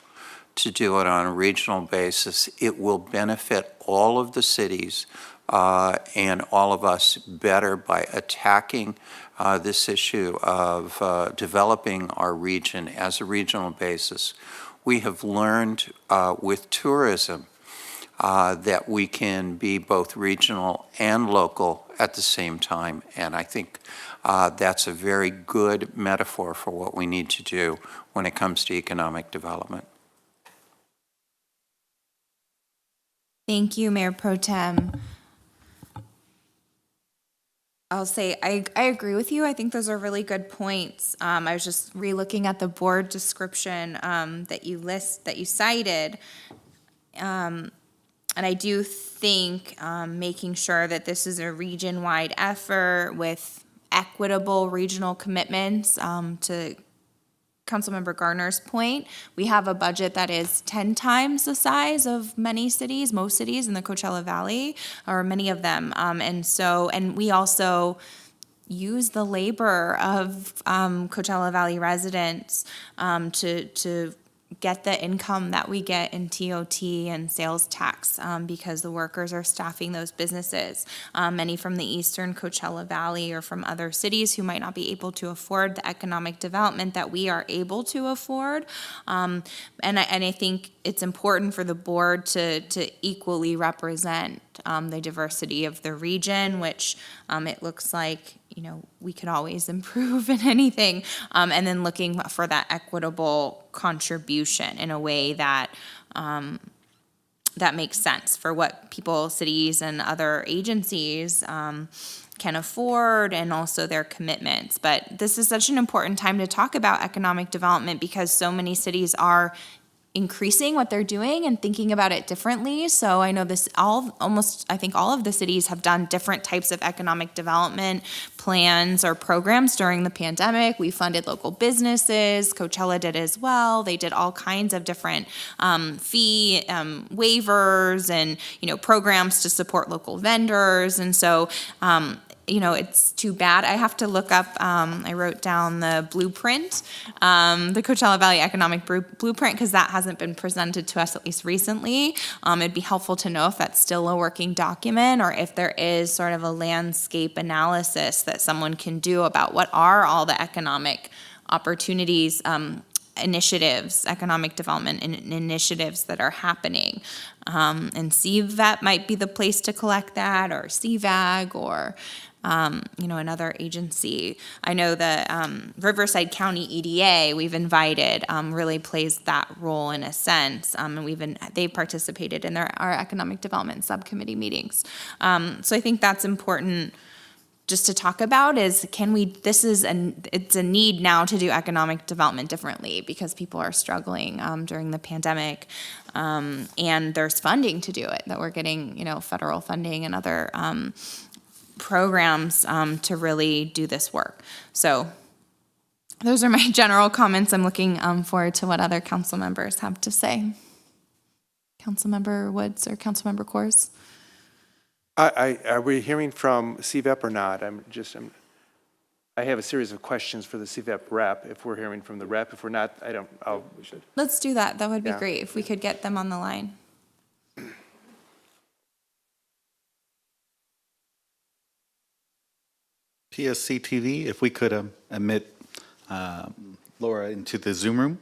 to do it on a regional basis. It will benefit all of the cities and all of us better by attacking this issue of developing our region as a regional basis. We have learned with tourism that we can be both regional and local at the same time, and I think that's a very good metaphor for what we need to do when it comes to economic development. Thank you, Mayor Pro Tem. I'll say I agree with you. I think those are really good points. I was just re-looking at the board description that you cited. And I do think making sure that this is a region-wide effort with equitable regional commitments to Councilmember Garner's point, we have a budget that is 10 times the size of most cities in the Coachella Valley, or many of them. And we also use the labor of Coachella Valley residents to get the income that we get in TOT and sales tax because the workers are staffing those businesses. Many from the eastern Coachella Valley or from other cities who might not be able to afford the economic development that we are able to afford. And I think it's important for the board to equally represent the diversity of the region, which it looks like we could always improve in anything, and then looking for that equitable contribution in a way that that makes sense for what people, cities, and other agencies can afford, and also their commitments. But this is such an important time to talk about economic development because so many cities are increasing what they're doing and thinking about it differently. So I know I think all of the cities have done different types of economic development plans or programs during the pandemic. We funded local businesses. Coachella did as well. They did all kinds of different fee waivers and, programs to support local vendors. And so, it's too bad. I have to look up, I wrote down the blueprint, the Coachella Valley Economic Blueprint, because that hasn't been presented to us, at least recently. It'd be helpful to know if that's still a working document or if there is sort of a landscape analysis that someone can do about what are all the economic opportunities, initiatives, economic development initiatives that are happening. And CVAT might be the place to collect that, or CVAG, or another agency. I know the Riverside County EDA we've invited really plays that role in a sense, and they participated in our economic development subcommittee meetings. So I think that's important just to talk about is it's a need now to do economic development differently because people are struggling during the pandemic, and there's funding to do it that we're getting, federal funding and other programs to really do this work. So those are my general comments. I'm looking forward to what other council members have to say. Councilmember Woods or Councilmember Coors? Are we hearing from CVEP or not? I have a series of questions for the CVEP rep, if we're hearing from the rep. If we're not, we should. Let's do that. That would be great if we could get them on the line. PSC TV, if we could admit Laura into the Zoom room.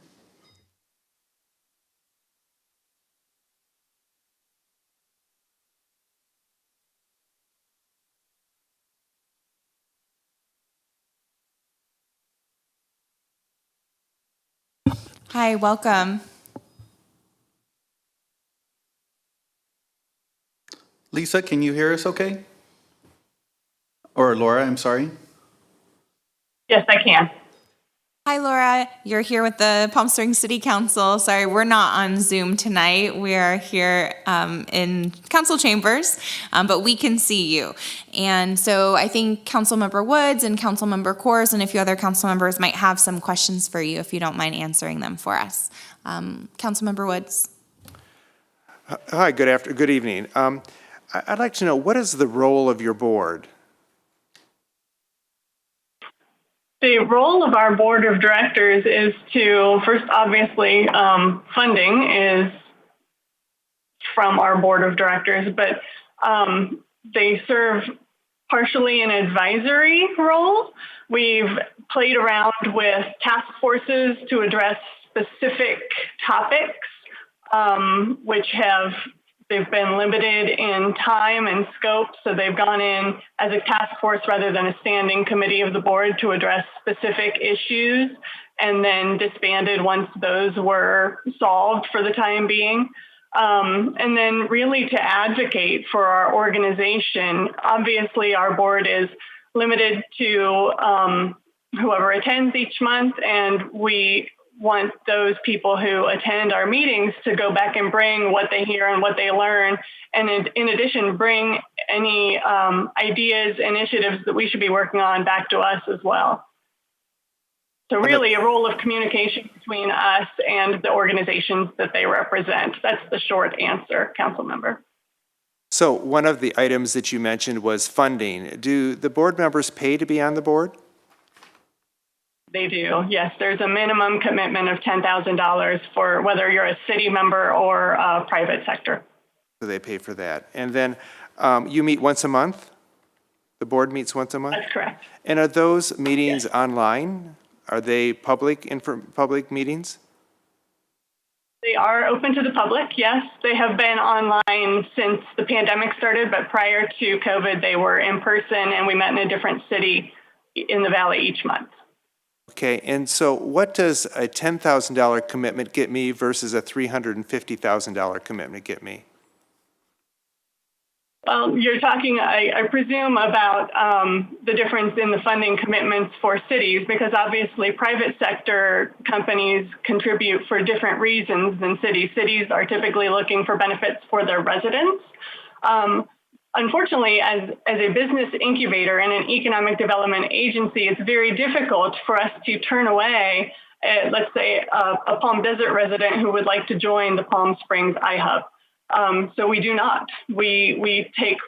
Hi, welcome. Lisa, can you hear us okay? Or Laura, I'm sorry. Yes, I can. Hi, Laura. You're here with the Palm Springs City Council. Sorry, we're not on Zoom tonight. We are here in council chambers, but we can see you. And so I think Councilmember Woods and Councilmember Coors and a few other council members might have some questions for you if you don't mind answering them for us. Councilmember Woods. Hi, good evening. I'd like to know, what is the role of your board? The role of our board of directors is to, first, obviously, funding is from our board of directors, but they serve partially an advisory role. We've played around with task forces to address specific topics, which they've been limited in time and scope, so they've gone in as a task force rather than a standing committee of the board to address specific issues, and then disbanded once those were solved for the time being. And then really to advocate for our organization. Obviously, our board is limited to whoever attends each month, and we want those people who attend our meetings to go back and bring what they hear and what they learn. And in addition, bring any ideas, initiatives that we should be working on back to us as well. So really a role of communication between us and the organizations that they represent. That's the short answer, council member. So one of the items that you mentioned was funding. Do the board members pay to be on the board? They do, yes. There's a minimum commitment of $10,000 for whether you're a city member or a private sector. So they pay for that. And then you meet once a month? The board meets once a month? That's correct. And are those meetings online? Are they public meetings? They are open to the public, yes. They have been online since the pandemic started, but prior to COVID, they were in person, and we met in a different city in the Valley each month. Okay, and so what does a $10,000 commitment get me versus a $350,000 commitment get me? Well, you're talking, I presume, about the difference in the funding commitments for cities, because obviously private sector companies contribute for different reasons than cities. Cities are typically looking for benefits for their residents. Unfortunately, as a business incubator and an economic development agency, it's very difficult for us to turn away, let's say, a Palm Desert resident who would like to join the Palm Springs iHub. So we do not. We take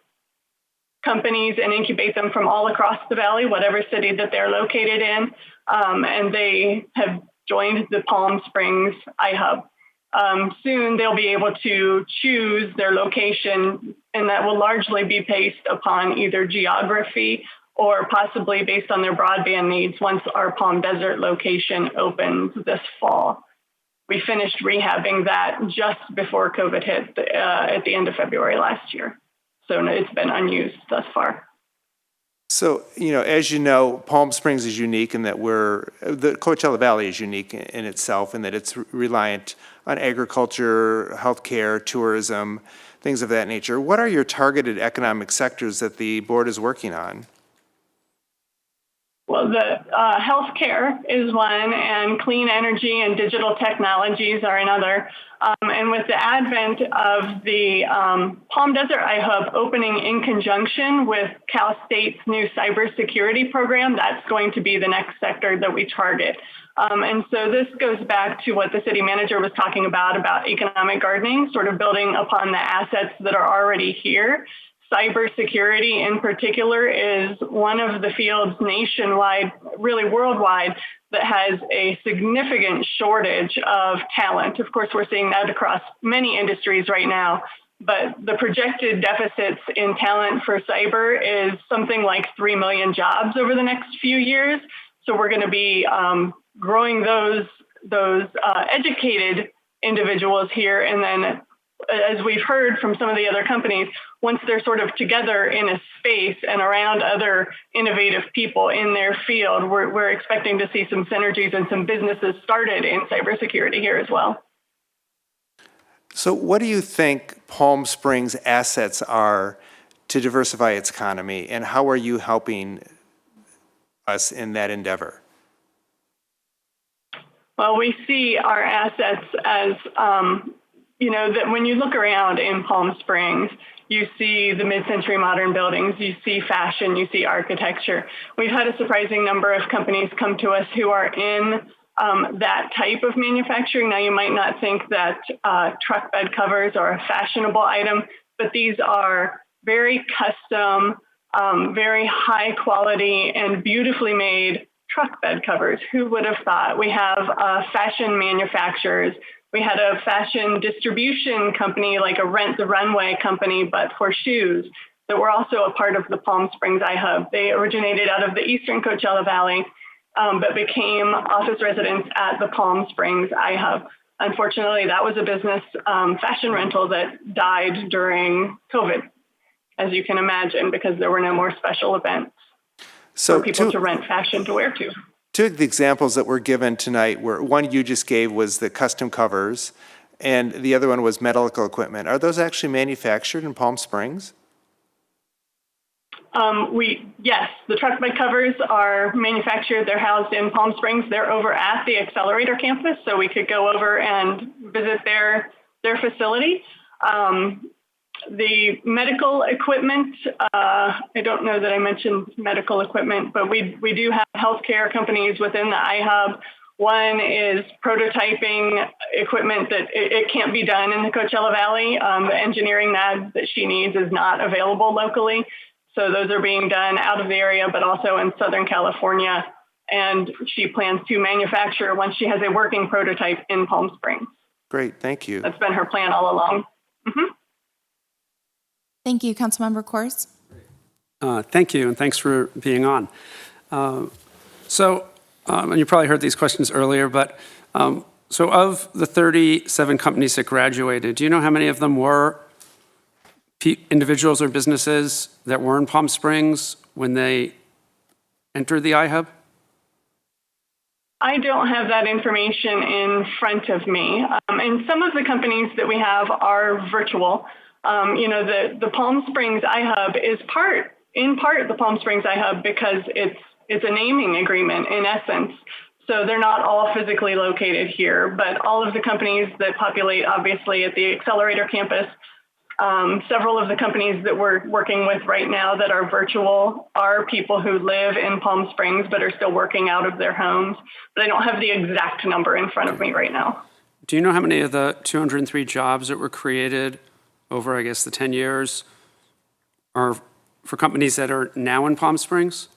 companies and incubate them from all across the valley, whatever city that they're located in, and they have joined the Palm Springs iHub. Soon they'll be able to choose their location, and that will largely be based upon either geography or possibly based on their broadband needs once our Palm Desert location opens this fall. We finished rehabbing that just before COVID hit at the end of February last year. So it's been unused thus far. So, as you know, Palm Springs is unique in that the Coachella Valley is unique in itself in that it's reliant on agriculture, healthcare, tourism, things of that nature. What are your targeted economic sectors that the board is working on? Well, the healthcare is one, and clean energy and digital technologies are another. And with the advent of the Palm Desert iHub opening in conjunction with Cal State's new cybersecurity program, that's going to be the next sector that we target. And so this goes back to what the city manager was talking about economic gardening, sort of building upon the assets that are already here. Cybersecurity in particular is one of the fields nationwide, really worldwide, that has a significant shortage of talent. Of course, we're seeing that across many industries right now, but the projected deficits in talent for cyber is something like 3 million jobs over the next few years. So we're going to be growing those educated individuals here, and then as we've heard from some of the other companies, once they're sort of together in a space and around other innovative people in their field, we're expecting to see some synergies and some businesses started in cybersecurity here as well. So what do you think Palm Springs' assets are to diversify its economy, and how are you helping us in that endeavor? Well, we see our assets as that when you look around in Palm Springs, you see the mid-century modern buildings, you see fashion, you see architecture. We've had a surprising number of companies come to us who are in that type of manufacturing. Now, you might not think that truck bed covers are a fashionable item, but these are very custom, very high quality and beautifully made truck bed covers. Who would have thought? We have fashion manufacturers. We had a fashion distribution company, like a Rent the Runway company, but for shoes, that were also a part of the Palm Springs iHub. They originated out of the eastern Coachella Valley, but became office residents at the Palm Springs iHub. Unfortunately, that was a business fashion rental that died during COVID, as you can imagine, because there were no more special events for people to rent fashion to wear to. Two of the examples that were given tonight were, one you just gave was the custom covers, and the other one was medical equipment. Are those actually manufactured in Palm Springs? Yes, the truck bed covers are manufactured. They're housed in Palm Springs. They're over at the Accelerator campus, so we could go over and visit their facility. The medical equipment, I don't know that I mentioned medical equipment, but we do have healthcare companies within the iHub. One is prototyping equipment that it can't be done in the Coachella Valley. The engineering that she needs is not available locally. So those are being done out of the area, but also in Southern California. And she plans to manufacture once she has a working prototype in Palm Springs. Great, thank you. That's been her plan all along. Mm-hmm. Thank you, Councilmember Kors. Thank you, and thanks for being on. And you probably heard these questions earlier, but so of the 37 companies that graduated, do you know how many of them were individuals or businesses that were in Palm Springs when they entered the iHub? I don't have that information in front of me. And some of the companies that we have are virtual. The Palm Springs iHub is in part the Palm Springs iHub because it's a naming agreement in essence. So they're not all physically located here, but all of the companies that populate, obviously, at the Accelerator campus, several of the companies that we're working with right now that are virtual are people who live in Palm Springs but are still working out of their homes. But I don't have the exact number in front of me right now. Do you know how many of the 203 jobs that were created over, I guess, the 10 years are for companies that are now in Palm Springs?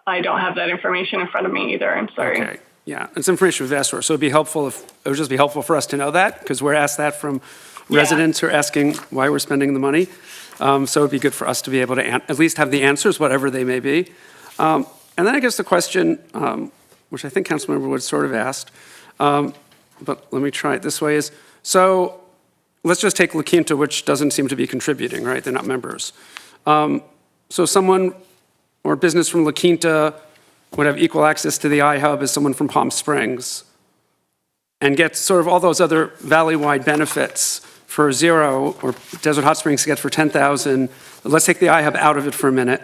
I don't have that information in front of me either. I'm sorry. Okay. Yeah, it's information we've asked for. So it would just be helpful for us to know that, because we're asked that from residents who are asking why we're spending the money. So it'd be good for us to be able to at least have the answers, whatever they may be. And then I guess the question, which I think Councilmember Wood sort of asked, but let me try it this way, is, so let's just take La Quinta, which doesn't seem to be contributing, right? They're not members. So someone or business from La Quinta would have equal access to the iHub as someone from Palm Springs and get sort of all those other valley-wide benefits for $0, or Desert Hot Springs gets for $10,000. Let's take the iHub out of it for a minute,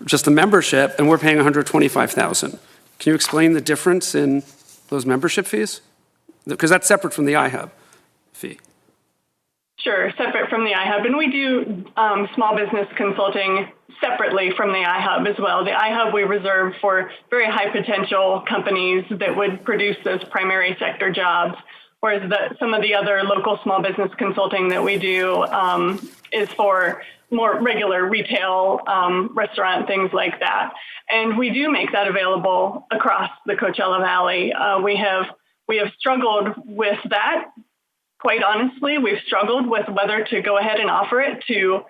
just the membership, and we're paying $125,000. Can you explain the difference in those membership fees? Because that's separate from the iHub fee. Sure, separate from the iHub. And we do small business consulting separately from the iHub as well. The iHub we reserve for very high potential companies that would produce those primary sector jobs, whereas some of the other local small business consulting that we do is for more regular retail, restaurant, things like that. And we do make that available across the Coachella Valley. We have struggled with that. Quite honestly, we've struggled with whether to go ahead and offer it to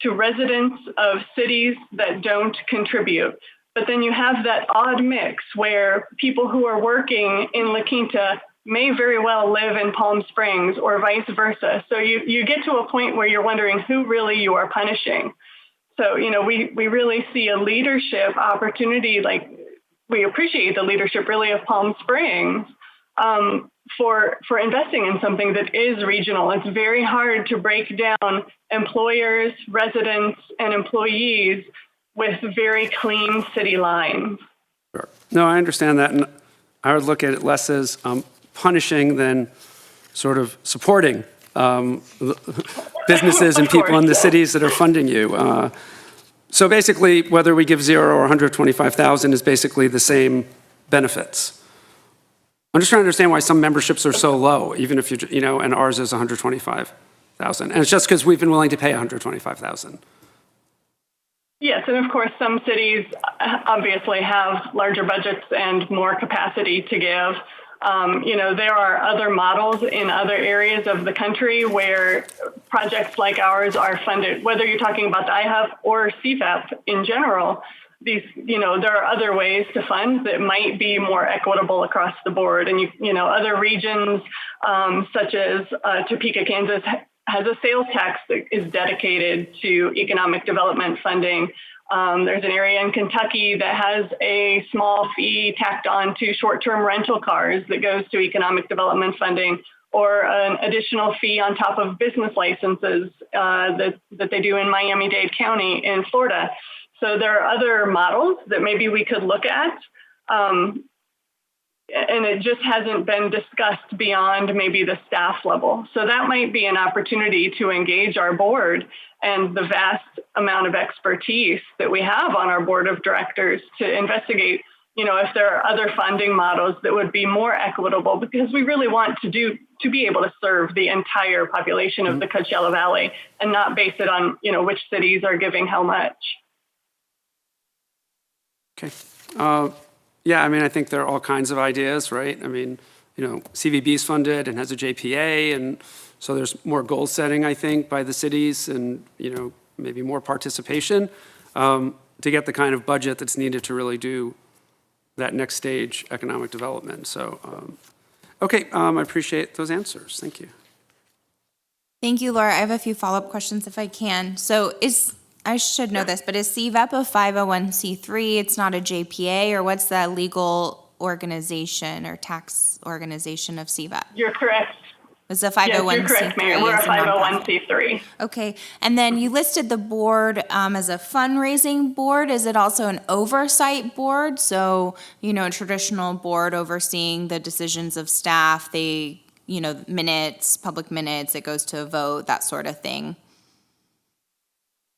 residents of cities that don't contribute. But then you have that odd mix where people who are working in La Quinta may very well live in Palm Springs or vice versa. So you get to a point where you're wondering who really you are punishing. So, we really see a leadership opportunity, like we appreciate the leadership really of Palm Springs, for investing in something that is regional. It's very hard to break down employers, residents, and employees with very clean city lines. Sure. No, I understand that. And I would look at it less as punishing than sort of supporting businesses and people in the cities that are funding you. So basically, whether we give $0 or $125,000 is basically the same benefits. I'm just trying to understand why some memberships are so low, even if and ours is $125,000. And it's just because we've been willing to pay $125,000. Yes, and of course, some cities obviously have larger budgets and more capacity to give. There are other models in other areas of the country where projects like ours are funded, whether you're talking about the iHub or CVAP in general. There are other ways to fund that might be more equitable across the board. And, other regions such as Topeka, Kansas has a sales tax that is dedicated to economic development funding. There's an area in Kentucky that has a small fee tacked on to short-term rental cars that goes to economic development funding, or an additional fee on top of business licenses that they do in Miami-Dade County in Florida. So there are other models that maybe we could look at, and it just hasn't been discussed beyond maybe the staff level. So that might be an opportunity to engage our board and the vast amount of expertise that we have on our board of directors to investigate, if there are other funding models that would be more equitable, because we really want to be able to serve the entire population of the Coachella Valley and not base it on, which cities are giving how much. Okay. I think there are all kinds of ideas, right? CVB is funded and has a JPA, and so there's more goal setting, I think, by the cities and, maybe more participation to get the kind of budget that's needed to really do that next stage economic development. So, I appreciate those answers. Thank you. Thank you, Laura. I have a few follow-up questions if I can. So I should know this, but is CVEP a 501c3? It's not a JPA, or what's the legal organization or tax organization of CVEP? You're correct. It's a Yes, 501c3. you're correct, Mayor. We're a It's nonprofit. 501c3. Okay, and then you listed the board as a fundraising board. Is it also an oversight board? So, a traditional board overseeing the decisions of staff, minutes, public minutes, it goes to a vote, that sort of thing.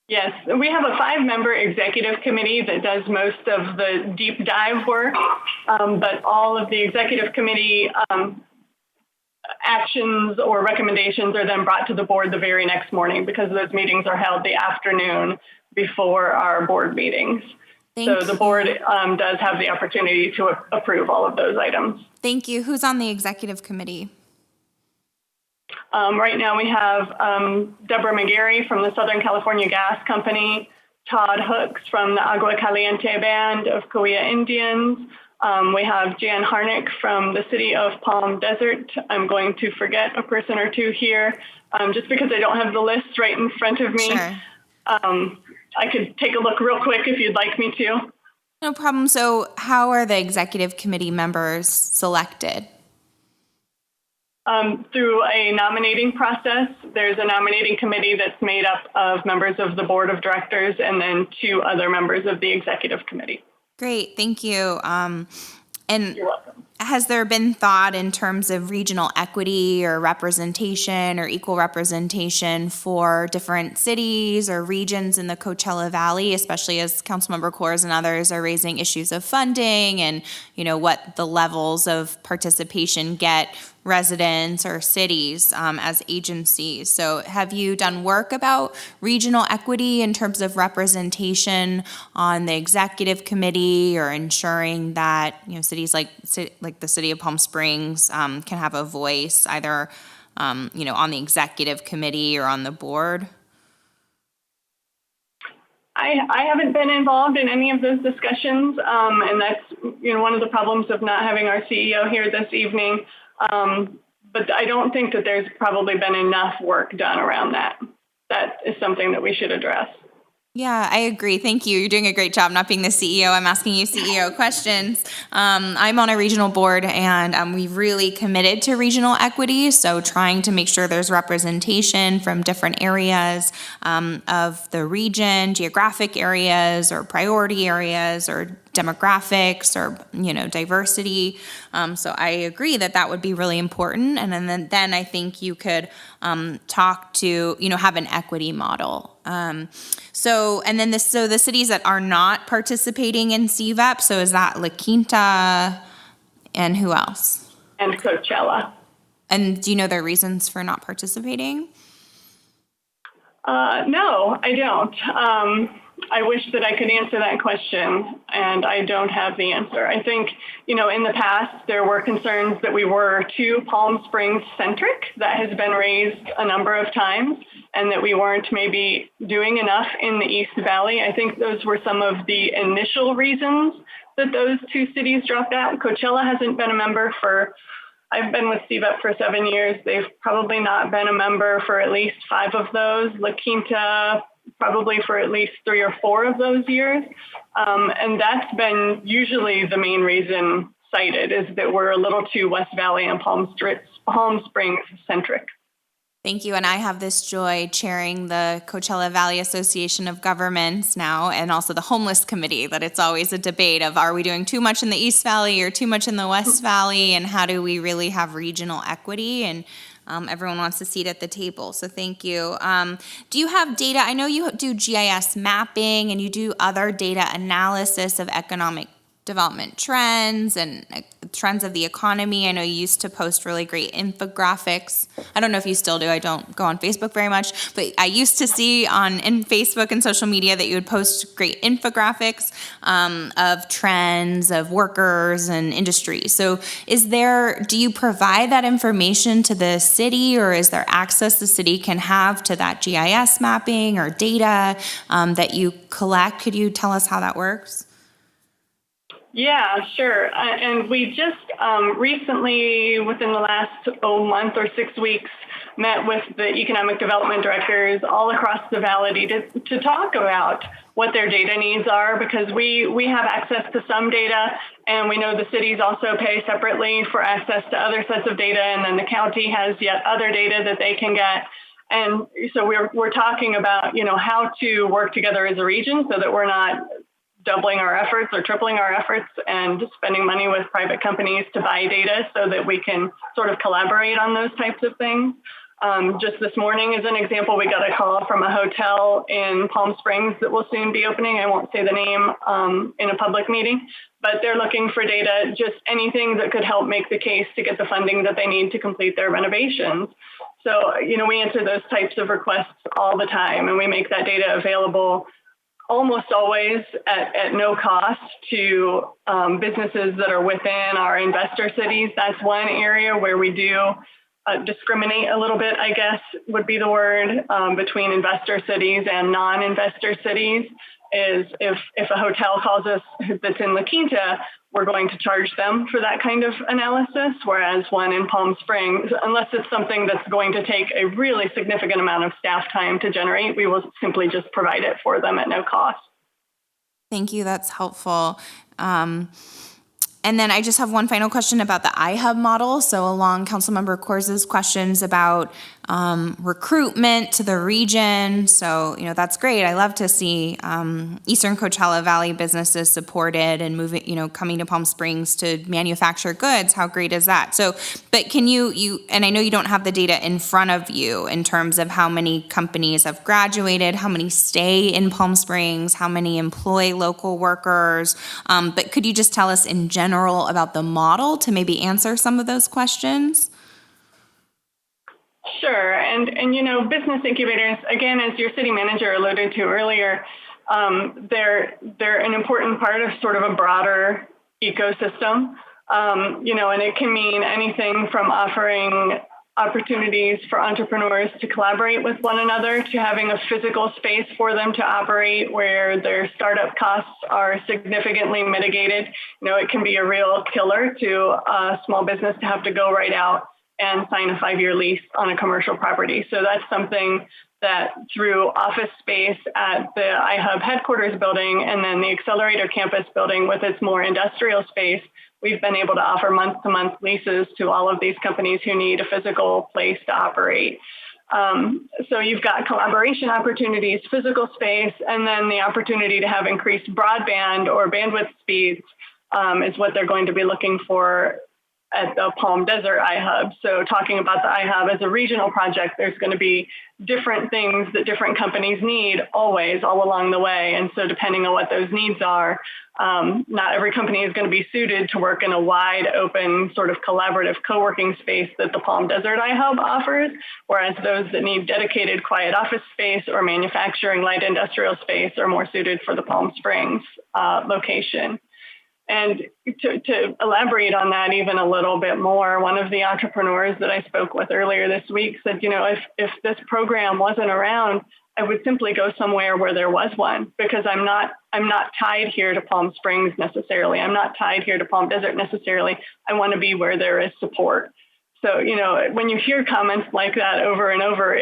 Yes, we have a 5-member executive committee that does most of the deep dive work, but all of the executive committee actions or recommendations are then brought to the board the very next morning because those meetings are held the afternoon before our board meetings. So the board does have the opportunity to approve all of those items. Thank you. Who's on the executive committee? Right now we have Deborah McGarry from the Southern California Gas Company, Todd Hooks from the Agua Caliente Band of Cahuilla Indians. We have Jan Harnick from the city of Palm Desert. I'm going to forget a person or two here just because I don't have the list right in front of me. Sure. I could take a look real quick if you'd like me to. No problem. So how are the executive committee members selected? Through a nominating process. There's a nominating committee that's made up of members of the board of directors and then 2 other members of the executive committee. Great, thank you. And You're welcome. has there been thought in terms of regional equity or representation or equal representation for different cities or regions in the Coachella Valley, especially as Councilmember Coors and others are raising issues of funding and, what the levels of participation get residents or cities as agencies? So have you done work about regional equity in terms of representation on the executive committee or ensuring that, cities like the city of Palm Springs can have a voice either, on the executive committee or on the board? I haven't been involved in any of those discussions, and that's one of the problems of not having our CEO here this evening. But I don't think that there's probably been enough work done around that. That is something that we should address. Yeah, I agree. Thank you. You're doing a great job not being the CEO. I'm asking you CEO questions. I'm on a regional board and we've really committed to regional equity. So trying to make sure there's representation from different areas of the region, geographic areas or priority areas or demographics or, diversity. So I agree that would be really important. And then I think you could talk to, have an equity model. So the cities that are not participating in CVEP, so is that La Quinta and who else? And Coachella. And do you know their reasons for not participating? No, I don't. I wish that I could answer that question, and I don't have the answer. I think, in the past, there were concerns that we were too Palm Springs centric. That has been raised a number of times, and that we weren't maybe doing enough in the East Valley. I think those were some of the initial reasons that those 2 cities dropped out. Coachella hasn't been a member I've been with CVEP for 7 years. They've probably not been a member for at least 5 of those. La Quinta, probably for at least 3 or 4 of those years. And that's been usually the main reason cited, is that we're a little too West Valley and Palm Springs centric. Thank you. And I have this joy chairing the Coachella Valley Association of Governments now, and also the Homeless Committee, that it's always a debate of, are we doing too much in the East Valley or too much in the West Valley, and how do we really have regional equity? And everyone wants a seat at the table, so thank you. Do you have data? I know you do GIS mapping and you do other data analysis of economic development trends and trends of the economy. I know you used to post really great infographics. I don't know if you still do. I don't go on Facebook very much, but I used to see in Facebook and social media that you would post great infographics of trends of workers and industries. So do you provide that information to the city, or is there access the city can have to that GIS mapping or data that you collect? Could you tell us how that works? Yeah, sure. And we just recently, within the last month or 6 weeks, met with the economic development directors all across the valley to talk about what their data needs are, because we have access to some data, and we know the cities also pay separately for access to other sets of data, and then the county has yet other data that they can get. And so we're talking about, how to work together as a region so that we're not doubling our efforts or tripling our efforts and spending money with private companies to buy data, so that we can sort of collaborate on those types of things. Just this morning, as an example, we got a call from a hotel in Palm Springs that will soon be opening. I won't say the name in a public meeting, but they're looking for data, just anything that could help make the case to get the funding that they need to complete their renovations. So, we answer those types of requests all the time, and we make that data available almost always at no cost to businesses that are within our investor cities. That's one area where we do discriminate a little bit, I guess would be the word, between investor cities and non-investor cities. Is if a hotel calls us that's in La Quinta, we're going to charge them for that kind of analysis, whereas one in Palm Springs, unless it's something that's going to take a really significant amount of staff time to generate, we will simply just provide it for them at no cost. Thank you. That's helpful. And then I just have one final question about the iHub model. So along Councilmember Cors's questions about recruitment to the region. So, that's great. I love to see Eastern Coachella Valley businesses supported and moving, coming to Palm Springs to manufacture goods. How great is that? So, but can you, and I know you don't have the data in front of you in terms of how many companies have graduated, how many stay in Palm Springs, how many employ local workers. But could you just tell us in general about the model to maybe answer some of those questions? Sure. And business incubators, again, as your city manager alluded to earlier, they're an important part of sort of a broader ecosystem. And it can mean anything from offering opportunities for entrepreneurs to collaborate with one another, to having a physical space for them to operate where their startup costs are significantly mitigated. It can be a real killer to a small business to have to go right out and sign a 5-year lease on a commercial property. So that's something that through office space at the iHub headquarters building and then the Accelerator campus building with its more industrial space, we've been able to offer month-to-month leases to all of these companies who need a physical place to operate. So you've got collaboration opportunities, physical space, and then the opportunity to have increased broadband or bandwidth speeds is what they're going to be looking for at the Palm Desert iHub. So talking about the iHub as a regional project, there's going to be different things that different companies need always, all along the way. And so depending on what those needs are, not every company is going to be suited to work in a wide open sort of collaborative co-working space that the Palm Desert iHub offers, whereas those that need dedicated quiet office space or manufacturing light industrial space are more suited for the Palm Springs location. And to elaborate on that even a little bit more, one of the entrepreneurs that I spoke with earlier this week said, if this program wasn't around, I would simply go somewhere where there was one, because I'm not tied here to Palm Springs necessarily. I'm not tied here to Palm Desert necessarily. I want to be where there is support. So, when you hear comments like that over and over,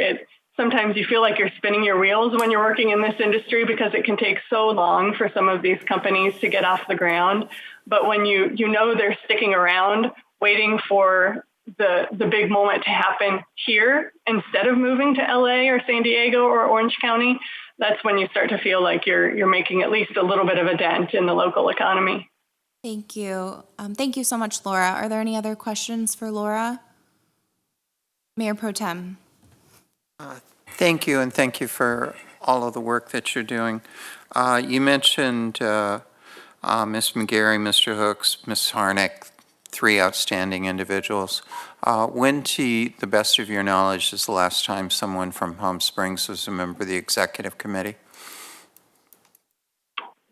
sometimes you feel like you're spinning your wheels when you're working in this industry, because it can take so long for some of these companies to get off the ground. But when you know they're sticking around, waiting for the big moment to happen here instead of moving to LA or San Diego or Orange County, that's when you start to feel like you're making at least a little bit of a dent in the local economy. Thank you. Thank you so much, Laura. Are there any other questions for Laura? Mayor Pro Tem. Thank you, and thank you for all of the work that you're doing. You mentioned Ms. McGarry, Mr. Hooks, Ms. Harnick, 3 outstanding individuals. When, to the best of your knowledge, is the last time someone from Palm Springs was a member of the executive committee?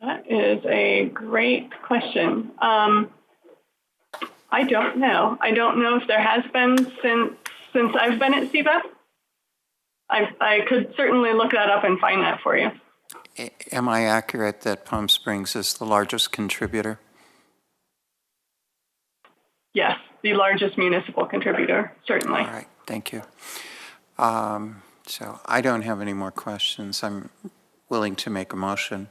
That is a great question. I don't know. I don't know if there has been since I've been at CBEP. I could certainly look that up and find that for you. Am I accurate that Palm Springs is the largest contributor? Yes, the largest municipal contributor, certainly. All right, thank you. So I don't have any more questions. I'm willing to make a motion.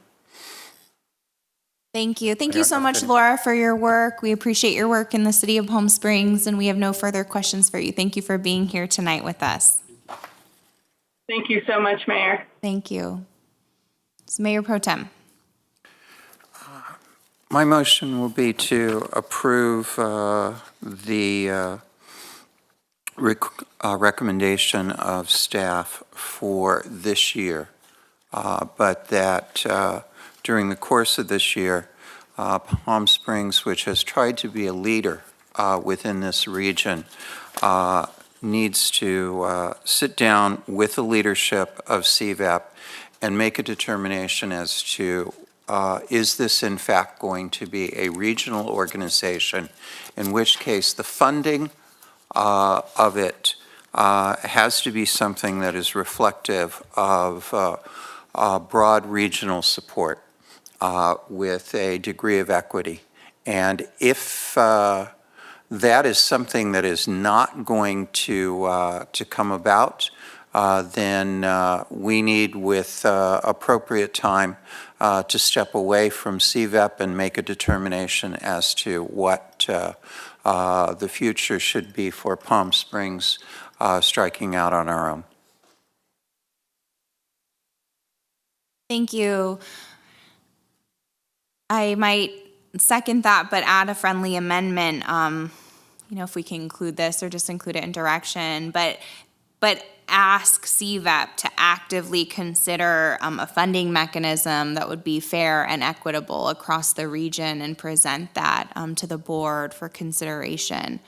Thank you. Thank you so much, Laura, for your work. We appreciate your work in the city of Palm Springs, and we have no further questions for you. Thank you for being here tonight with us. Thank you so much, Mayor. Thank you. It's Mayor Pro Tem. My motion will be to approve the recommendation of staff for this year, but that during the course of this year, Palm Springs, which has tried to be a leader within this region, needs to sit down with the leadership of CVEP and make a determination as to is this in fact going to be a regional organization, in which case the funding of it has to be something that is reflective of broad regional support with a degree of equity. And if that is something that is not going to come about, then we need, with appropriate time, to step away from CVEP and make a determination as to what the future should be for Palm Springs, striking out on our own. Thank you. I might second that, but add a friendly amendment. If we can include this or just include it in direction, but ask CVEP to actively consider a funding mechanism that would be fair and equitable across the region and present that to the board for consideration.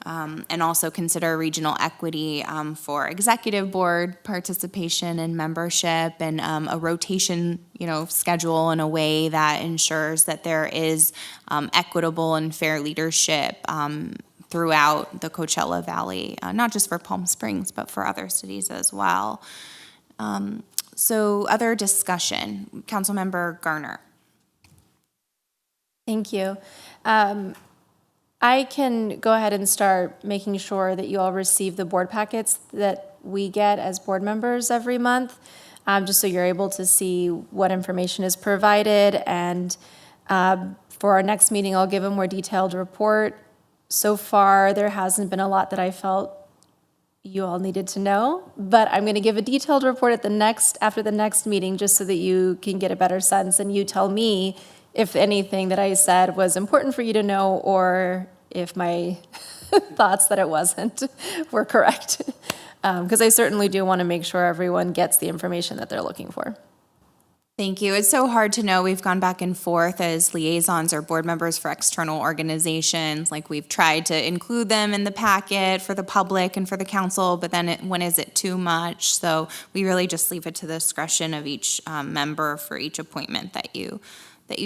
And also consider regional equity for executive board participation and membership, and a rotation, schedule in a way that ensures that there is equitable and fair leadership throughout the Coachella Valley, not just for Palm Springs, but for other cities as well. So other discussion, Councilmember Garner. Thank you. I can go ahead and start making sure that you all receive the board packets that we get as board members every month, just so you're able to see what information is provided. And for our next meeting, I'll give a more detailed report. So far, there hasn't been a lot that I felt you all needed to know, but I'm going to give a detailed report after the next meeting, just so that you can get a better sense, and you tell me if anything that I said was important for you to know, or if my thoughts that it wasn't were correct. Because I certainly do want to make sure everyone gets the information that they're looking for. Thank you. It's so hard to know. We've gone back and forth as liaisons or board members for external organizations. Like, we've tried to include them in the packet for the public and for the council, but then when is it too much? So we really just leave it to the discretion of each member for each appointment that you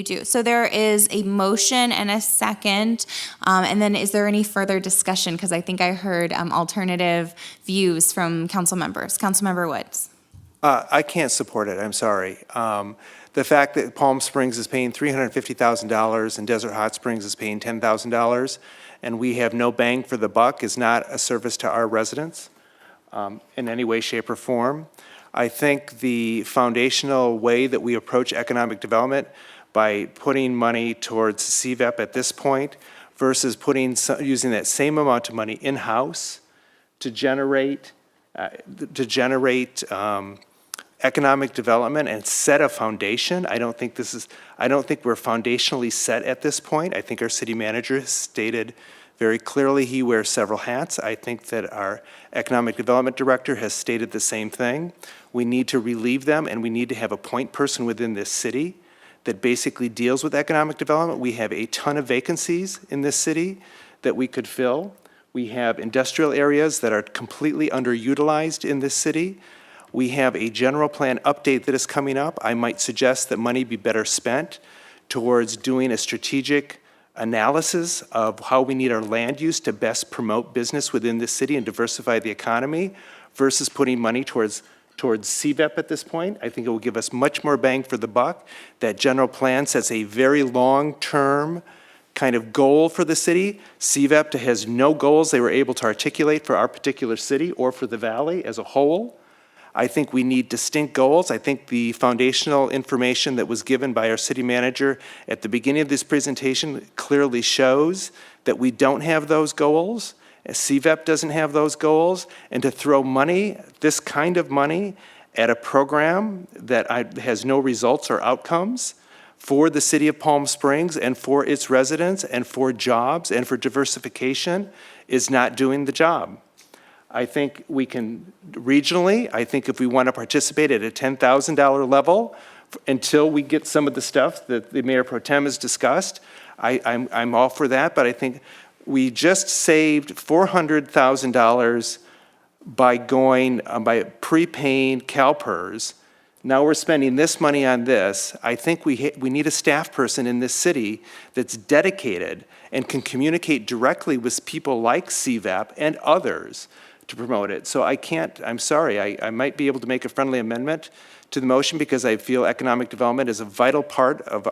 do. So there is a motion and a second. And then is there any further discussion? Because I think I heard alternative views from council members. Councilmember Woods. I can't support it, I'm sorry. The fact that Palm Springs is paying $350,000 and Desert Hot Springs is paying $10,000, and we have no bang for the buck, is not a service to our residents in any way, shape, or form. I think the foundational way that we approach economic development, by putting money towards CVEP at this point versus using that same amount of money in-house to generate economic development and set a foundation. I don't think we're foundationally set at this point. I think our city manager has stated very clearly he wears several hats. I think that our economic development director has stated the same thing. We need to relieve them, and we need to have a point person within this city that basically deals with economic development. We have a ton of vacancies in this city that we could fill. We have industrial areas that are completely underutilized in this city. We have a general plan update that is coming up. I might suggest that money be better spent towards doing a strategic analysis of how we need our land use to best promote business within this city and diversify the economy, versus putting money towards CVEP at this point. I think it will give us much more bang for the buck. That general plan sets a very long-term kind of goal for the city. CVEP has no goals they were able to articulate for our particular city or for the valley as a whole. I think we need distinct goals. I think the foundational information that was given by our city manager at the beginning of this presentation clearly shows that we don't have those goals. CVEP doesn't have those goals. And to throw money, this kind of money, at a program that has no results or outcomes for the city of Palm Springs and for its residents and for jobs and for diversification is not doing the job. I think we can regionally, I think if we want to participate at a $10,000 level until we get some of the stuff that the Mayor Pro Tem has discussed, I'm all for that, but I think we just saved $400,000 by by prepaying CalPERS. Now we're spending this money on this. I think we need a staff person in this city that's dedicated and can communicate directly with people like CVEP and others to promote it. So I'm sorry, I might be able to make a friendly amendment to the motion because I feel economic development is a vital part of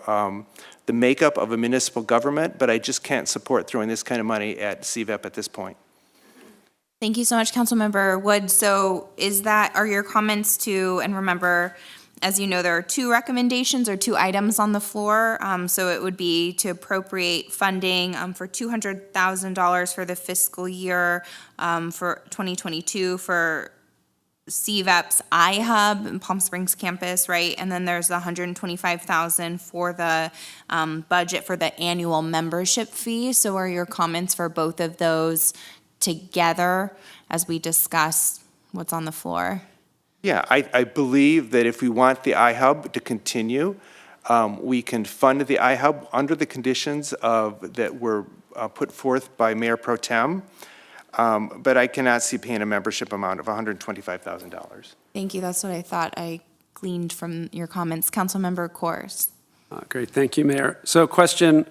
the makeup of a municipal government, but I just can't support throwing this kind of money at CVEP at this point. Thank you so much, Councilmember Wood. So are your comments to, and remember, as you know, there are two recommendations or two items on the floor. So it would be to appropriate funding for $200,000 for the fiscal year for 2022 for CVEP's iHub in Palm Springs campus, right? And then there's the $125,000 for the budget for the annual membership fee. So are your comments for both of those together as we discuss what's on the floor? Yeah, I believe that if we want the iHub to continue, we can fund the iHub under the conditions that were put forth by Mayor Pro Tem, but I cannot see paying a membership amount of $125,000. Thank you. That's what I thought I gleaned from your comments. Councilmember Kors. Great, thank you, Mayor. So question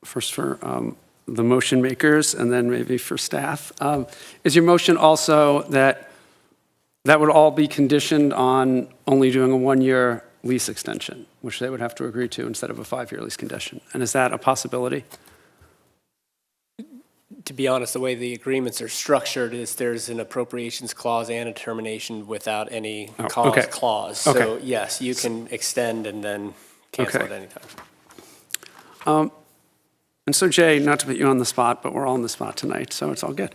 first for the motion makers and then maybe for staff. Is your motion also that would all be conditioned on only doing a 1-year lease extension, which they would have to agree to instead of a 5-year lease condition? And is that a possibility? To be honest, the way the agreements are structured is there's an appropriations clause and a termination without any clause. So yes, you can extend and then cancel at any time. And so Jay, not to put you on the spot, but we're all on the spot tonight, so it's all good.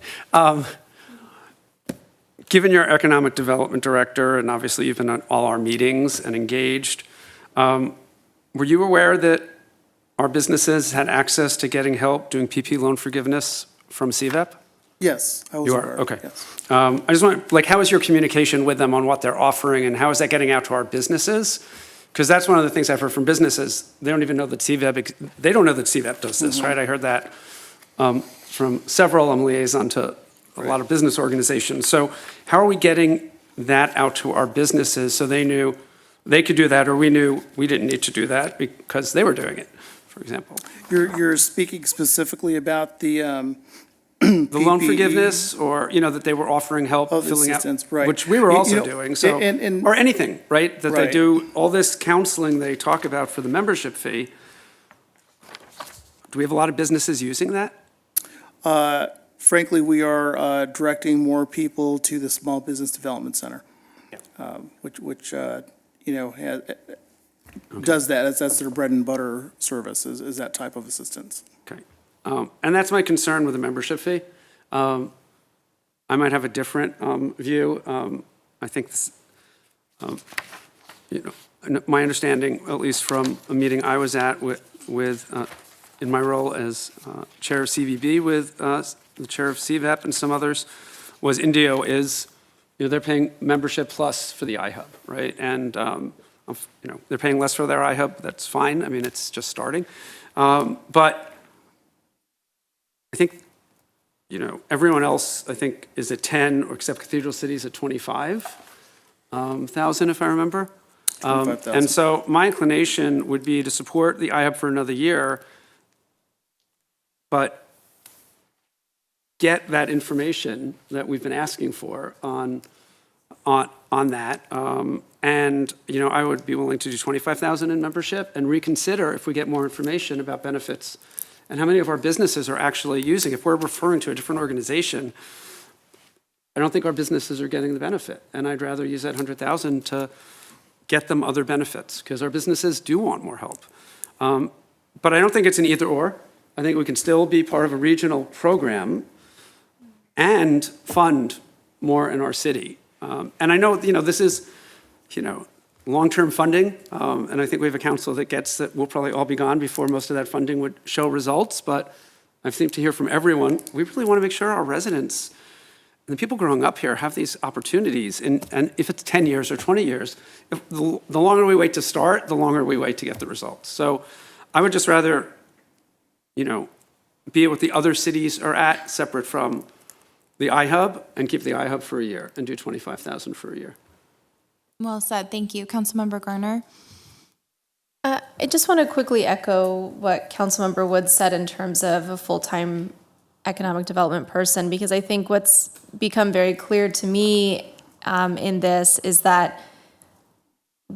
Given your economic development director, and obviously you've been at all our meetings and engaged, were you aware that our businesses had access to getting help doing PP loan forgiveness from CVEP? Yes, I was You aware. are, okay. Yes. I just want, how is your communication with them on what they're offering and how is that getting out to our businesses? Because that's one of the things I've heard from businesses. They don't even know that they don't know that CVEP does this, right? I heard that from several. I'm liaison to a lot of business organizations. So how are we getting that out to our businesses so they knew they could do that or we knew we didn't need to do that because they were doing it, for example? You're speaking specifically about the the loan forgiveness, or that they were offering help filling out, right. which we were also doing. So, or anything, right? That right. They do all this counseling they talk about for the membership fee. Do we have a lot of businesses using that? Frankly, we are directing more people to the Small Business Development Center, which does that. That's their bread and butter service. Is that type of assistance? Okay. And that's my concern with the membership fee. I might have a different view. I think this, my understanding, at least from a meeting I was at in my role as chair of CVB with the chair of CVEP and some others, was Indio is, they're paying membership plus for the iHub, right? And they're paying less for their iHub. That's fine. I mean, it's just starting, but. I think, everyone else, I think, is at 10, or except Cathedral City's at 25,000, if I remember. 25,000. And so my inclination would be to support the iHub for another year, but get that information that we've been asking for on on that. And, you know, I would be willing to do 25,000 in membership and reconsider if we get more information about benefits and how many of our businesses are actually using. If we're referring to a different organization, I don't think our businesses are getting the benefit. And I'd rather use that 100,000 to get them other benefits, because our businesses do want more help. But I don't think it's an either or. I think we can still be part of a regional program and fund more in our city. And I know, you know, this is, you know, long-term funding, and I think we have a council that gets that we'll probably all be gone before most of that funding would show results, but I seem to hear from everyone, we really want to make sure our residents and the people growing up here have these opportunities, and if it's 10 years or 20 years, the longer we wait to start, the longer we wait to get the results. So I would just rather, you know, be what the other cities are at, separate from the iHub, and keep the iHub for a year and do 25,000 for a year. Well said. Thank you. Councilmember Garner. I just want to quickly echo what Councilmember Woods said in terms of a full-time economic development person, because I think what's become very clear to me in this is that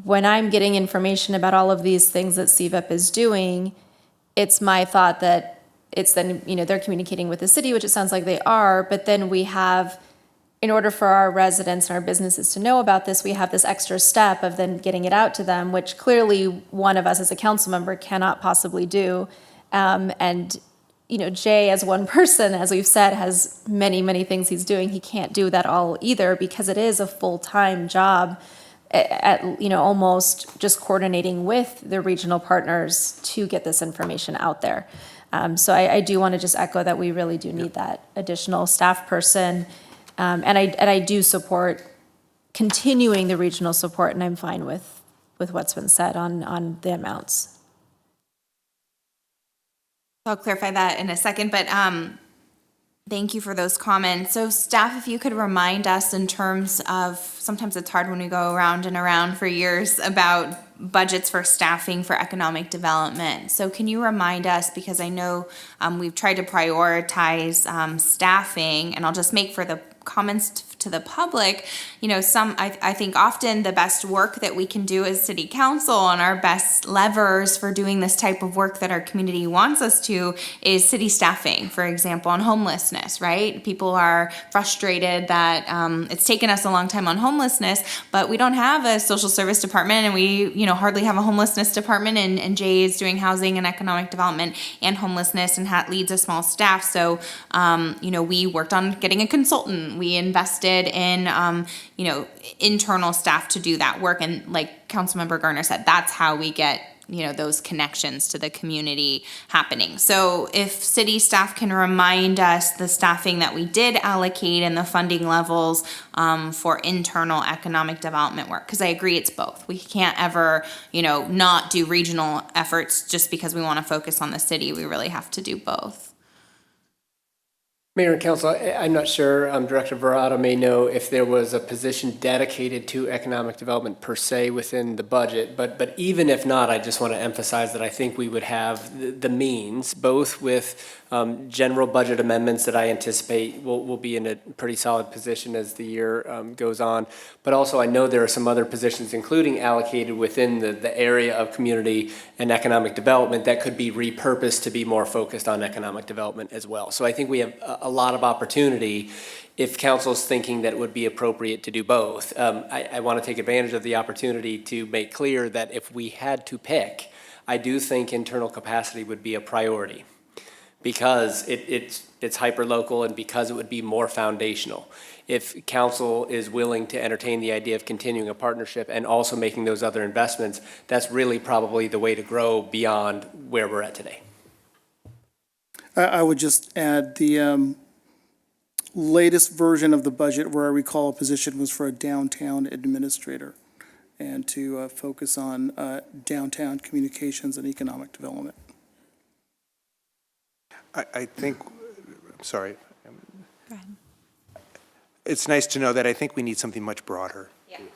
when I'm getting information about all of these things that CVEP is doing, it's my thought that it's then, you know, they're communicating with the city, which it sounds like they are, but then we have, in order for our residents and our businesses to know about this, we have this extra step of then getting it out to them, which clearly one of us as a council member cannot possibly do. And, you know, Jay, as one person, as we've said, has many, many things he's doing. He can't do that all either, because it is a full-time job at, you know, almost just coordinating with the regional partners to get this information out there. So I do want to just echo that we really do need that additional staff person. And I do support continuing the regional support, and I'm fine with what's been said on the amounts. I'll clarify that in a second, but thank you for those comments. So staff, if you could remind us in terms of, sometimes it's hard when we go around and around for years about budgets for staffing for economic development. So can you remind us, because I know we've tried to prioritize staffing, and I'll just make for the comments to the public, you know, I think often the best work that we can do as city council and our best levers for doing this type of work that our community wants us to is city staffing, for example, on homelessness, right? People are frustrated that it's taken us a long time on homelessness, but we don't have a social service department, and we, you know, hardly have a homelessness department, and Jay is doing housing and economic development and homelessness and leads a small staff. So, you know, we worked on getting a consultant. We invested in, you know, internal staff to do that work. And like Councilmember Garner said, that's how we get, you know, those connections to the community happening. So if city staff can remind us the staffing that we did allocate and the funding levels for internal economic development work, because I agree it's both. We can't ever, you know, not do regional efforts just because we want to focus on the city. We really have to do both. Mayor and Council, I'm not sure, Director Verada may know if there was a position dedicated to economic development per se within the budget, but even if not, I just want to emphasize that I think we would have the means, both with general budget amendments that I anticipate will be in a pretty solid position as the year goes on, but also I know there are some other positions, including allocated within the area of community and economic development, that could be repurposed to be more focused on economic development as well. So I think we have a lot of opportunity if council's thinking that it would be appropriate to do both. I want to take advantage of the opportunity to make clear that if we had to pick, I do think internal capacity would be a priority, because it's hyper-local and because it would be more foundational. If council is willing to entertain the idea of continuing a partnership and also making those other investments, that's really probably the way to grow beyond where we're at today. I would just add the latest version of the budget, where I recall a position was for a downtown administrator, and to focus on downtown communications and economic development. I think, I'm sorry. Go ahead. It's nice to know that I think we need something much broader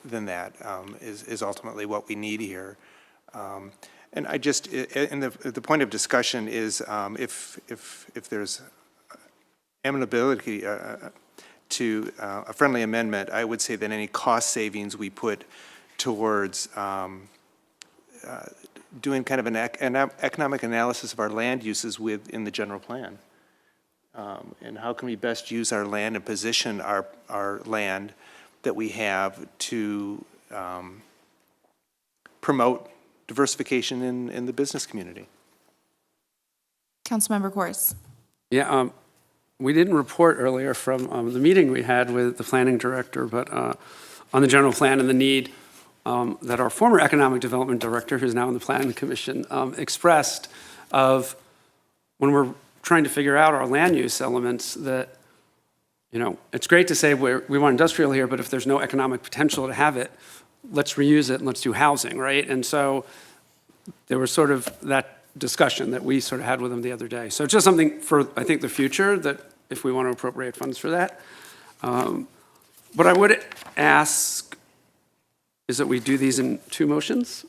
than that, is ultimately what we need here. And I just, and the point of discussion is if there's amenability to a friendly amendment, I would say that any cost savings we put towards doing kind of an economic analysis of our land uses within the general plan. And how can we best use our land and position our land that we have to promote diversification in the business community. Councilmember Kors. Yeah, we didn't report earlier from the meeting we had with the planning director, but on the general plan and the need that our former economic development director, who's now in the planning commission, expressed of when we're trying to figure out our land use elements that, you know, it's great to say we want industrial here, but if there's no economic potential to have it, let's reuse it and let's do housing, right? And so there was sort of that discussion that we sort of had with them the other day. So it's just something for, I think, the future, that if we want to appropriate funds for that. What I would ask is that we do these in 2 motions,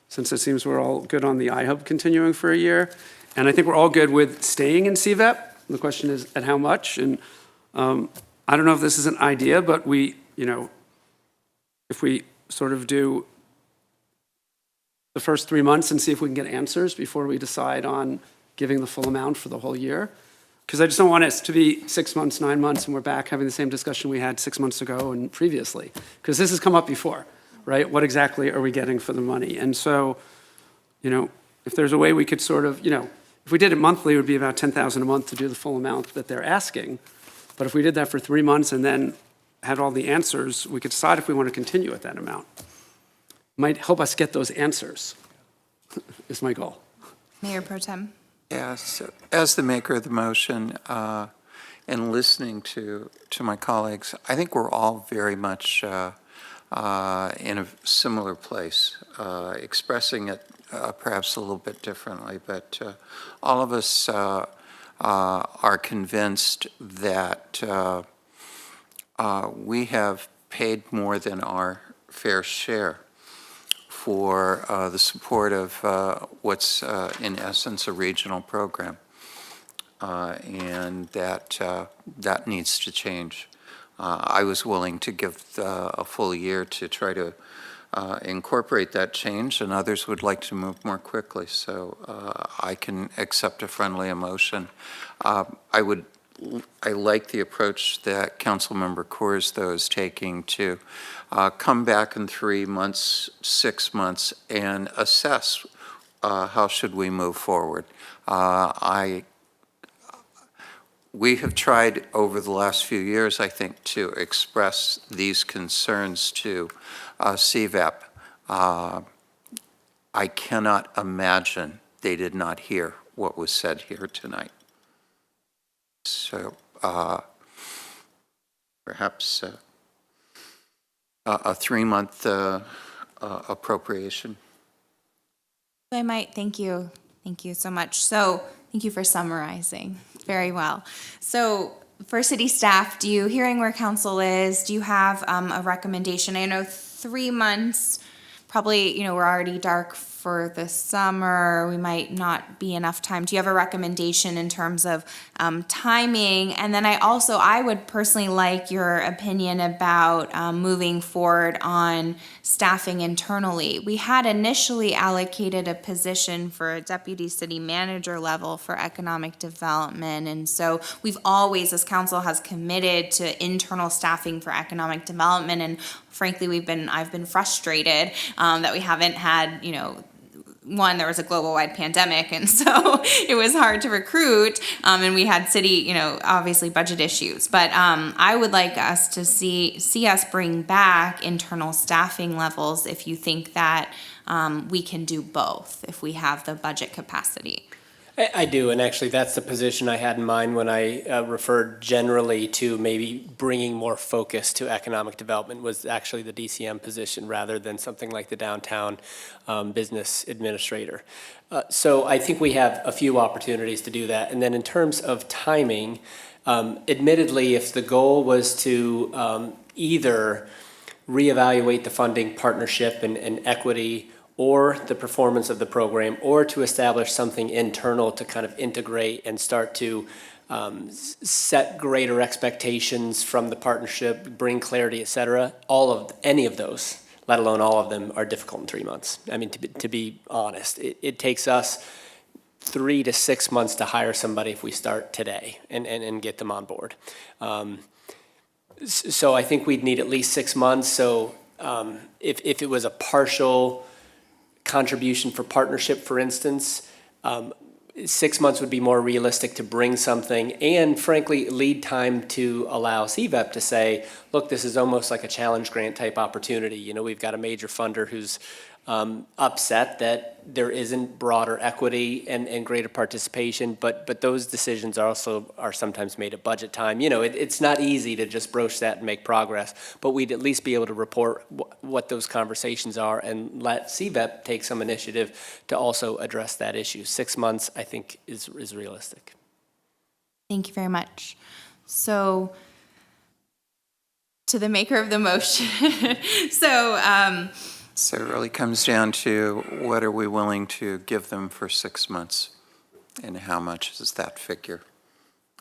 since it seems we're all good on the iHub continuing for a year. And I think we're all good with staying in CVEP. The question is at how much. And I don't know if this is an idea, but we, you know, if we sort of do the first 3 months and see if we can get answers before we decide on giving the full amount for the whole year. Because I just don't want us to be 6 months, 9 months, and we're back having the same discussion we had 6 months ago and previously. Because this has come up before, right? What exactly are we getting for the money? And so, you know, if there's a way we could sort of, you know, if we did it monthly, it would be about $10,000 a month to do the full amount that they're asking. But if we did that for 3 months and then had all the answers, we could decide if we want to continue at that amount. Might help us get those answers, is my goal. Mayor Pro Tem. Yes, as the maker of the motion and listening to my colleagues, I think we're all very much in a similar place, expressing it perhaps a little bit differently, but all of us are convinced that we have paid more than our fair share for the support of what's in essence a regional program, and that needs to change. I was willing to give a full year to try to incorporate that change, and others would like to move more quickly, so I can accept a friendly motion. I like the approach that Councilmember Kors, though, is taking to come back in 3 months, 6 months, and assess how should we move forward. We have tried over the last few years, I think, to express these concerns to CVEP. I cannot imagine they did not hear what was said here tonight. So perhaps a 3-month appropriation. I might, thank you. Thank you so much. So thank you for summarizing very well. So for city staff, hearing where council is, do you have a recommendation? I know 3 months, probably, you know, we're already dark for the summer, we might not be enough time. Do you have a recommendation in terms of timing? And then I would personally like your opinion about moving forward on staffing internally. We had initially allocated a position for a deputy city manager level for economic development. And so we've always, as council, has committed to internal staffing for economic development. And frankly, I've been frustrated that we haven't had, you know, one, there was a global-wide pandemic, and so it was hard to recruit, and we had city, you know, obviously budget issues. But I would like us to see us bring back internal staffing levels if you think that we can do both, if we have the budget capacity. I do, and actually that's the position I had in mind when I referred generally to maybe bringing more focus to economic development, was actually the DCM position rather than something like the downtown business administrator. So I think we have a few opportunities to do that. And then in terms of timing, admittedly, if the goal was to either reevaluate the funding partnership and equity, or the performance of the program, or to establish something internal to kind of integrate and start to set greater expectations from the partnership, bring clarity, et cetera. Any of those, let alone all of them, are difficult in 3 months. I mean, to be honest, it takes us 3 to 6 months to hire somebody if we start today and get them on board. So I think we'd need at least 6 months. So if it was a partial contribution for partnership, for instance, 6 months would be more realistic to bring something, and frankly, lead time to allow CVEP to say, look, this is almost like a challenge grant type opportunity. You know, we've got a major funder who's upset that there isn't broader equity and greater participation, but those decisions are sometimes made at budget time. You know, it's not easy to just broach that and make progress, but we'd at least be able to report what those conversations are and let CVEP take some initiative to also address that issue. 6 months, I think, is realistic. Thank you very much. So, to the maker of the motion, So it really comes down to what are we willing to give them for 6 months, and how much is that figure?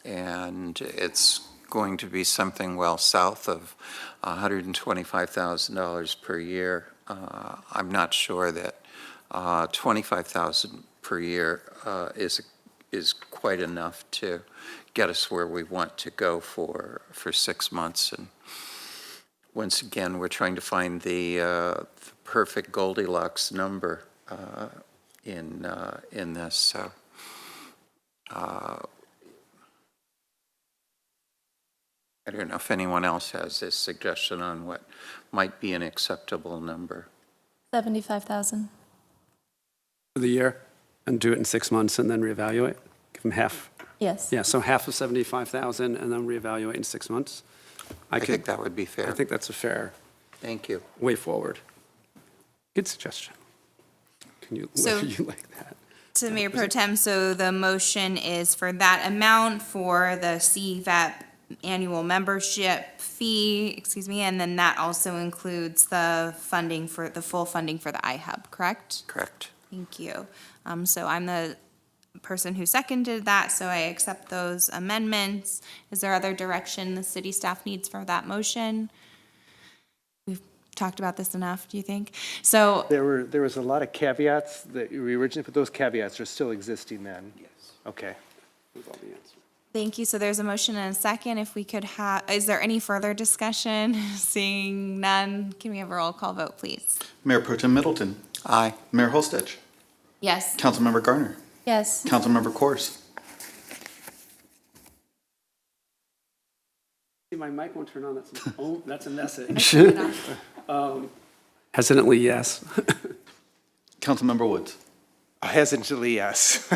And it's going to be something well south of $125,000 per year. I'm not sure that $25,000 per year is quite enough to get us where we want to go for 6 months. And once again, we're trying to find the perfect Goldilocks number in this. So, I don't know if anyone else has a suggestion on what might be an acceptable number. 75,000. For the year, and do it in 6 months and then reevaluate? Give them half? Yes. Yeah, so half of 75,000 and then reevaluate in 6 months? I think that would be fair. I think that's a fair Thank you. way forward. Good suggestion. Can you, So- whether you like that? to Mayor Pro Tem, so the motion is for that amount for the CVEP annual membership fee, and then that also includes the funding for, the full funding for the iHub, correct? Correct. Thank you. So I'm the person who seconded that, so I accept those amendments. Is there other direction the city staff needs for that motion? We've talked about this enough, do you think? So There was a lot of caveats that we originally put, those caveats are still existing then? Yes. Okay. With all the answers. thank you. So there's a motion and a second. If we could have, is there any further discussion? Seeing none, can we have a roll call vote, please? Mayor Pro Tem Middleton. Aye. Mayor Holstedge. Yes. Councilmember Garner. Yes. Councilmember Kors. See, my mic won't turn on. That's a message. Hesitantly, yes. Councilmember Woods. Hesitantly, yes.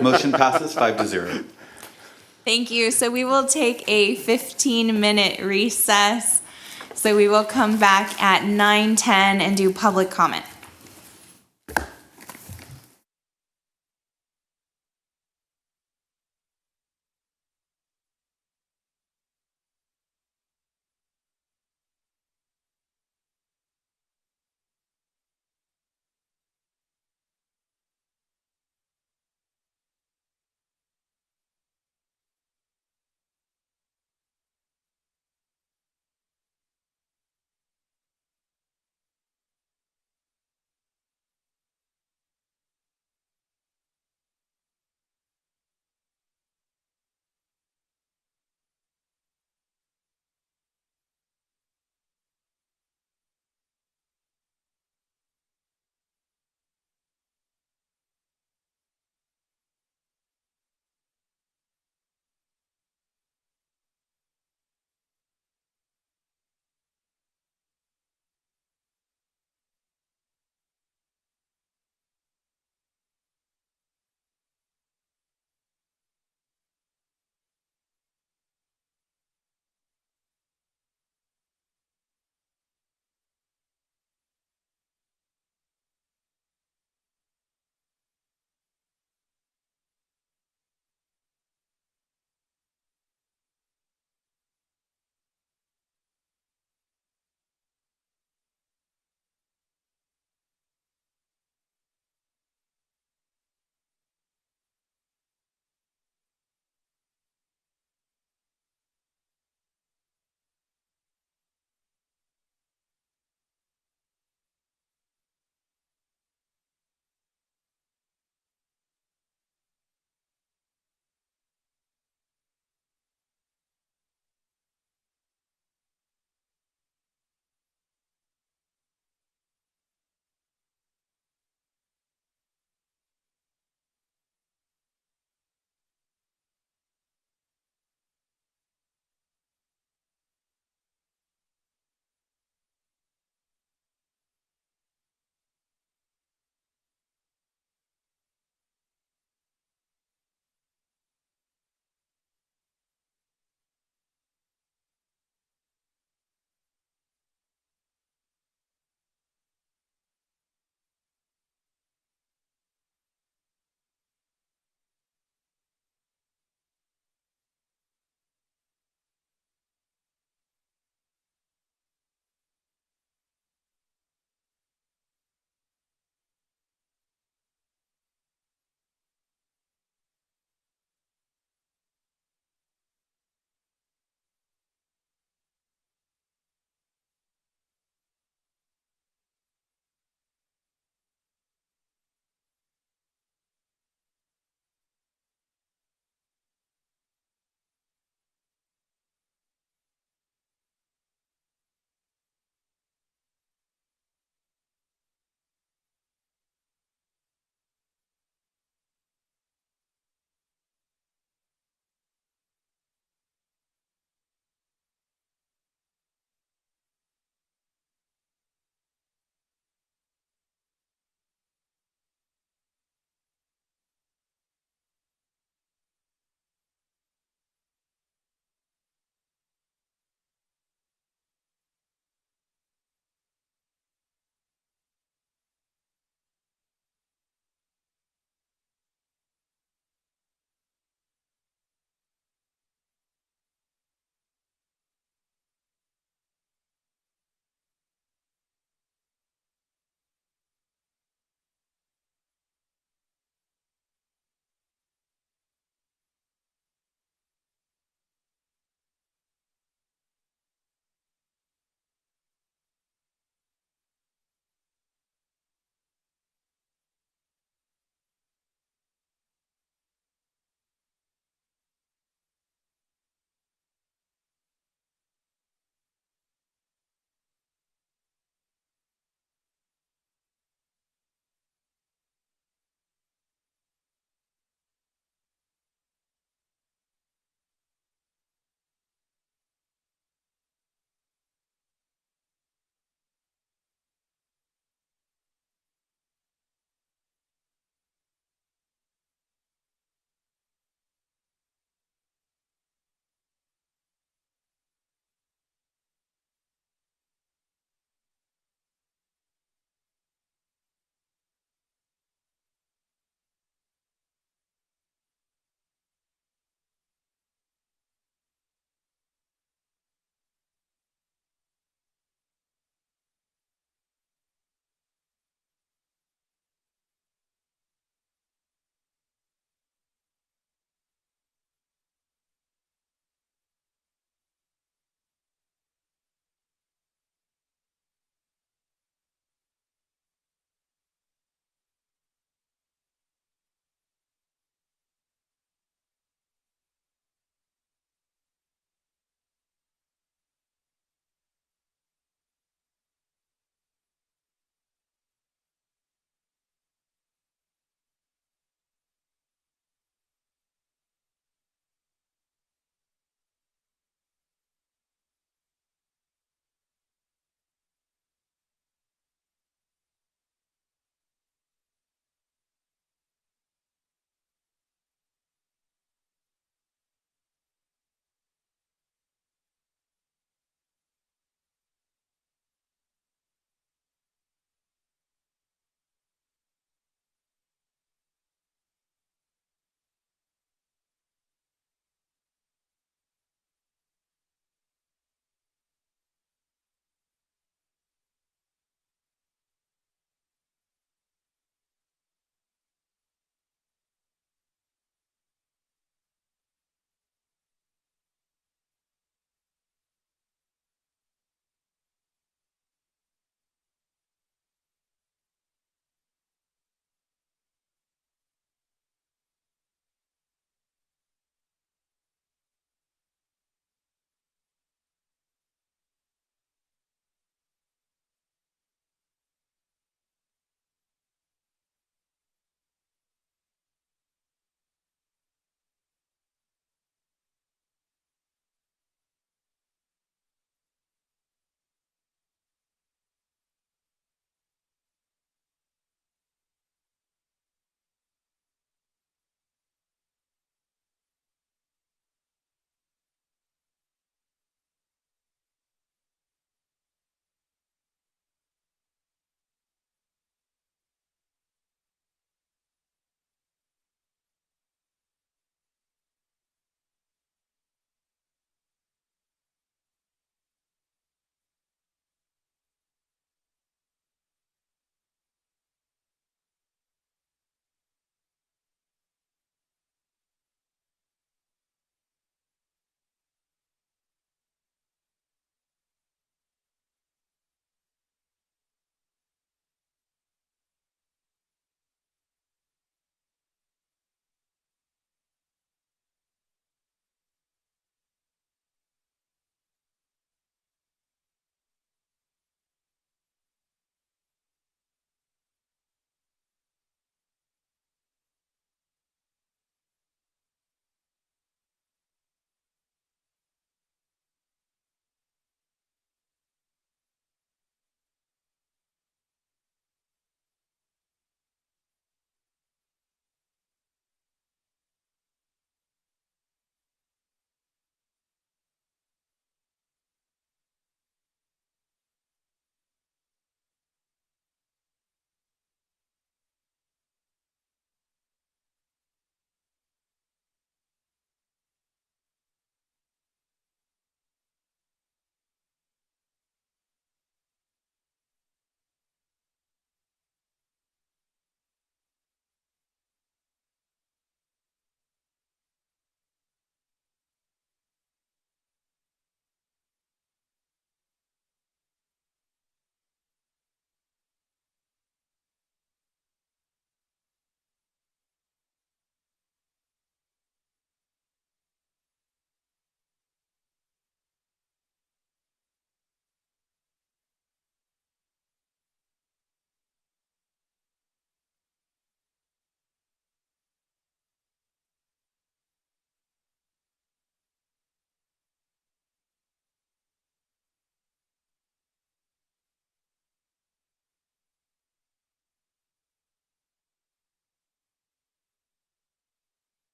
Motion passes 5-0. Thank you. So we will take a 15-minute recess. So we will come back at 9:10 and do public comment.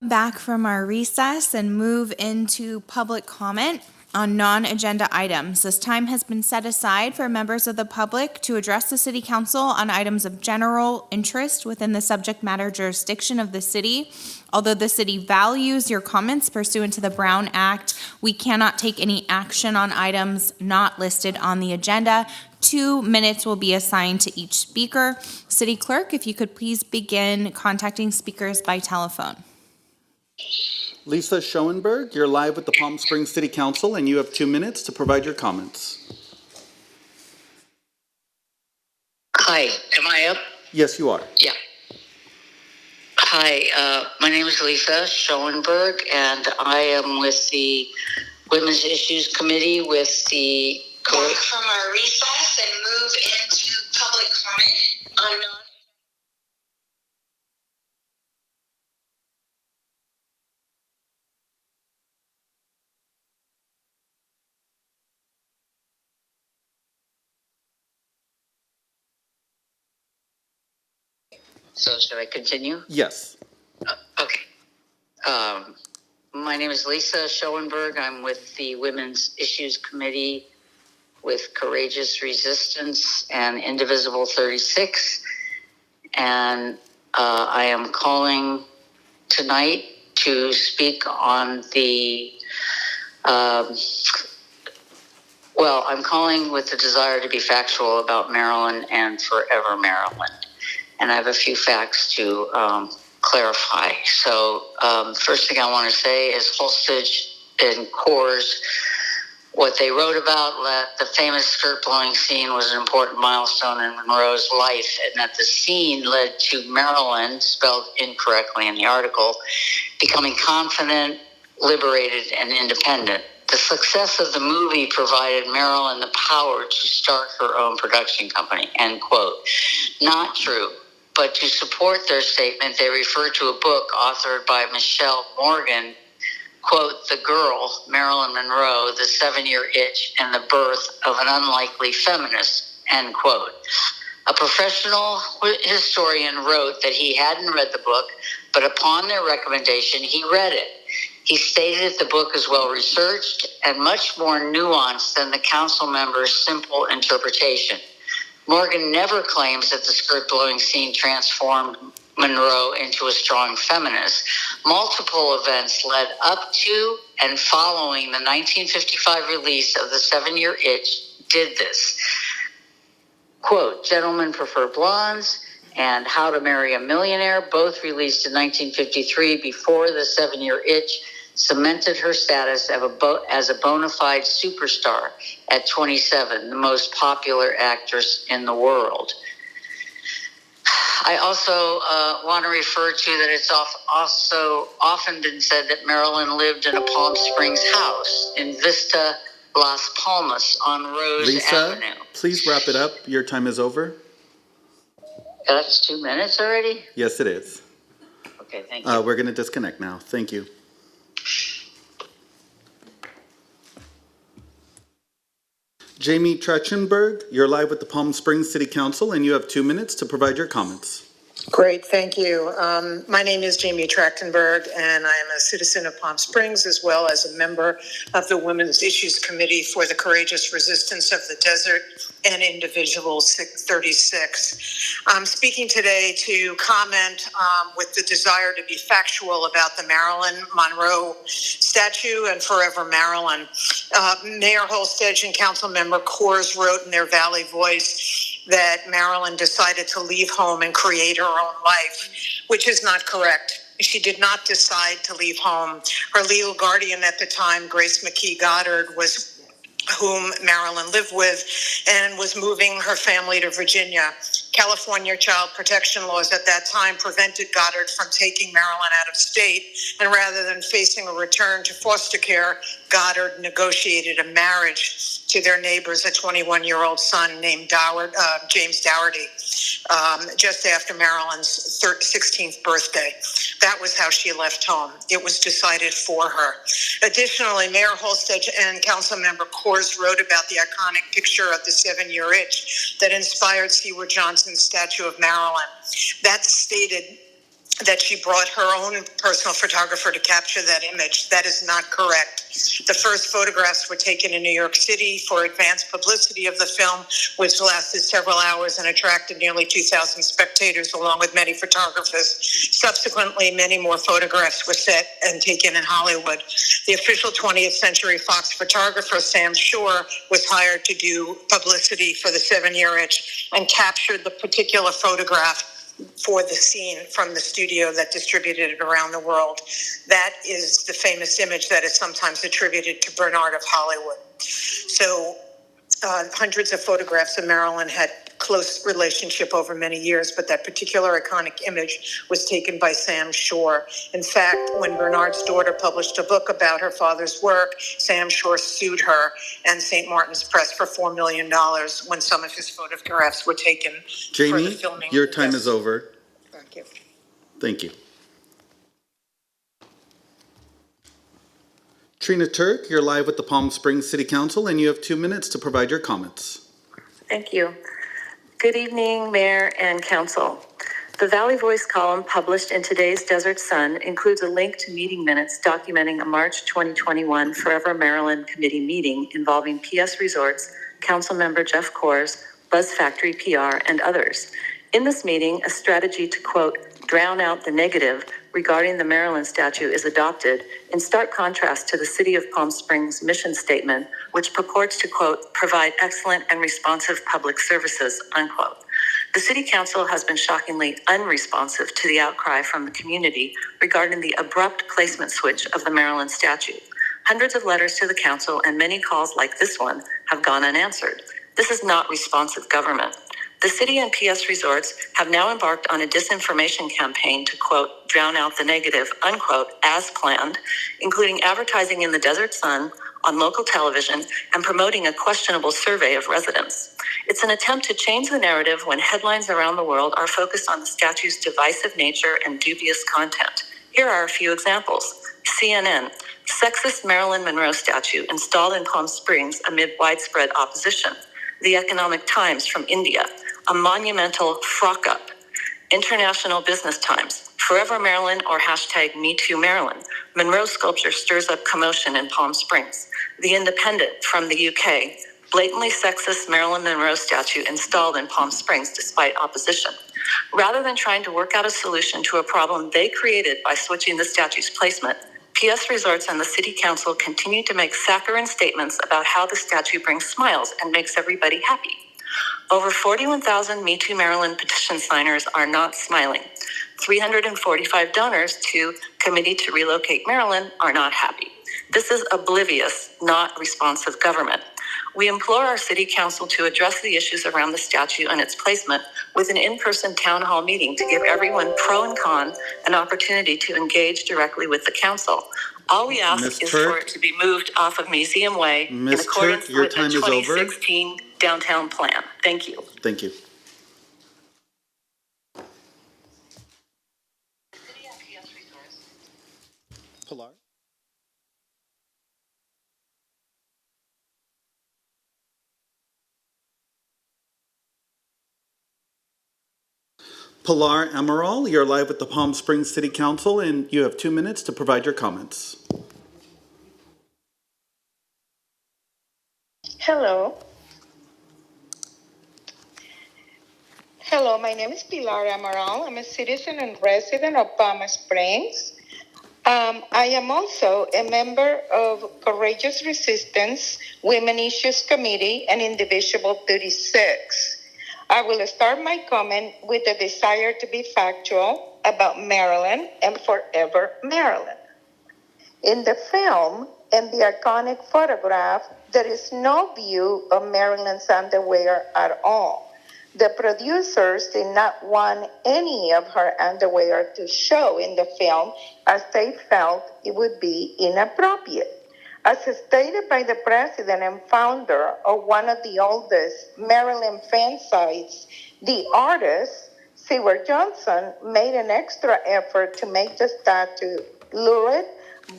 Back from our recess and move into public comment on non-agenda items. This time has been set aside for members of the public to address the City Council on items of general interest within the subject matter jurisdiction of the city. Although the city values your comments pursuant to the Brown Act, we cannot take any action on items not listed on the agenda. 2 minutes will be assigned to each speaker. City Clerk, if you could please begin contacting speakers by telephone. Lisa Schoenberg, you're live with the Palm Springs City Council, and you have 2 minutes to provide your comments. Hi, am I up? Yes, you are. Yeah. Hi, my name is Lisa Schoenberg, and I am with the Women's Issues Committee with the... Back from our recess and move into public comment on non... So should I continue? Yes. Okay. My name is Lisa Schoenberg. I'm with the Women's Issues Committee with Courageous Resistance and Indivisible 36. And I am calling tonight to speak on the, I'm calling with the desire to be factual about Maryland and Forever Maryland. And I have a few facts to clarify. So first thing I want to say is Holstage and Coors, what they wrote about, that the famous skirt-blowing scene was an important milestone in Monroe's life, and that the scene led to Maryland, spelled incorrectly in the article, becoming confident, liberated, and independent. The success of the movie provided Maryland the power to start her own production company, end quote. Not true. But to support their statement, they refer to a book authored by Michelle Morgan, quote, The Girl, Marilyn Monroe, The 7-Year Itch, and the Birth of an Unlikely Feminist, end quote. A professional historian wrote that he hadn't read the book, but upon their recommendation, he read it. He stated the book is well researched and much more nuanced than the council member's simple interpretation. Morgan never claims that the skirt-blowing scene transformed Monroe into a strong feminist. Multiple events led up to and following the 1955 release of The 7-Year Itch did this. Quote, Gentlemen Prefer Blondes and How to Marry a Millionaire, both released in 1953 before The 7-Year Itch, cemented her status as a bona fide superstar at 27, the most popular actress in the world. I also want to refer to that it's also often been said that Marilyn lived in a Palm Springs house in Vista Las Palmas on Rose Avenue. Lisa, please wrap it up. Your time is over. That's 2 minutes already? Yes, it is. Okay, thank you. We're going to disconnect now. Thank you. Jamie Trachtenberg, you're live with the Palm Springs City Council, and you have 2 minutes to provide your comments. Great, thank you. My name is Jamie Trachtenberg, and I am a citizen of Palm Springs, as well as a member of the Women's Issues Committee for the Courageous Resistance of the Desert and Indivisible 36. I'm speaking today to comment with the desire to be factual about the Marilyn Monroe statue and Forever Maryland. Mayor Holstage and Councilmember Coors wrote in their Valley Voice that Marilyn decided to leave home and create her own life, which is not correct. She did not decide to leave home. Her legal guardian at the time, Grace McKee Goddard, was whom Marilyn lived with, and was moving her family to Virginia. California child protection laws at that time prevented Goddard from taking Marilyn out of state, and rather than facing a return to foster care, Goddard negotiated a marriage to their neighbors, a 21-year-old son named James Dougherty, just after Marilyn's 16th birthday. That was how she left home. It was decided for her. Additionally, Mayor Holstage and Councilmember Coors wrote about the iconic picture of the 7-Year Itch that inspired Seward Johnson's statue of Marilyn. That stated that she brought her own personal photographer to capture that image. That is not correct. The first photographs were taken in New York City for advanced publicity of the film, which lasted several hours and attracted nearly 2,000 spectators, along with many photographers. Subsequently, many more photographs were set and taken in Hollywood. The official 20th Century Fox photographer, Sam Shore, was hired to do publicity for the 7-year itch and captured the particular photograph for the scene from the studio that distributed it around the world. That is the famous image that is sometimes attributed to Bernard of Hollywood. So hundreds of photographs of Marilyn had close relationship over many years, but that particular iconic image was taken by Sam Shore. In fact, when Bernard's daughter published a book about her father's work, Sam Shore sued her and St. Martin's Press for $4 million when some of his photographs were taken for the Jamie, filming. your time is over. Thank you. Thank you. Trina Turk, you're live with the Palm Springs City Council, and you have 2 minutes to provide your comments. Thank you. Good evening, Mayor and Council. The Valley Voice column published in today's Desert Sun includes a link to meeting minutes documenting a March 2021 Forever Maryland Committee meeting involving PS Resorts, Councilmember Jeff Kors, Buzz Factory PR, and others. In this meeting, a strategy to, quote, drown out the negative regarding the Maryland statute is adopted in stark contrast to the City of Palm Springs mission statement, which purports to, quote, provide excellent and responsive public services, unquote. The City Council has been shockingly unresponsive to the outcry from the community regarding the abrupt placement switch of the Maryland statute. Hundreds of letters to the Council and many calls like this one have gone unanswered. This is not responsive government. The city and PS Resorts have now embarked on a disinformation campaign to, quote, drown out the negative, unquote, as planned, including advertising in the Desert Sun, on local television, and promoting a questionable survey of residents. It's an attempt to change the narrative when headlines around the world are focused on the statute's divisive nature and dubious content. Here are a few examples. CNN, sexist Marilyn Monroe statue installed in Palm Springs amid widespread opposition. The Economic Times from India, a monumental frock-up. International Business Times, Forever Maryland or hashtag #MeTooMaryland. Monroe sculpture stirs up commotion in Palm Springs. The Independent from the UK, blatantly sexist Marilyn Monroe statue installed in Palm Springs despite opposition. Rather than trying to work out a solution to a problem they created by switching the statue's placement, PS Resorts and the City Council continue to make saccharine statements about how the statue brings smiles and makes everybody happy. Over 41,000 Me Too Maryland petition signers are not smiling. 345 donors to Committee to Relocate Maryland are not happy. This is oblivious, not responsive government. We implore our City Council to address the issues around the statue and its placement with an in-person town hall meeting to give everyone pro and con an opportunity to engage directly with the council. All we ask is for it to be moved off of Museum Way in accordance with the 2016 downtown plan. Thank you. Thank you. Pilar? Pilar Amaral, you're live with the Palm Springs City Council, and you have 2 minutes to provide your comments. Hello. Hello, my name is Pilar Amaral. I'm a citizen and resident of Palm Springs. I am also a member of Courageous Resistance, Women Issues Committee, and Indivisible 36. I will start my comment with a desire to be factual about Maryland and Forever Maryland. In the film and the iconic photograph, there is no view of Marilyn's underwear at all. The producers did not want any of her underwear to show in the film as they felt it would be inappropriate. As stated by the president and founder of one of the oldest Maryland fan sites, the artist, Seward Johnson, made an extra effort to make the statue lurid,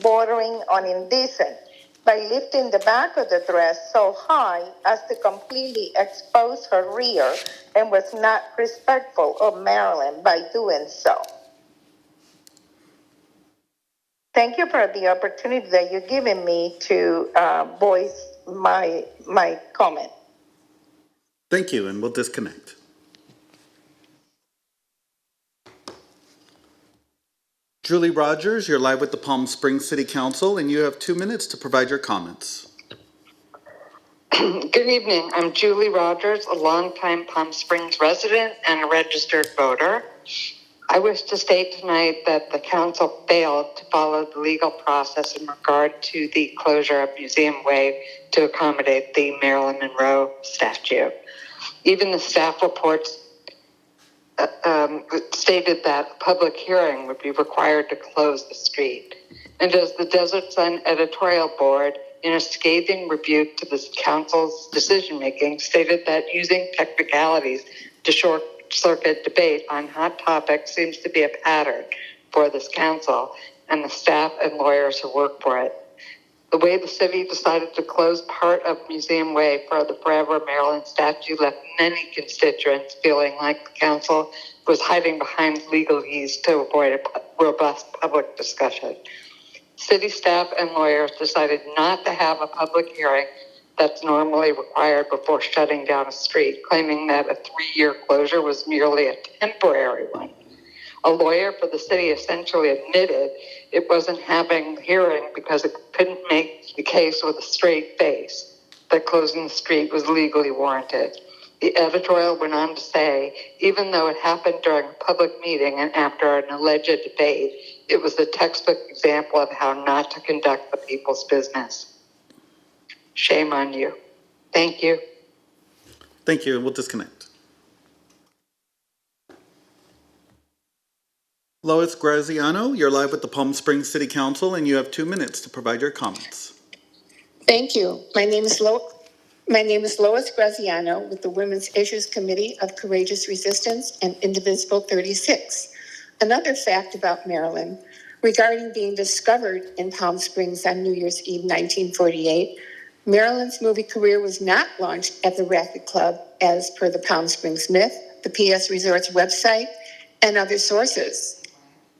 bordering on indecent, by lifting the back of the dress so high as to completely expose her rear, and was not respectful of Maryland by doing so. Thank you for the opportunity that you're giving me to voice my comment. Thank you, and we'll disconnect. Julie Rogers, you're live with the Palm Springs City Council, and you have 2 minutes to provide your comments. Good evening. I'm Julie Rogers, a longtime Palm Springs resident and a registered voter. I wish to state tonight that the council failed to follow the legal process in regard to the closure of Museum Way to accommodate the Marilyn Monroe statue. Even the staff reports stated that a public hearing would be required to close the street. And as the Desert Sun editorial board, in a scathing rebuke to the council's decision-making, stated that using technicalities to short-circuit debate on hot topics seems to be a pattern for this council and the staff and lawyers who work for it. The way the city decided to close part of Museum Way for the Forever Maryland statue left many constituents feeling like the council was hiding behind legalese to avoid a robust public discussion. City staff and lawyers decided not to have a public hearing that's normally required before shutting down a street, claiming that a 3-year closure was merely a temporary one. A lawyer for the city essentially admitted it wasn't having a hearing because it couldn't make the case with a straight face that closing the street was legally warranted. The editorial went on to say, even though it happened during a public meeting and after an alleged debate, it was a textbook example of how not to conduct the people's business. Shame on you. Thank you. Thank you, and we'll disconnect. Lois Graziano, you're live with the Palm Springs City Council, and you have 2 minutes to provide your comments. Thank you. My name is Lois Graziano with the Women's Issues Committee of Courageous Resistance and Indivisible 36. Another fact about Maryland regarding being discovered in Palm Springs on New Year's Eve 1948, Maryland's movie career was not launched at the Racket Club as per the Palm Springs myth, the PS Resorts website, and other sources.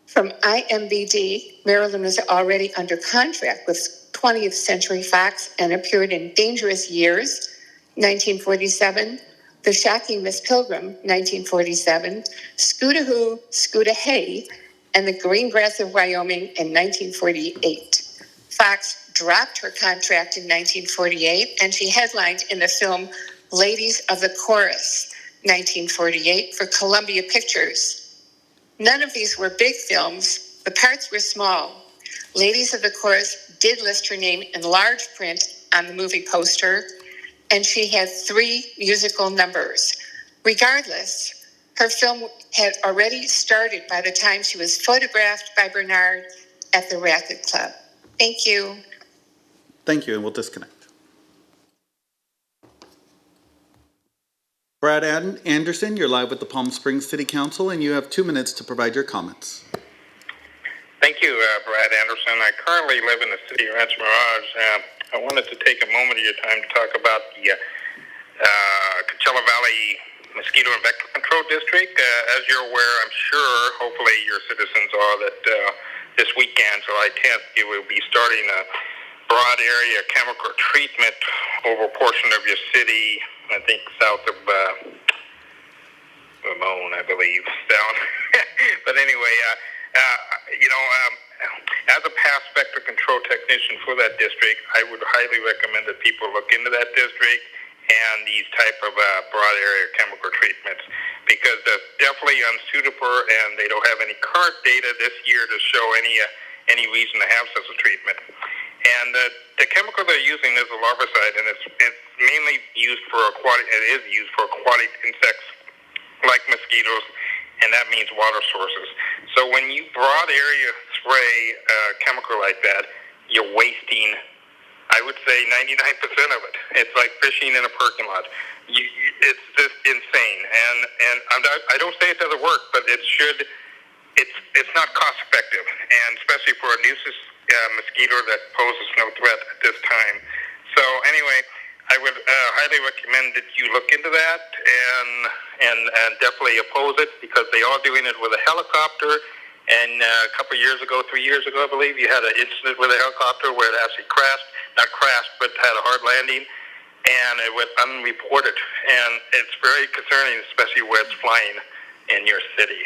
From IMBD, Maryland was already under contract with 20th Century Fox and appeared in Dangerous Years, 1947, The Shocking Miss Pilgrim, 1947, Scooter-Hoo, Scooter-Hey, and The Green Grass of Wyoming in 1948. Fox dropped her contract in 1948, and she headlined in the film Ladies of the Chorus, 1948, for Columbia Pictures. None of these were big films. The parts were small. Ladies of the Chorus did list her name in large print on the movie poster, and she had 3 musical numbers. Regardless, her film had already started by the time she was photographed by Bernard at the Racket Club. Thank you. Thank you, and we'll disconnect. Brad Anderson, you're live with the Palm Springs City Council, and you have 2 minutes to provide your comments. Thank you, Brad Anderson. I currently live in the city of Rancho Mirage. I wanted to take a moment of your time to talk about the Coachella Valley Mosquito and Vector Control District. As you're aware, I'm sure, hopefully your citizens are, that this weekend, July 10th, you will be starting a broad area chemical treatment over a portion of your city, I think south of Ramon, I believe, down. But anyway, as a past vector control technician for that district, I would highly recommend that people look into that district and these type of broad area chemical treatments, because they're definitely unsuitable and they don't have any current data this year to show any reason to have such a treatment. And the chemical they're using is a larvicide, and it's mainly used for aquatic insects like mosquitoes, and that means water sources. So when you broad area spray chemical like that, you're wasting, I would say, 99% of it. It's like fishing in a parking lot. It's just insane. And I don't say it doesn't work, but it should. It's not cost effective, and especially for a nuisance mosquito that poses no threat at this time. So anyway, I would highly recommend that you look into that and definitely oppose it, because they are doing it with a helicopter, And a couple of years ago, 3 years ago, I believe, you had an incident with a helicopter where it actually crashed, not crashed, but had a hard landing, and it went unreported. And it's very concerning, especially where it's flying in your city.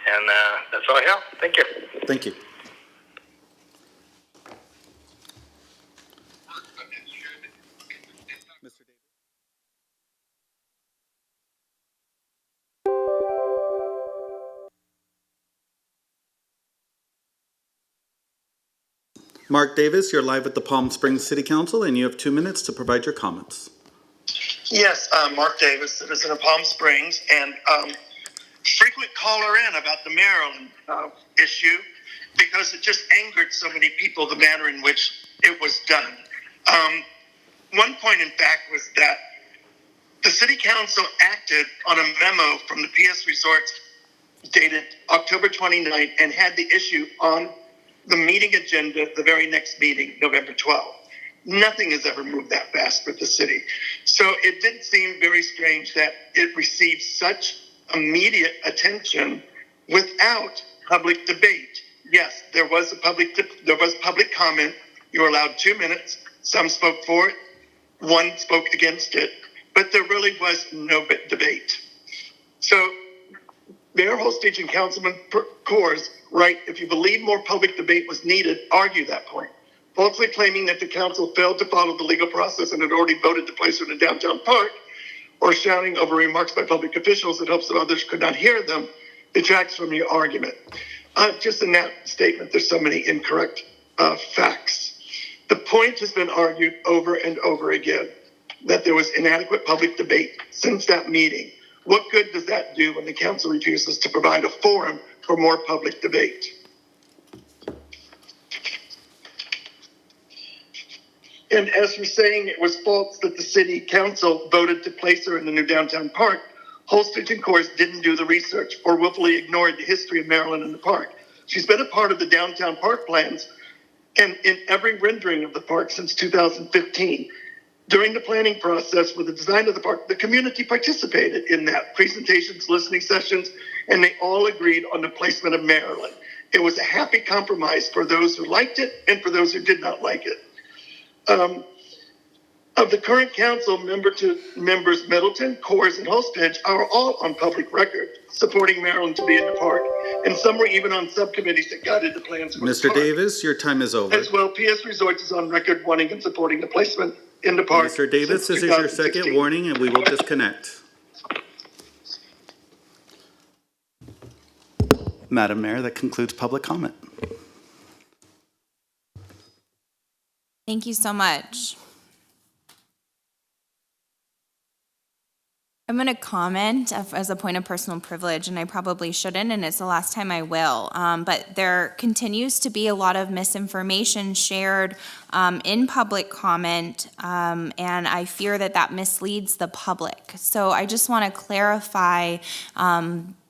And that's all I have. Thank you. Thank you. Mark Davis, you're live with the Palm Springs City Council, and you have 2 minutes to provide your comments. Yes, Mark Davis, citizen of Palm Springs, and frequent caller in about the Maryland issue because it just angered so many people, the manner in which it was done. One point, in fact, was that the City Council acted on a memo from the PS Resorts dated October 29th and had the issue on the meeting agenda the very next meeting, November 12th. Nothing has ever moved that fast with the city. So it did seem very strange that it received such immediate attention without public debate. Yes, there was public comment. You were allowed 2 minutes. Some spoke for it. One spoke against it. But there really was no debate. So Mayor Holstage and Councilman Coors write, if you believe more public debate was needed, argue that point. Falsely claiming that the council failed to follow the legal process and had already voted to place her in a downtown park, or shouting over remarks by public officials in hopes that others could not hear them, detracts from your argument. Just in that statement, there's so many incorrect facts. The point has been argued over and over again that there was inadequate public debate since that meeting. What good does that do when the council refuses to provide a forum for more public debate? And as for saying it was false that the city council voted to place her in the new downtown park, Holstage and Coors didn't do the research or willfully ignored the history of Maryland and the park. She's been a part of the downtown park plans and in every rendering of the park since 2015. During the planning process with the design of the park, the community participated in that, presentations, listening sessions, and they all agreed on the placement of Maryland. It was a happy compromise for those who liked it and for those who did not like it. Of the current council, members Middleton, Coors, and Holstage are all on public record supporting Maryland to be in the park, and some were even on subcommittees that guided the plans for Mr. the park. Davis, your time is over. As well, PS Resorts is on record wanting and supporting the placement in the park. Mr. Davis, this is your second warning, and we will disconnect. Madam Mayor, that concludes public comment. Thank you so much. I'm going to comment as a point of personal privilege, and I probably shouldn't, and it's the last time I will. But there continues to be a lot of misinformation shared in public comment, and I fear that that misleads the public. So I just want to clarify,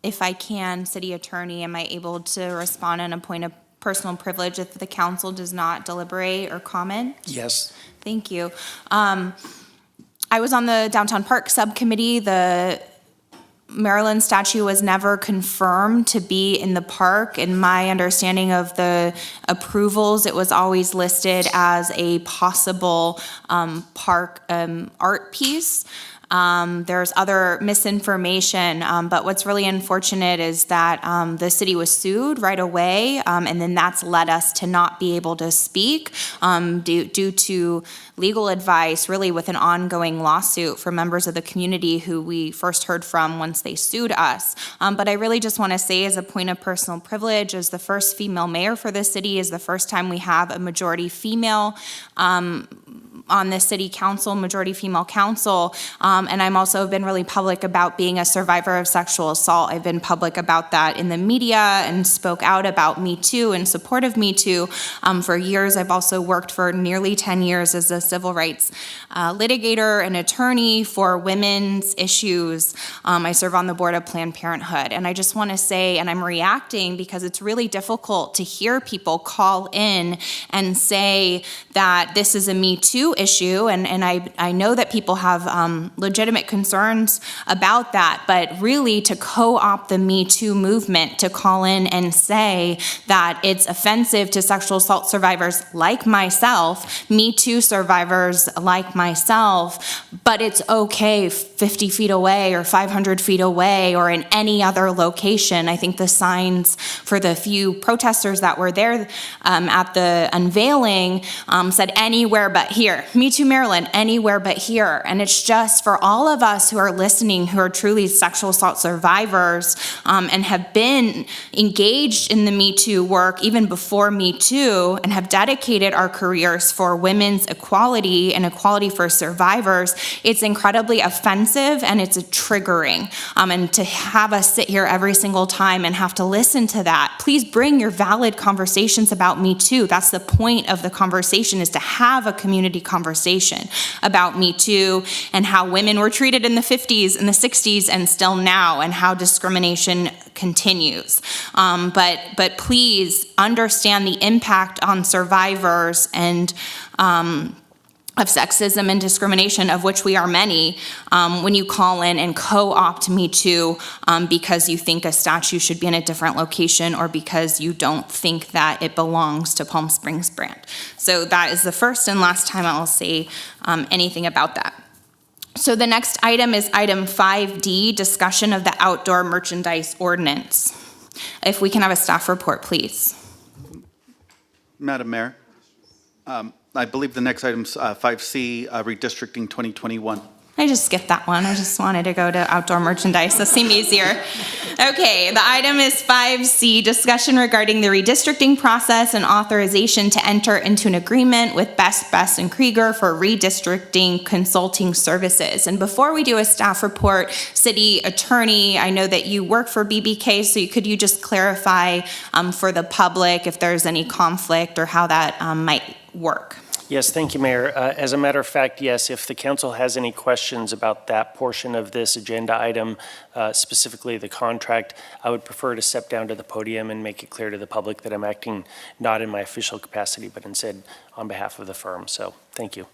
if I can, City Attorney, am I able to respond on a point of personal privilege if the council does not deliberate or comment? Yes. Thank you. I was on the Downtown Park Subcommittee. The Maryland statue was never confirmed to be in the park. In my understanding of the approvals, it was always listed as a possible park art piece. There's other misinformation, but what's really unfortunate is that the city was sued right away, and then that's led us to not be able to speak due to legal advice, really with an ongoing lawsuit for members of the community who we first heard from once they sued us. But I really just want to say, as a point of personal privilege, as the first female mayor for the city, is the first time we have a majority female on the city council, majority female council, and I'm also been really public about being a survivor of sexual assault. I've been public about that in the media and spoke out about Me Too and support of Me Too for years. I've also worked for nearly 10 years as a civil rights litigator and attorney for women's issues. I serve on the board of Planned Parenthood, and I just want to say, and I'm reacting because it's really difficult to hear people call in and say that this is a Me Too issue, and I know that people have legitimate concerns about that, but really to co-opt the Me Too movement to call in and say that it's offensive to sexual assault survivors like myself, Me Too survivors like myself, but it's okay 50 feet away or 500 feet away or in any other location. I think the signs for the few protesters that were there at the unveiling said anywhere but here. Me Too Maryland, anywhere but here. And it's just for all of us who are listening, who are truly sexual assault survivors and have been engaged in the Me Too work even before Me Too and have dedicated our careers for women's equality and equality for survivors, it's incredibly offensive and it's triggering. And to have us sit here every single time and have to listen to that, please bring your valid conversations about Me Too. That's the point of the conversation, is to have a community conversation about Me Too and how women were treated in the 50s and the 60s and still now, and how discrimination continues. But please understand the impact on survivors and of sexism and discrimination, of which we are many, when you call in and co-opt Me Too because you think a statue should be in a different location or because you don't think that it belongs to Palm Springs brand. So that is the first and last time I'll say anything about that. So the next item is item 5D, discussion of the outdoor merchandise ordinance. If we can have a staff report, please. Madam Mayor, I believe the next item's 5C, redistricting 2021. I just skipped that one. I just wanted to go to outdoor merchandise. That seemed easier. Okay, the item is 5C, discussion regarding the redistricting process and authorization to enter into an agreement with Best and Krieger for redistricting consulting services. And before we do a staff report, City Attorney, I know that you work for BBK, so could you just clarify for the public if there's any conflict or how that might work? Yes, thank you, Mayor. As a matter of fact, yes, if the council has any questions about that portion of this agenda item, specifically the contract, I would prefer to step down to the podium and make it clear to the public that I'm acting not in my official capacity, but instead on behalf of the firm. So thank you.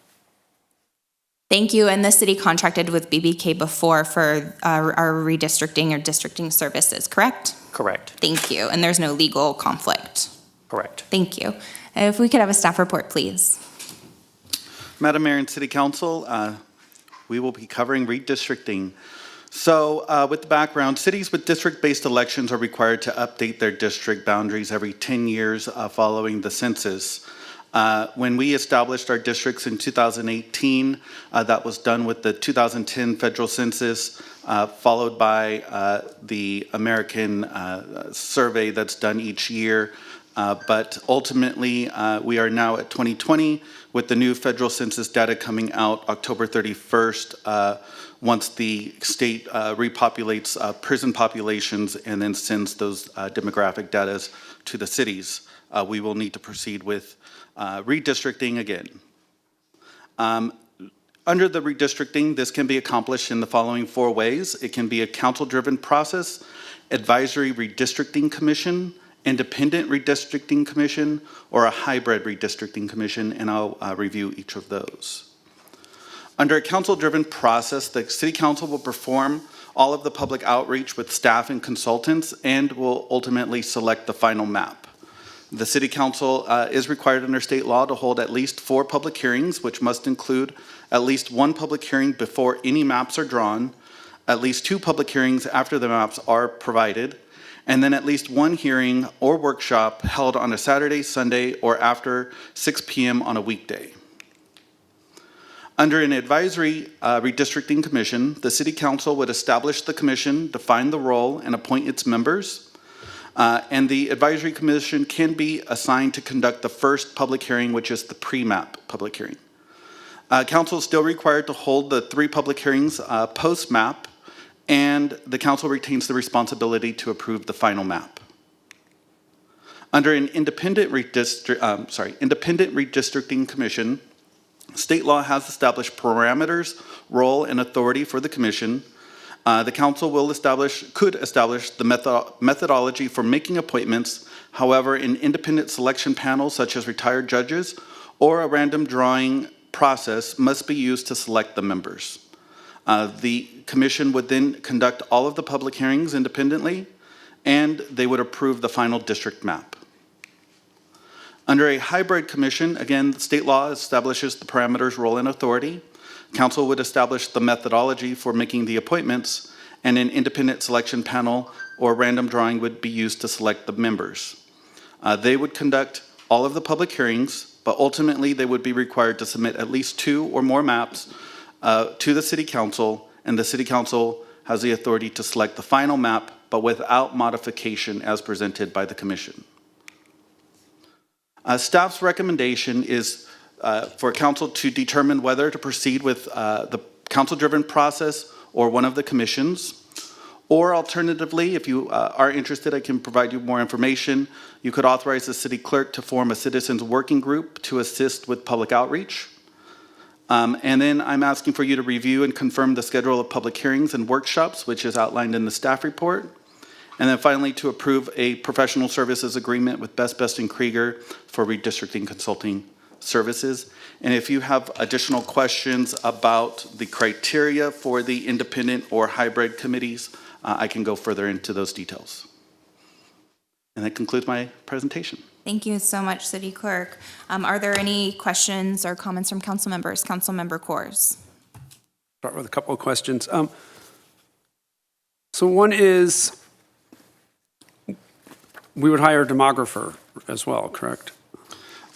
Thank you. And the city contracted with BBK before for our redistricting or districting services, correct? Correct. Thank you. And there's no legal conflict? Correct. Thank you. If we could have a staff report, please. Madam Mayor and City Council, we will be covering redistricting. So with the background, cities with district-based elections are required to update their district boundaries every 10 years following the census. When we established our districts in 2018, that was done with the 2010 federal census, followed by the American survey that's done each year. But ultimately, we are now at 2020 with the new federal census data coming out October 31st, once the state repopulates prison populations and then sends those demographic data to the cities. We will need to proceed with redistricting again. Under the redistricting, this can be accomplished in the following 4 ways. It can be a council-driven process, advisory redistricting commission, independent redistricting commission, or a hybrid redistricting commission, and I'll review each of those. Under a council-driven process, the City Council will perform all of the public outreach with staff and consultants and will ultimately select the final map. The City Council is required under state law to hold at least 4 public hearings, which must include at least 1 public hearing before any maps are drawn, at least 2 public hearings after the maps are provided, and then at least 1 hearing or workshop held on a Saturday, Sunday, or after 6 p.m. on a weekday. Under an advisory redistricting commission, the City Council would establish the commission, define the role, and appoint its members. And the advisory commission can be assigned to conduct the first public hearing, which is the pre-map public hearing. Council is still required to hold the 3 public hearings post-map, and the council retains the responsibility to approve the final map. Under an independent redistricting commission, state law has established parameters, role, and authority for the commission. The council could establish the methodology for making appointments. However, an independent selection panel, such as retired judges, or a random drawing process must be used to select the members. The commission would then conduct all of the public hearings independently, and they would approve the final district map. Under a hybrid commission, again, state law establishes the parameters, role, and authority. Council would establish the methodology for making the appointments, and an independent selection panel or random drawing would be used to select the members. They would conduct all of the public hearings, but ultimately they would be required to submit at least 2 or more maps to the City Council, and the City Council has the authority to select the final map, but without modification as presented by the Commission. Staff's recommendation is for Council to determine whether to proceed with the Council-driven process or one of the commissions. Or alternatively, if you are interested, I can provide you more information. You could authorize the city clerk to form a citizens working group to assist with public outreach. And then I'm asking for you to review and confirm the schedule of public hearings and workshops, which is outlined in the staff report. And then finally, to approve a professional services agreement with Best and Krieger for redistricting consulting services. And if you have additional questions about the criteria for the independent or hybrid committees, I can go further into those details. And that concludes my presentation. Thank you so much, City Clerk. Are there any questions or comments from council members? Councilmember Coors. Start with a couple of questions. So one is, we would hire a demographer as well, correct?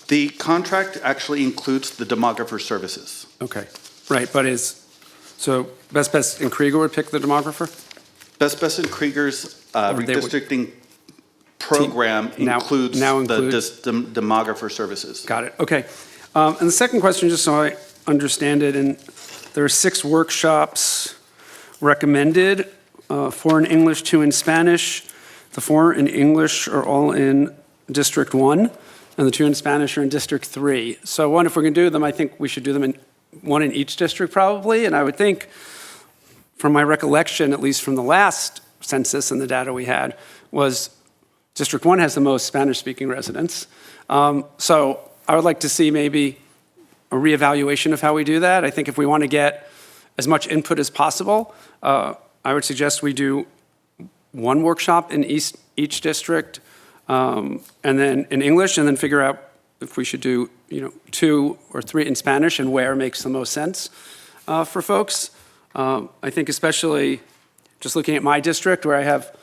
The contract actually includes the demographer services. Okay, right, but so Best and Krieger would pick the demographer? Best and Krieger's redistricting program includes the demographer services. Got it, okay. And the second question, just so I understand it, and there are 6 workshops recommended, 4 in English, 2 in Spanish. The 4 in English are all in District 1, and the 2 in Spanish are in District 3. So one, if we're going to do them, I think we should do them in 1 in each district probably, and I would think, from my recollection, at least from the last census and the data we had, was District 1 has the most Spanish-speaking residents. So I would like to see maybe a reevaluation of how we do that. I think if we want to get as much input as possible, I would suggest we do 1 workshop in each district, and then in English, and then figure out if we should do 2 or 3 in Spanish and where makes the most sense for folks. I think especially just looking at my district where I have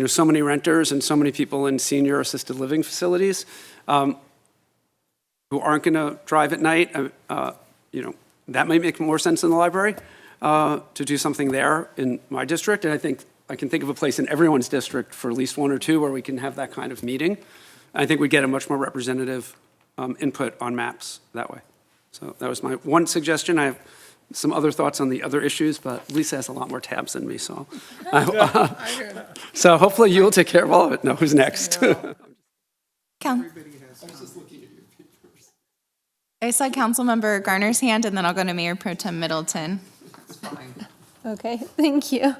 so many renters and so many people in senior assisted living facilities who aren't going to drive at night, that might make more sense in the library to do something there in my district. And I think I can think of a place in everyone's district for at least 1 or 2 where we can have that kind of meeting. I think we get a much more representative input on maps that way. So that was my one suggestion. I have some other thoughts on the other issues, but Lisa has a lot more tabs than me, so. So hopefully you'll take care of all of it. No, who's next? I saw Councilmember Garner's hand, and then I'll go to Mayor Pro Tem Middleton. Okay, thank you.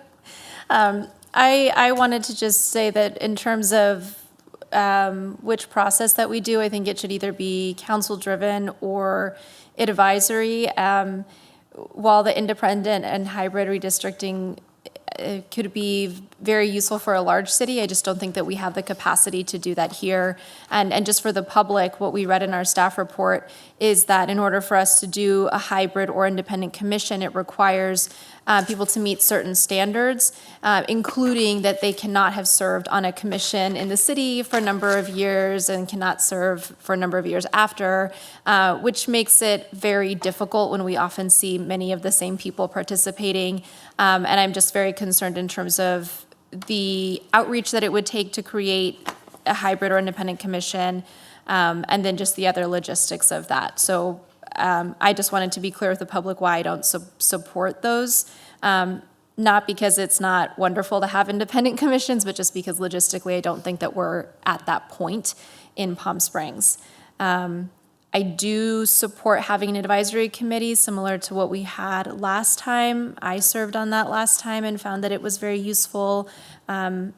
I wanted to just say that in terms of which process that we do, I think it should either be council-driven or advisory. While the independent and hybrid redistricting could be very useful for a large city, I just don't think that we have the capacity to do that here. And just for the public, what we read in our staff report is that in order for us to do a hybrid or independent commission, it requires people to meet certain standards, including that they cannot have served on a commission in the city for a number of years and cannot serve for a number of years after, which makes it very difficult when we often see many of the same people participating. And I'm just very concerned in terms of the outreach that it would take to create a hybrid or independent commission, and then just the other logistics of that. So I just wanted to be clear with the public why I don't support those. Not because it's not wonderful to have independent commissions, but just because logistically I don't think that we're at that point in Palm Springs. I do support having an advisory committee similar to what we had last time. I served on that last time and found that it was very useful. And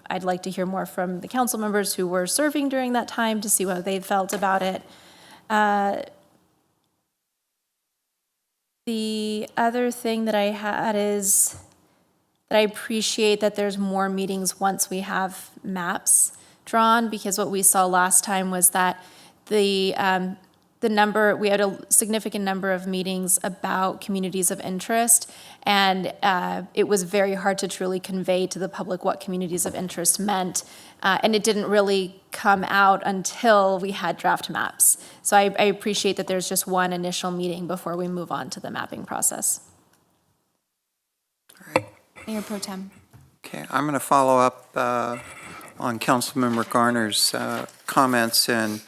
I'd like to hear more from the council members who were serving during that time to see what they felt about it. The other thing that I had is that I appreciate that there's more meetings once we have maps drawn, because what we saw last time was that we had a significant number of meetings about communities of interest, and it was very hard to truly convey to the public what communities of interest meant, and it didn't really come out until we had draft maps. So I appreciate that there's just one initial meeting before we move on to the mapping process. Mayor Pro Tem. Okay, I'm going to follow up on Councilmember Garner's comments, and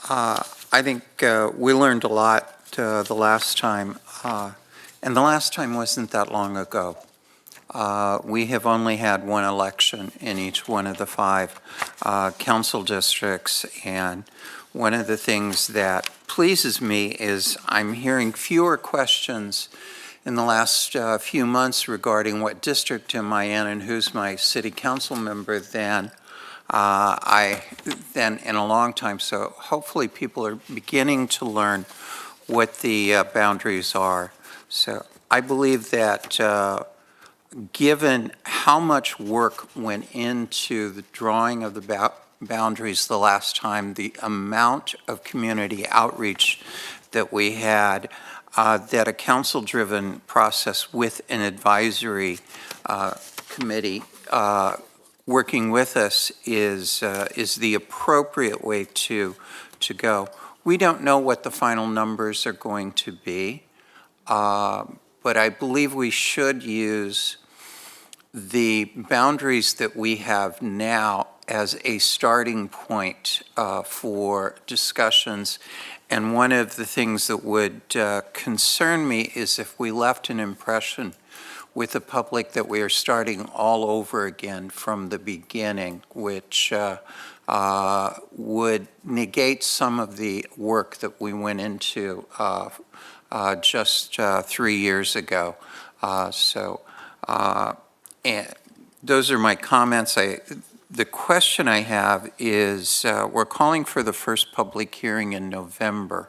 I think we learned a lot the last time, and the last time wasn't that long ago. We have only had one election in each one of the 5 council districts, and one of the things that pleases me is I'm hearing fewer questions in the last few months regarding what district am I in and who's my city council member than in a long time. So hopefully people are beginning to learn what the boundaries are. So I believe that given how much work went into the drawing of the boundaries the last time, the amount of community outreach that we had, that a council-driven process with an advisory committee working with us is the appropriate way to go. We don't know what the final numbers are going to be, but I believe we should use the boundaries that we have now as a starting point for discussions. And one of the things that would concern me is if we left an impression with the public that we are starting all over again from the beginning, which would negate some of the work that we went into just 3 years ago. And those are my comments. The question I have is, we're calling for the first public hearing in November.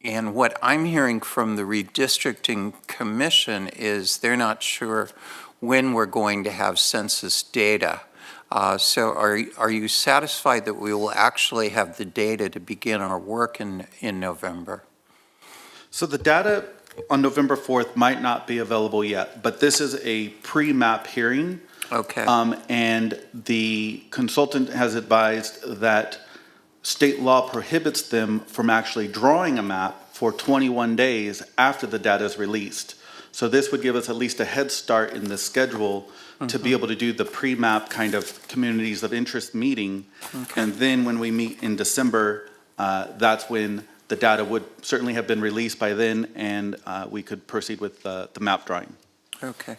And what I'm hearing from the Redistricting Commission is they're not sure when we're going to have census data. So are you satisfied that we will actually have the data to begin our work in November? So the data on November 4th might not be available yet, but this is a pre-map hearing. Okay. And the consultant has advised that state law prohibits them from actually drawing a map for 21 days after the data is released. So this would give us at least a head start in the schedule to be able to do the pre-map kind of communities of interest meeting. Okay. And then when we meet in December, that's when the data would certainly have been released by then, and we could proceed with the map drawing. Okay.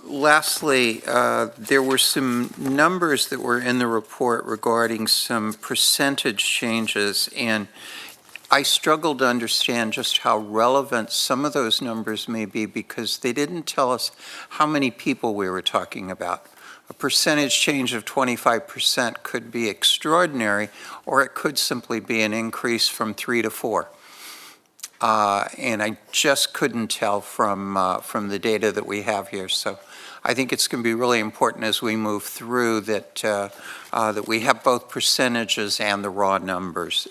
Lastly, there were some numbers that were in the report regarding some percentage changes, and I struggled to understand just how relevant some of those numbers may be because they didn't tell us how many people we were talking about. A percentage change of 25% could be extraordinary, or it could simply be an increase from 3 to 4. And I just couldn't tell from the data that we have here. So I think it's going to be really important as we move through that that we have both percentages and the raw numbers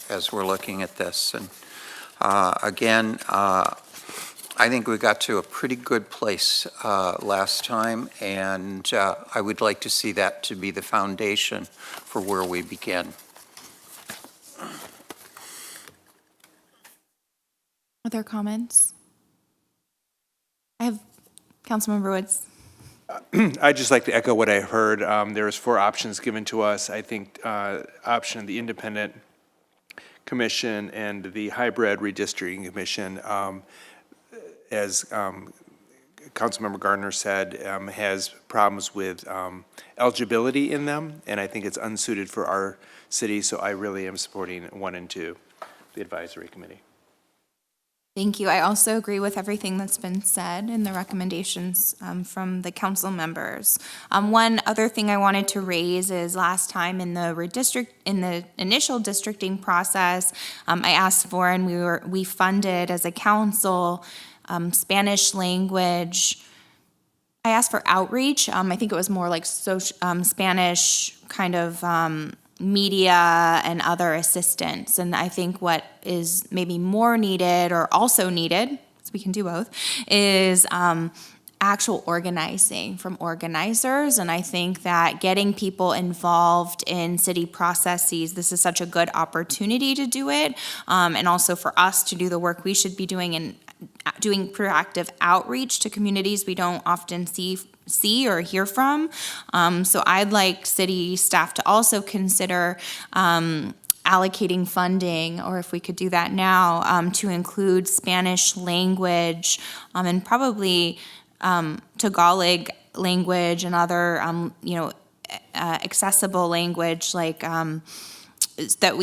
as we're looking at this. And again, I think we got to a pretty good place last time, and I would like to see that to be the foundation for where we begin. Other comments? I have Councilmember Woods. I'd just like to echo what I heard. There's 4 options given to us. I think option the independent commission and the hybrid redistricting commission, as Councilmember Gardner said, has problems with eligibility in them, and I think it's unsuited for our city, so I really am supporting 1 and 2, the advisory committee. Thank you. I also agree with everything that's been said and the recommendations from the council members. One other thing I wanted to raise is last time in the initial districting process, I asked for and we funded as a council Spanish language. I asked for outreach. I think it was more like Spanish kind of media and other assistance. And I think what is maybe more needed or also needed, so we can do both, is actual organizing from organizers. And I think that getting people involved in city processes, this is such a good opportunity to do it. And also for us to do the work we should be doing and doing proactive outreach to communities we don't often see or hear from. So I'd like city staff to also consider allocating funding, or if we could do that now, to include Spanish language and probably Tagalog language and other, accessible language like that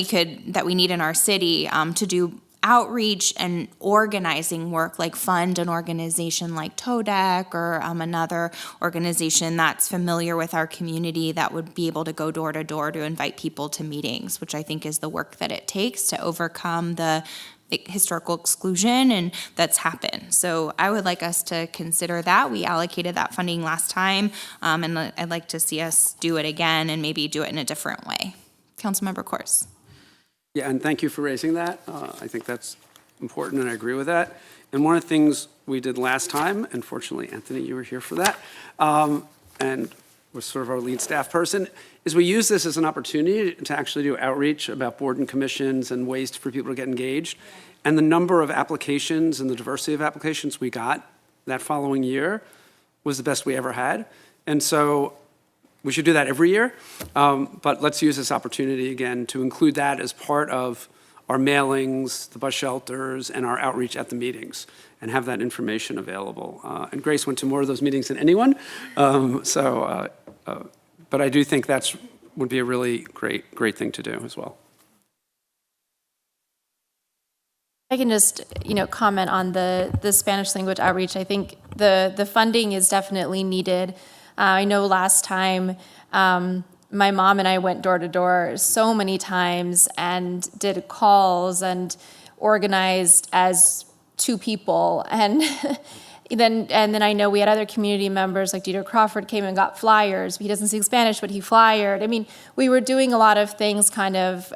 we need in our city to do outreach and organizing work, like fund an organization like TODEC or another organization that's familiar with our community that would be able to go door to door to invite people to meetings, which I think is the work that it takes to overcome the historical exclusion and that's happened. So I would like us to consider that. We allocated that funding last time, and I'd like to see us do it again and maybe do it in a different way. Councilmember Kors. Yeah, and thank you for raising that. I think that's important, and I agree with that. And one of the things we did last time, and fortunately, Anthony, you were here for that, and was sort of our lead staff person, is we use this as an opportunity to actually do outreach about board and commissions and ways for people to get engaged. And the number of applications and the diversity of applications we got that following year was the best we ever had. And so we should do that every year, but let's use this opportunity again to include that as part of our mailings, the bus shelters, and our outreach at the meetings, and have that information available. And Grace went to more of those meetings than anyone, but I do think that would be a really great thing to do as well. I can just, comment on the Spanish language outreach. I think the funding is definitely needed. I know last time my mom and I went door to door so many times and did calls and organized as two people. And then I know we had other community members like Dieter Crawford came and got flyers. He doesn't speak Spanish, but he flyered. I mean, we were doing a lot of things kind of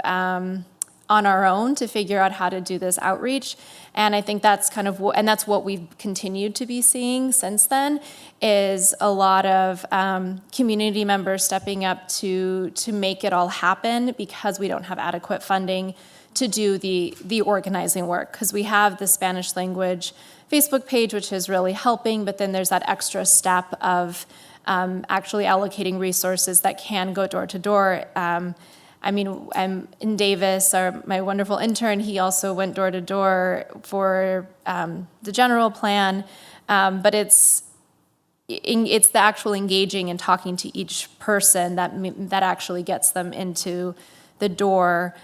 on our own to figure out how to do this outreach. And I think that's kind of and that's what we've continued to be seeing since then, is a lot of community members stepping up to make it all happen because we don't have adequate funding to do the organizing work. Because we have the Spanish language Facebook page, which is really helping, but then there's that extra step of actually allocating resources that can go door to door. In Davis, my wonderful intern, he also went door to door for the general plan, but it's the actual engaging and talking to each person that actually gets them into the door.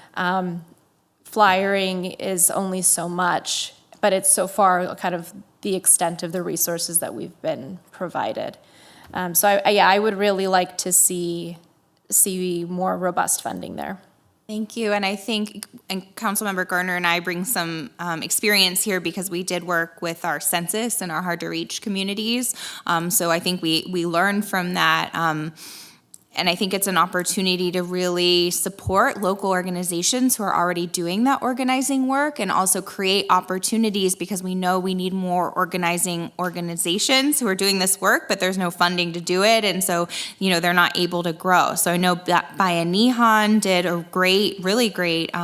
Flyering is only so much, but it's so far kind of the extent of the resources that we've been provided. I would really like to see more robust funding there. Thank you. And I think Councilmember Garner and I bring some experience here because we did work with our census and our hard-to-reach communities. So I think we learned from that. And I think it's an opportunity to really support local organizations who are already doing that organizing work and also create opportunities because we know we need more organizing organizations who are doing this work, but there's no funding to do it. And so, they're not able to grow. So I know that Bayanihan did a really great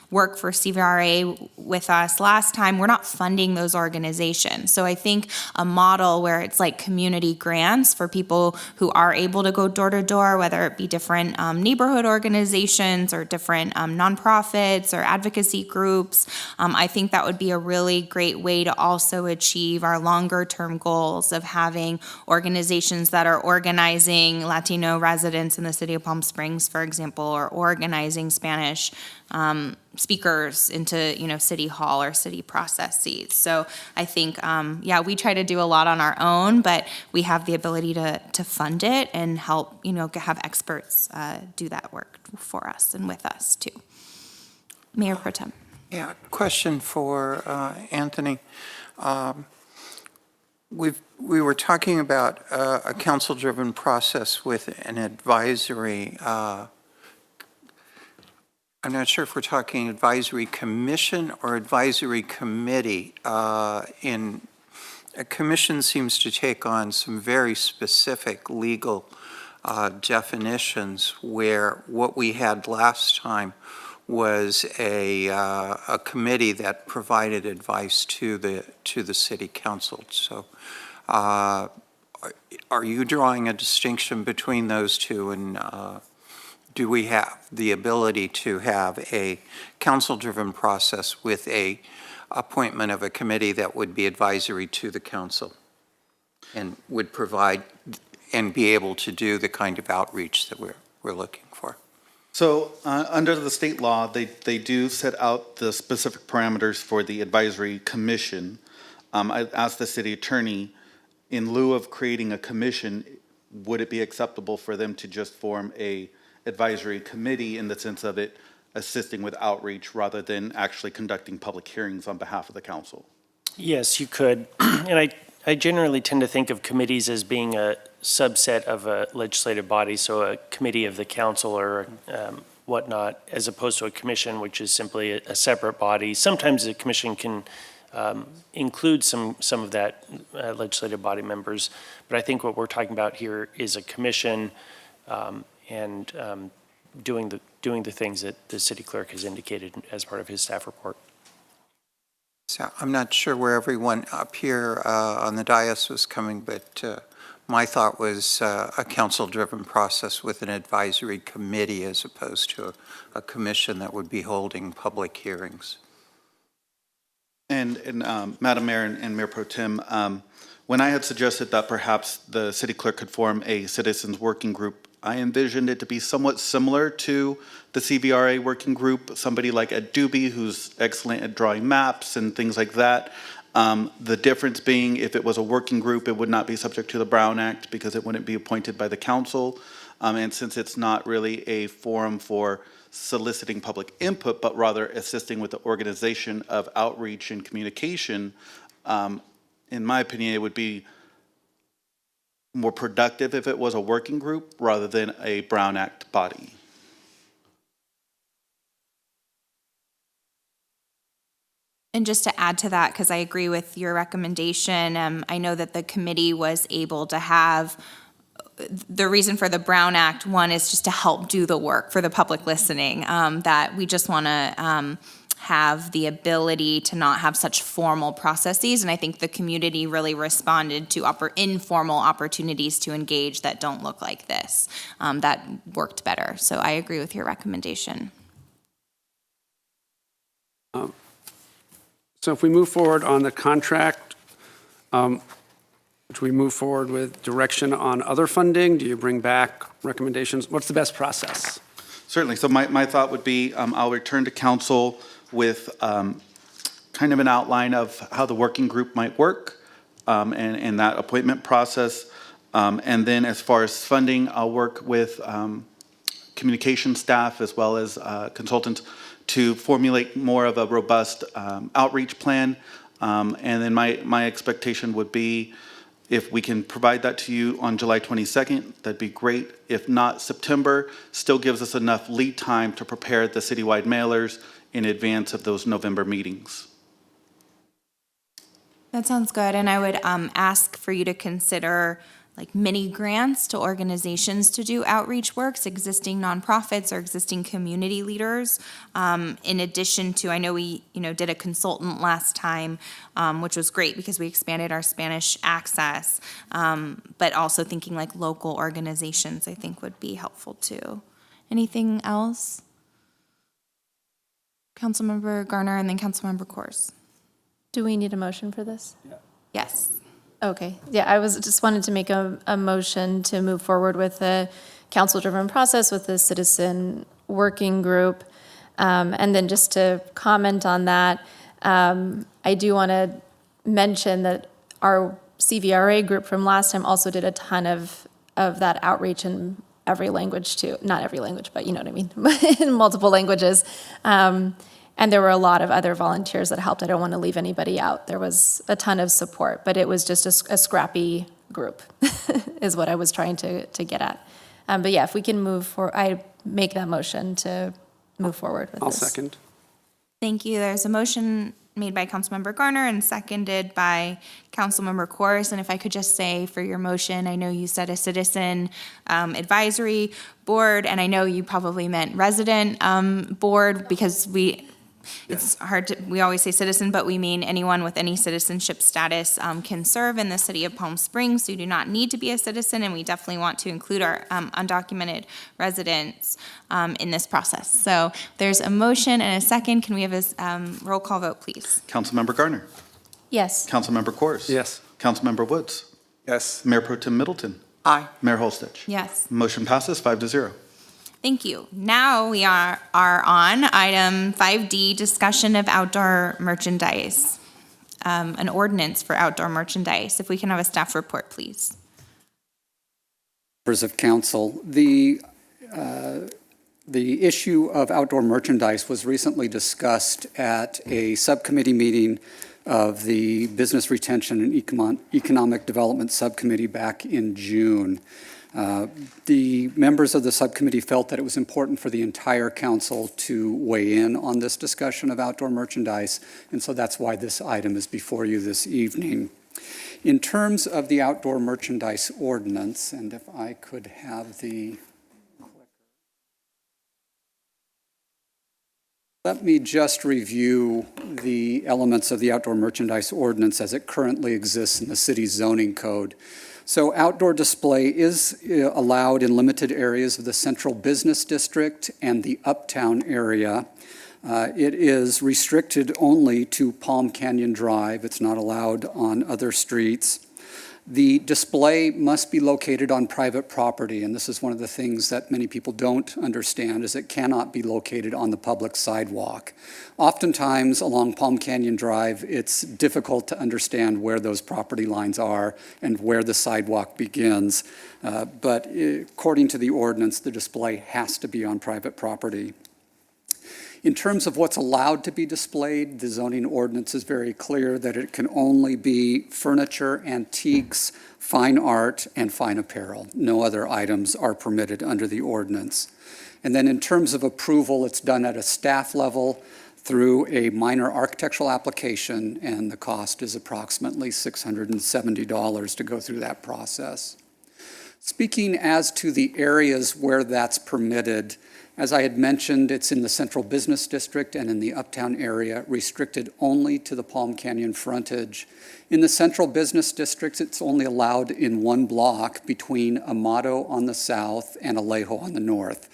work for CVRA with us last time. We're not funding those organizations. So I think a model where it's like community grants for people who are able to go door to door, whether it be different neighborhood organizations or different nonprofits or advocacy groups. I think that would be a really great way to also achieve our longer term goals of having organizations that are organizing Latino residents in the city of Palm Springs, for example, or organizing Spanish speakers into, city hall or city processes. So I think, we try to do a lot on our own, but we have the ability to fund it and help, have experts do that work for us and with us too. Mayor Pro Tem. Yeah, question for Anthony. We were talking about a council-driven process with an advisory. I'm not sure if we're talking advisory commission or advisory committee. A commission seems to take on some very specific legal definitions, where what we had last time was a committee that provided advice to the city council. So are you drawing a distinction between those two, and do we have the ability to have a council-driven process with a appointment of a committee that would be advisory to the council and would provide and be able to do the kind of outreach that we're looking for? So under the state law, they do set out the specific parameters for the advisory commission. I asked the city attorney, in lieu of creating a commission, would it be acceptable for them to just form a advisory committee in the sense of it assisting with outreach rather than actually conducting public hearings on behalf of the council? Yes, you could. And I generally tend to think of committees as being a subset of a legislative body, so a committee of the council or whatnot, as opposed to a commission, which is simply a separate body. Sometimes a commission can include some of that legislative body members, but I think what we're talking about here is a commission and doing the things that the city clerk has indicated as part of his staff report. So I'm not sure where everyone up here on the dais was coming, but my thought was a council-driven process with an advisory committee as opposed to a commission that would be holding public hearings. And Madam Mayor and Mayor Pro Tem, when I had suggested that perhaps the city clerk could form a citizens working group, I envisioned it to be somewhat similar to the CVRA working group, somebody like Ed Doobie, who's excellent at drawing maps and things like that. The difference being, if it was a working group, it would not be subject to the Brown Act because it wouldn't be appointed by the council. And since it's not really a forum for soliciting public input, but rather assisting with the organization of outreach and communication, in my opinion, it would be more productive if it was a working group rather than a Brown Act body. And just to add to that, because I agree with your recommendation, I know that the committee was able to have, the reason for the Brown Act, one is just to help do the work for the public listening, that we just want to have the ability to not have such formal processes. And I think the community really responded to informal opportunities to engage that don't look like this. That worked better. So I agree with your recommendation. So if we move forward on the contract, do we move forward with direction on other funding? Do you bring back recommendations? What's the best process? Certainly. So my thought would be I'll return to council with kind of an outline of how the working group might work and that appointment process. And then as far as funding, I'll work with communication staff as well as consultants to formulate more of a robust outreach plan. And then my expectation would be if we can provide that to you on July 22nd, that'd be great. If not, September still gives us enough lead time to prepare the citywide mailers in advance of those November meetings. That sounds good. And I would ask for you to consider like mini grants to organizations to do outreach works, existing nonprofits or existing community leaders. In addition to, I know we did a consultant last time, which was great because we expanded our Spanish access, but also thinking like local organizations I think would be helpful too. Anything else? Councilmember Garner and then Councilmember Coors. Do we need a motion for this? Yeah. Yes. Okay, yeah, I just wanted to make a motion to move forward with the council-driven process with the citizen working group. And then just to comment on that, I do want to mention that our CVRA group from last time also did a ton of that outreach in every language too. Not every language, but you know what I mean, in multiple languages. And there were a lot of other volunteers that helped. I don't want to leave anybody out. There was a ton of support, but it was just a scrappy group is what I was trying to get at. But yeah, if we can move forward, I make that motion to move forward with I'll this. second. Thank you. There's a motion made by Councilmember Garner and seconded by Councilmember Corrs. And if I could just say for your motion, I know you said a citizen advisory board, and I know you probably meant resident board because it's hard to, we always say citizen, but we mean anyone with any citizenship status can serve in the city of Palm Springs. So you do not need to be a citizen, and we definitely want to include our undocumented residents in this process. So there's a motion and a second. Can we have a roll call vote, please? Councilmember Garner. Yes. Councilmember Corrs. Yes. Councilmember Woods. Yes. Mayor Pro Tem Middleton. Aye. Mayor Holstich. Yes. Motion passes 5-0. Thank you. Now we are on item 5D, discussion of outdoor merchandise, an ordinance for outdoor merchandise. If we can have a staff report, please. Members of council, the issue of outdoor merchandise was recently discussed at a subcommittee meeting of the Business Retention and Economic Development Subcommittee back in June. The members of the subcommittee felt that it was important for the entire council to weigh in on this discussion of outdoor merchandise, and so that's why this item is before you this evening. In terms of the outdoor merchandise ordinance, and if I could have the clicker. Let me just review the elements of the outdoor merchandise ordinance as it currently exists in the city's zoning code. So outdoor display is allowed in limited areas of the central business district and the uptown area. It is restricted only to Palm Canyon Drive. It's not allowed on other streets. The display must be located on private property, and this is one of the things that many people don't understand, is it cannot be located on the public sidewalk. Oftentimes along Palm Canyon Drive, it's difficult to understand where those property lines are and where the sidewalk begins, but according to the ordinance, the display has to be on private property. In terms of what's allowed to be displayed, the zoning ordinance is very clear that it can only be furniture, antiques, fine art, and fine apparel. No other items are permitted under the ordinance. And then in terms of approval, it's done at a staff level through a minor architectural application, and the cost is approximately $670 to go through that process. Speaking as to the areas where that's permitted, as I had mentioned, it's in the central business district and in the uptown area, restricted only to the Palm Canyon frontage. In the central business districts, it's only allowed in one block between Amato on the south and Alejo on the north.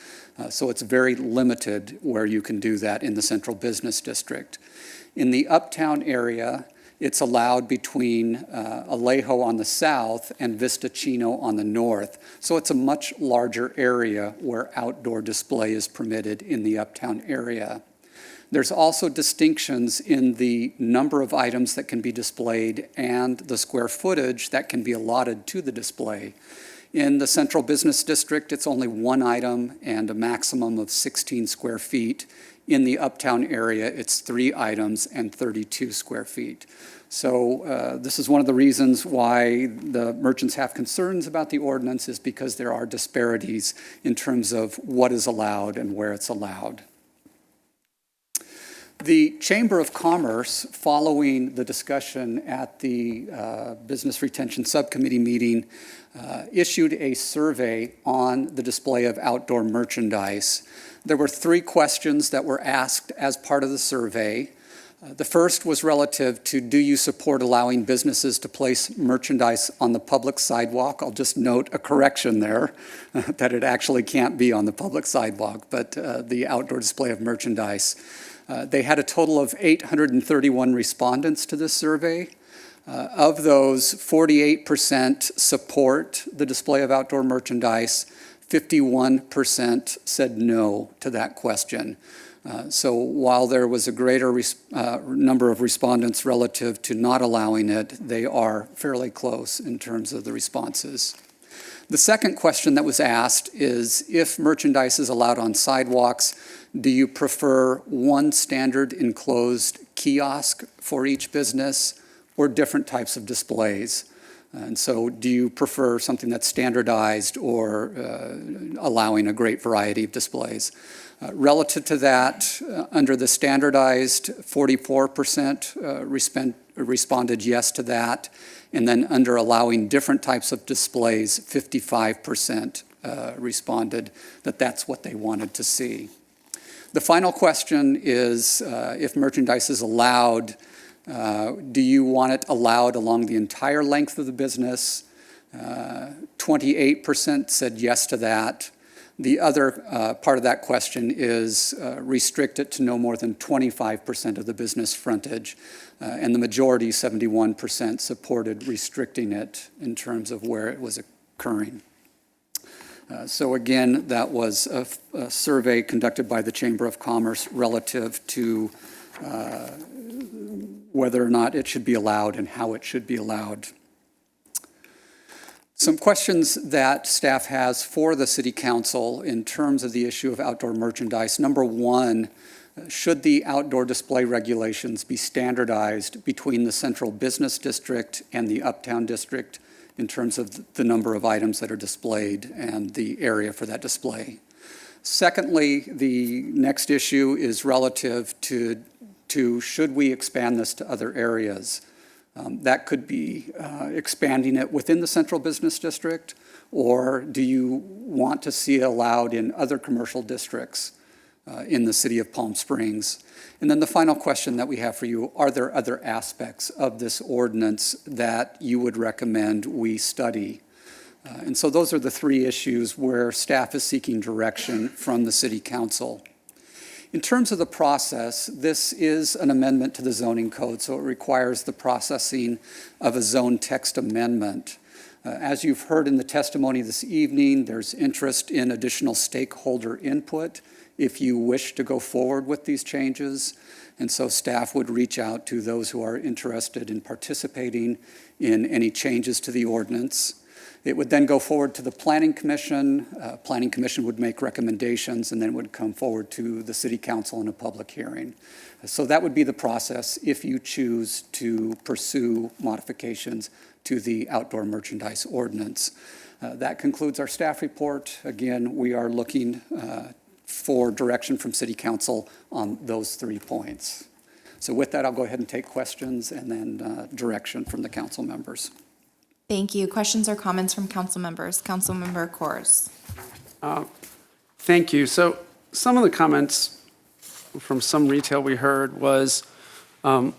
So it's very limited where you can do that in the central business district. In the uptown area, it's allowed between Alejo on the south and Vista Chino on the north. So it's a much larger area where outdoor display is permitted in the uptown area. There's also distinctions in the number of items that can be displayed and the square footage that can be allotted to the display. In the central business district, it's only one item and a maximum of 16 square feet. In the uptown area, it's 3 items and 32 square feet. So this is one of the reasons why the merchants have concerns about the ordinance, is because there are disparities in terms of what is allowed and where it's allowed. The Chamber of Commerce, following the discussion at the Business Retention Subcommittee meeting, issued a survey on the display of outdoor merchandise. There were 3 questions that were asked as part of the survey. The first was relative to, do you support allowing businesses to place merchandise on the public sidewalk? I'll just note a correction there, that it actually can't be on the public sidewalk, but the outdoor display of merchandise. They had a total of 831 respondents to this survey. Of those, 48% support the display of outdoor merchandise. 51% said no to that question. So while there was a greater number of respondents relative to not allowing it, they are fairly close in terms of the responses. The second question that was asked is, if merchandise is allowed on sidewalks, do you prefer one standard enclosed kiosk for each business or different types of displays? And so do you prefer something that's standardized or allowing a great variety of displays? Relative to that, under the standardized, 44% responded yes to that. And then under allowing different types of displays, 55% responded that that's what they wanted to see. The final question is, if merchandise is allowed, do you want it allowed along the entire length of the business? 28% said yes to that. The other part of that question is restrict it to no more than 25% of the business frontage. And the majority, 71%, supported restricting it in terms of where it was occurring. So again, that was a survey conducted by the Chamber of Commerce relative to whether or not it should be allowed and how it should be allowed. Some questions that staff has for the City Council in terms of the issue of outdoor merchandise. Number one, should the outdoor display regulations be standardized between the Central Business District and the Uptown District in terms of the number of items that are displayed and the area for that display? Secondly, the next issue is relative to should we expand this to other areas? That could be expanding it within the Central Business District, or do you want to see it allowed in other commercial districts in the city of Palm Springs? And then the final question that we have for you, are there other aspects of this ordinance that you would recommend we study? And so those are the three issues where staff is seeking direction from the City Council. In terms of the process, this is an amendment to the zoning code, so it requires the processing of a zone text amendment. As you've heard in the testimony this evening, there's interest in additional stakeholder input if you wish to go forward with these changes. And so staff would reach out to those who are interested in participating in any changes to the ordinance. It would then go forward to the Planning Commission. Planning Commission would make recommendations and then would come forward to the City Council in a public hearing. So that would be the process if you choose to pursue modifications to the outdoor merchandise ordinance. That concludes our staff report. Again, we are looking for direction from City Council on those 3 points. So with that, I'll go ahead and take questions and then direction from the council members. Thank you. Questions or comments from council members? Councilmember Kors. Thank you. So some of the comments from some retail we heard was that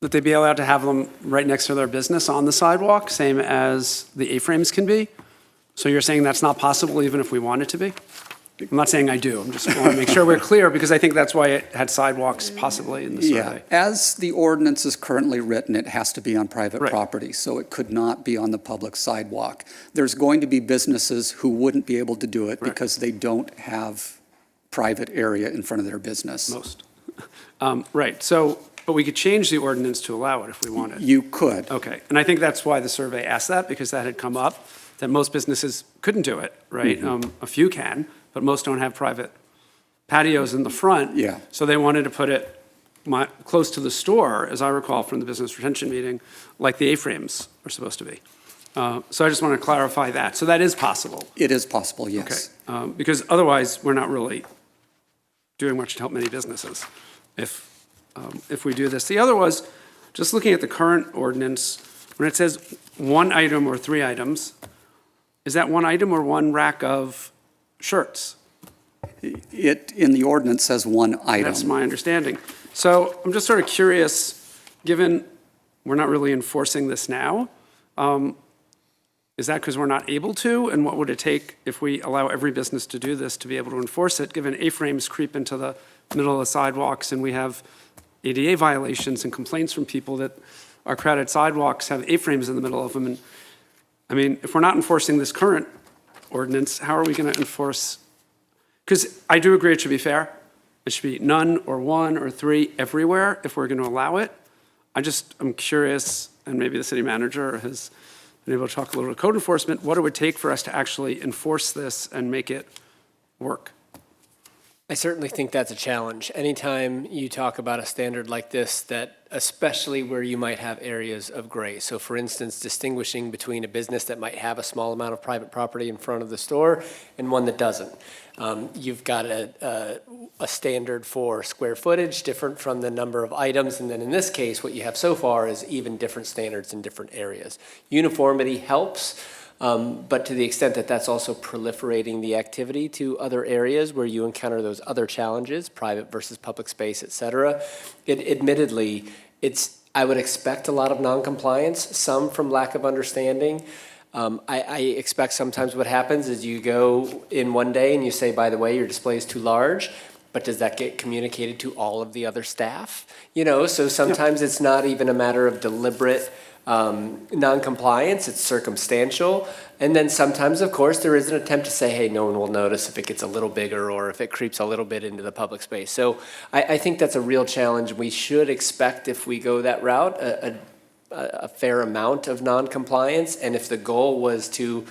they'd be allowed to have them right next to their business on the sidewalk, same as the A-frames can be. So you're saying that's not possible even if we want it to be? I'm not saying I do. I'm just want to make sure we're clear because I think that's why it had sidewalks possibly in the survey. Yeah, as the ordinance is currently written, it has to be on private property, so it could not be on the public sidewalk. There's going to be businesses who wouldn't be able to do it because they don't have private area in front of their business. Most. Right. So, but we could change the ordinance to allow it if we wanted. You could. Okay. And I think that's why the survey asked that, because that had come up, that most businesses couldn't do it, right? Mm-hmm. A few can, but most don't have private patios in the front. Yeah. So they wanted to put it close to the store, as I recall from the business retention meeting, like the A-frames are supposed to be. So I just want to clarify that. So that is possible. It is possible, yes. Okay. Because otherwise, we're not really doing much to help many businesses if we do this. The other was, just looking at the current ordinance, when it says 1 item or 3 items, is that 1 item or 1 rack of shirts? It, in the ordinance, says 1 item. That's my understanding. So I'm just sort of curious, given we're not really enforcing this now, is that because we're not able to? And what would it take if we allow every business to do this to be able to enforce it, given A-frames creep into the middle of the sidewalks and we have ADA violations and complaints from people that our crowded sidewalks have A-frames in the middle of them? And I mean, if we're not enforcing this current ordinance, how are we going to enforce? Because I do agree it should be fair, it should be none or 1 or 3 everywhere if we're going to allow it. I'm curious, and maybe the city manager has been able to talk a little to code enforcement, what it would take for us to actually enforce this and make it work. I certainly think that's a challenge. Anytime you talk about a standard like this, that especially where you might have areas of gray. So for instance, distinguishing between a business that might have a small amount of private property in front of the store and one that doesn't. You've got a standard for square footage different from the number of items. And then in this case, what you have so far is even different standards in different areas. Uniformity helps. But to the extent that that's also proliferating the activity to other areas where you encounter those other challenges, private versus public space, et cetera, admittedly, I would expect a lot of noncompliance, some from lack of understanding. I expect sometimes what happens is you go in one day and you say, by the way, your display is too large. But does that get communicated to all of the other staff? So sometimes it's not even a matter of deliberate non-compliance, it's circumstantial. And then sometimes, of course, there is an attempt to say, hey, no one will notice if it gets a little bigger or if it creeps a little bit into the public space. So I think that's a real challenge. We should expect, if we go that route, a fair amount of non-compliance. And if the goal was to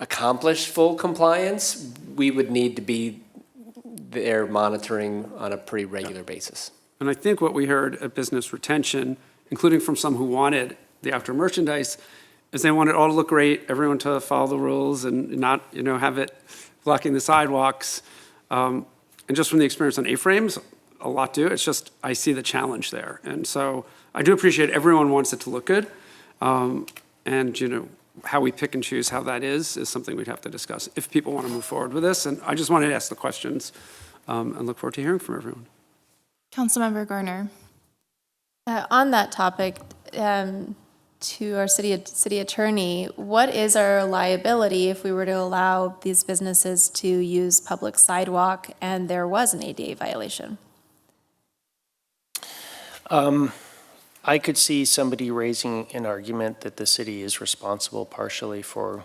accomplish full compliance, we would need to be there monitoring on a pretty regular basis. And I think what we heard at business retention, including from some who wanted the outdoor merchandise, is they want it all to look great, everyone to follow the rules and not, have it blocking the sidewalks. And just from the experience on A-frames, a lot do. It's just, I see the challenge there. And so I do appreciate everyone wants it to look good. And, how we pick and choose how that is something we'd have to discuss if people want to move forward with this. And I just wanted to ask the questions and look forward to hearing from everyone. Councilmember Garner. On that topic, to our city attorney, what is our liability if we were to allow these businesses to use public sidewalk and there was an ADA violation? I could see somebody raising an argument that the city is responsible partially for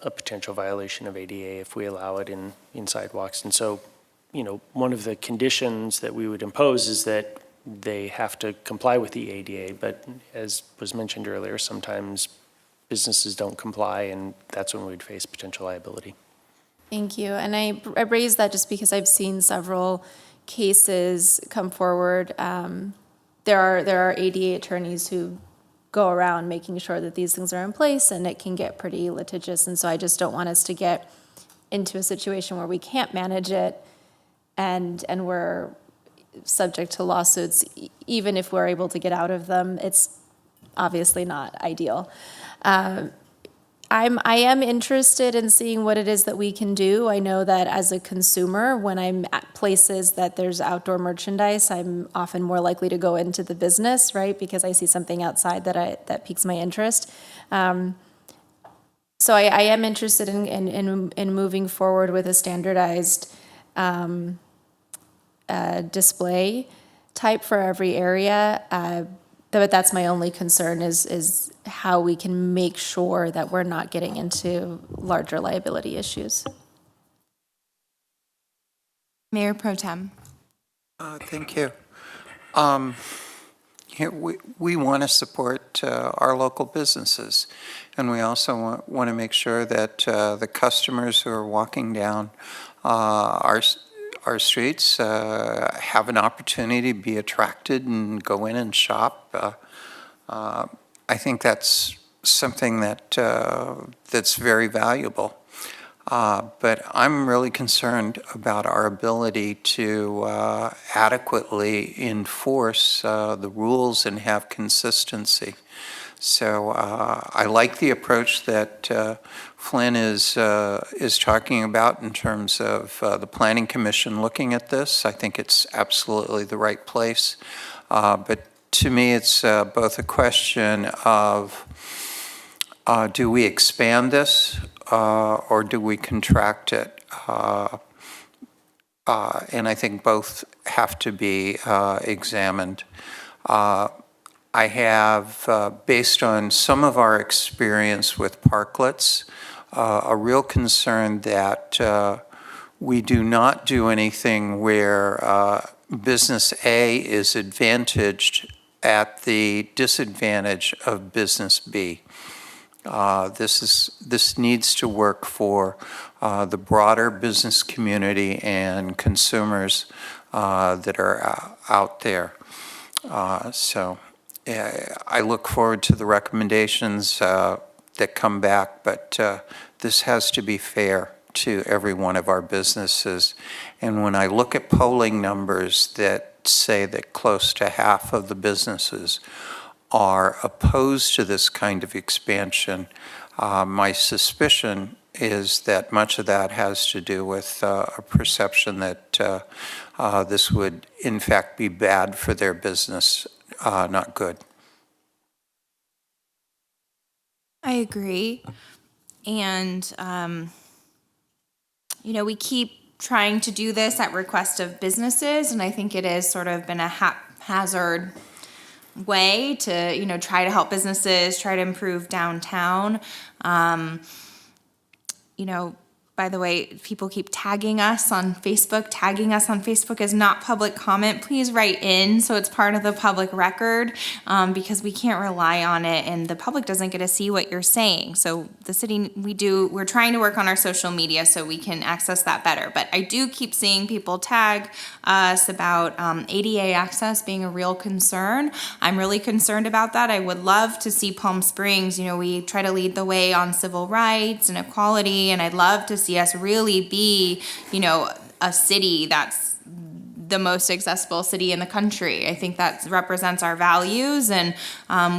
a potential violation of ADA if we allow it in sidewalks. And so, one of the conditions that we would impose is that they have to comply with the ADA, but as was mentioned earlier, sometimes businesses don't comply, and that's when we'd face potential liability. Thank you. And I raised that just because I've seen several cases come forward. There are ADA attorneys who go around making sure that these things are in place, and it can get pretty litigious. And so I just don't want us to get into a situation where we can't manage it and we're subject to lawsuits. Even if we're able to get out of them, it's obviously not ideal. I am interested in seeing what it is that we can do. I know that as a consumer, when I'm at places that there's outdoor merchandise, I'm often more likely to go into the business, right? Because I see something outside that piques my interest. So I am interested in moving forward with a standardized display type for every area. But that's my only concern is how we can make sure that we're not getting into larger liability issues. Mayor Pro Tem. Thank you. We want to support our local businesses, and we also want to make sure that the customers who are walking down our streets have an opportunity to be attracted and go in and shop. I think that's something that's very valuable. But I'm really concerned about our ability to adequately enforce the rules and have consistency. So I like the approach that Flynn is talking about in terms of the Planning Commission looking at this. I think it's absolutely the right place. But to me, it's both a question of do we expand this or do we contract it? And I think both have to be examined. I have, based on some of our experience with parklets, a real concern that we do not do anything where business A is advantaged at the disadvantage of business B. This needs to work for the broader business community and consumers that are out there. I look forward to the recommendations that come back, but this has to be fair to every one of our businesses. And when I look at polling numbers that say that close to half of the businesses are opposed to this kind of expansion, my suspicion is that much of that has to do with a perception that this would in fact be bad for their business, not good. I agree. And, we keep trying to do this at request of businesses, and I think it has sort of been a haphazard way to, try to help businesses, try to improve downtown. By the way, people keep tagging us on Facebook. Tagging us on Facebook is not public comment. Please write in so it's part of the public record, because we can't rely on it and the public doesn't get to see what you're saying. So the city, we're trying to work on our social media so we can access that better. But I do keep seeing people tag us about ADA access being a real concern. I'm really concerned about that. I would love to see Palm Springs, we try to lead the way on civil rights and equality, and I'd love to see us really be, a city that's the most accessible city in the country. I think that represents our values, and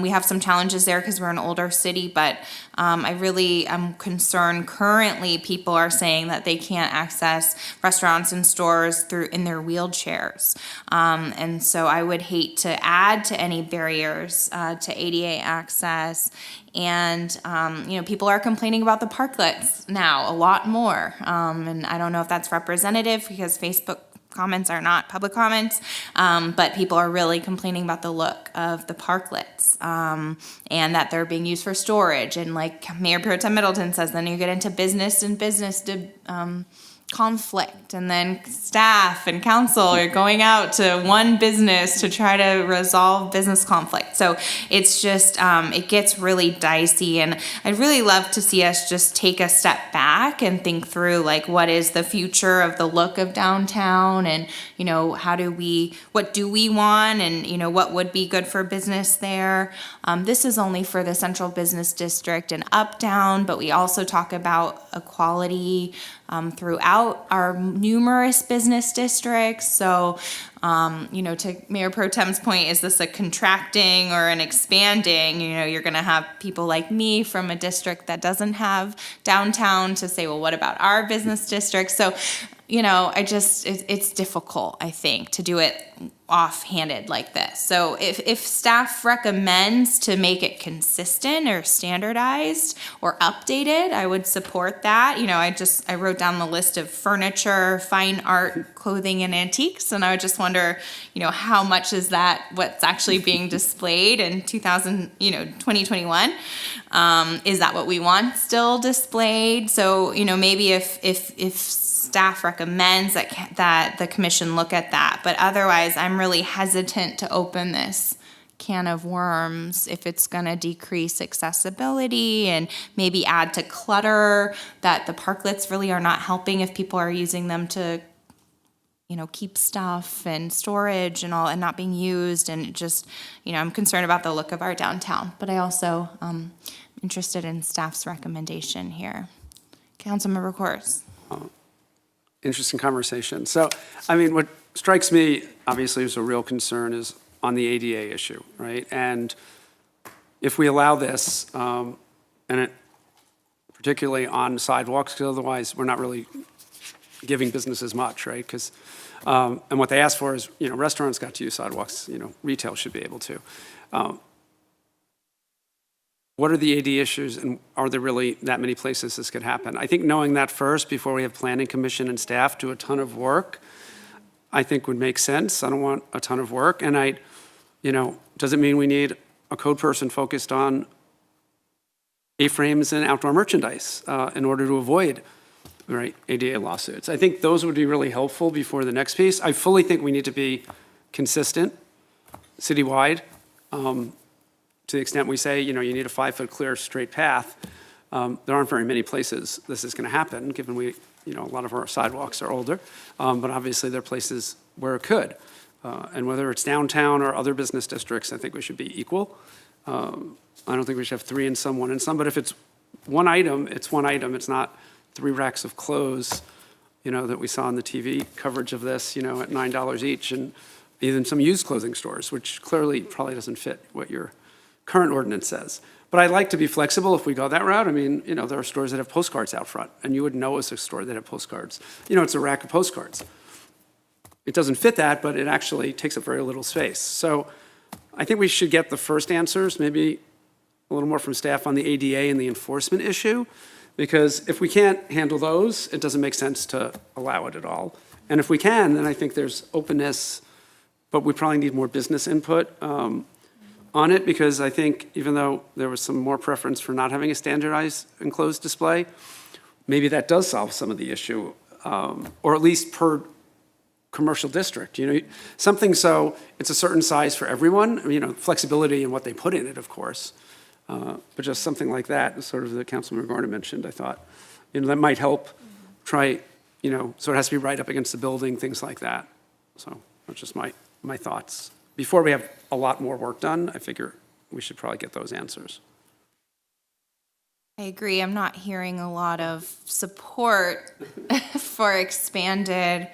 we have some challenges there because we're an older city, but I really am concerned currently people are saying that they can't access restaurants and stores in their wheelchairs. And so I would hate to add to any barriers to ADA access. And, people are complaining about the parklets now a lot more. And I don't know if that's representative because Facebook comments are not public comments, but people are really complaining about the look of the parklets, and that they're being used for storage. And like Mayor Pro Tem Middleton says, then you get into business conflict, and then staff and council are going out to one business to try to resolve business conflict. So it's just, it gets really dicey, and I'd really love to see us just take a step back and think through like what is the future of the look of downtown, and what do we want, and what would be good for business there. This is only for the central business district and uptown, but we also talk about equality throughout our numerous business districts. So, to Mayor Pro Tem's point, is this a contracting or an expanding? You're going to have people like me from a district that doesn't have downtown to say, well, what about our business district? So, it's difficult, I think, to do it offhanded like this. So if staff recommends to make it consistent or standardized or updated, I would support that. I wrote down the list of furniture, fine art, clothing, and antiques, and I would just wonder, how much is that what's actually being displayed in 2021? Is that what we want still displayed? So, maybe if staff recommends that the commission look at that, but otherwise I'm really hesitant to open this can of worms if it's going to decrease accessibility and maybe add to clutter that the parklets really are not helping if people are using them to keep stuff and storage and all and not being used. And just I'm concerned about the look of our downtown, but I also interested in staff's recommendation here. Councilmember Kors. Interesting conversation. So, what strikes me, obviously, as a real concern is on the ADA issue, right? And if we allow this, particularly on sidewalks, because otherwise we're not really giving businesses much, right? Because, and what they ask for is, restaurants got to use sidewalks, retail should be able to. What are the AD issues, and are there really that many places this could happen? I think knowing that first before we have planning commission and staff do a ton of work, I think would make sense. I don't want a ton of work, and does it mean we need a code person focused on A-frames and outdoor merchandise in order to avoid right, ADA lawsuits. I think those would be really helpful before the next piece. I fully think we need to be consistent citywide. To the extent we say, you need a 5-foot clear straight path, there aren't very many places this is going to happen, given a lot of our sidewalks are older. But obviously there are places where it could. And whether it's downtown or other business districts, I think we should be equal. I don't think we should have 3 in some, 1 in some. But if it's one item, it's one item. It's not 3 racks of clothes, that we saw in the TV coverage of this, at $9 each. And even some used clothing stores, which clearly probably doesn't fit what your current ordinance says. But I'd like to be flexible if we go that route. I mean, there are stores that have postcards out front, and you wouldn't know it's a store that have postcards. It's a rack of postcards. It doesn't fit that, but it actually takes up very little space. So I think we should get the first answers, maybe a little more from staff on the ADA and the enforcement issue, because if we can't handle those, it doesn't make sense to allow it at all. And if we can, then I think there's openness, but we probably need more business input on it, because I think even though there was some more preference for not having a standardized enclosed display, maybe that does solve some of the issue, or at least per commercial district, something so it's a certain size for everyone, flexibility in what they put in it, of course, but just something like that, sort of the Councilman Garner mentioned, I thought, that might help try, so it has to be right up against the building, things like that. So that's just my thoughts. Before we have a lot more work done, I figure we should probably get those answers. I agree. I'm not hearing a lot of support for expanded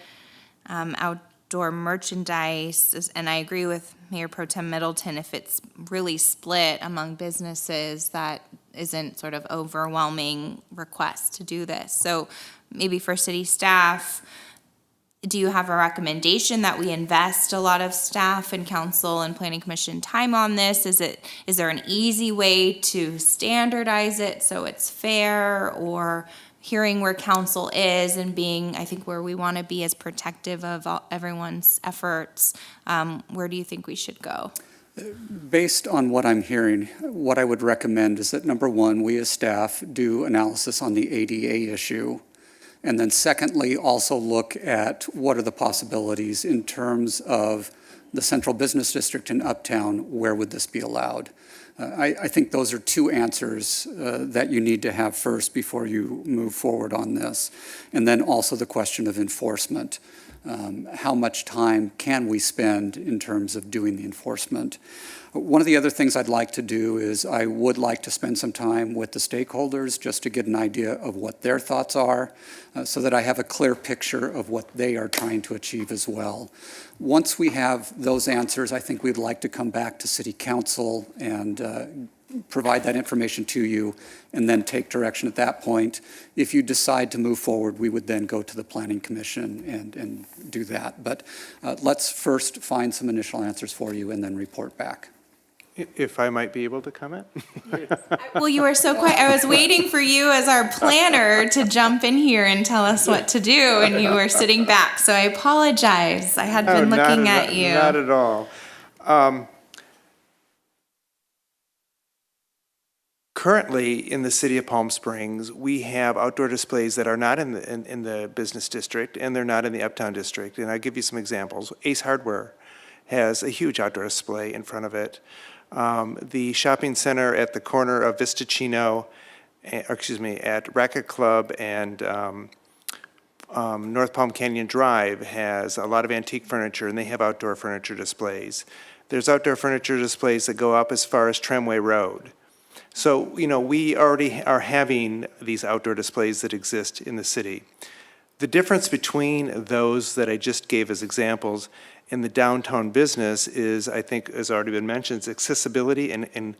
outdoor merchandise. And I agree with Mayor Pro Tem Middleton, if it's really split among businesses, that isn't sort of overwhelming request to do this. So maybe for city staff, do you have a recommendation that we invest a lot of staff and council and planning commission time on this? Is there an easy way to standardize it so it's fair, or hearing where council is and being, I think, where we want to be as protective of everyone's efforts? Where do you think we should go? Based on what I'm hearing, what I would recommend is that, number one, we as staff do analysis on the ADA issue. And then secondly, also look at what are the possibilities in terms of the central business district in Uptown, where would this be allowed? I think those are 2 answers that you need to have first before you move forward on this. And then also the question of enforcement. How much time can we spend in terms of doing the enforcement? One of the other things I'd like to do is I would like to spend some time with the stakeholders just to get an idea of what their thoughts are, so that I have a clear picture of what they are trying to achieve as well. Once we have those answers, I think we'd like to come back to City Council and provide that information to you, and then take direction at that point. If you decide to move forward, we would then go to the Planning Commission and do that. But let's first find some initial answers for you and then report back. If I might be able to comment? Well, you were so quiet. I was waiting for you as our planner to jump in here and tell us what to do, and you were sitting back. So I apologize. I had been looking at you. Not at all. Currently, in the city of Palm Springs, we have outdoor displays that are not in the business district, and they're not in the Uptown district. And I'll give you some examples. Ace Hardware has a huge outdoor display in front of it. The shopping center at the corner of Vistachino, at Racket Club and North Palm Canyon Drive has a lot of antique furniture, and they have outdoor furniture displays. There's outdoor furniture displays that go up as far as Tramway Road. So, we already are having these outdoor displays that exist in the city. The difference between those that I just gave as examples in the downtown business is, I think, as already been mentioned, is accessibility, and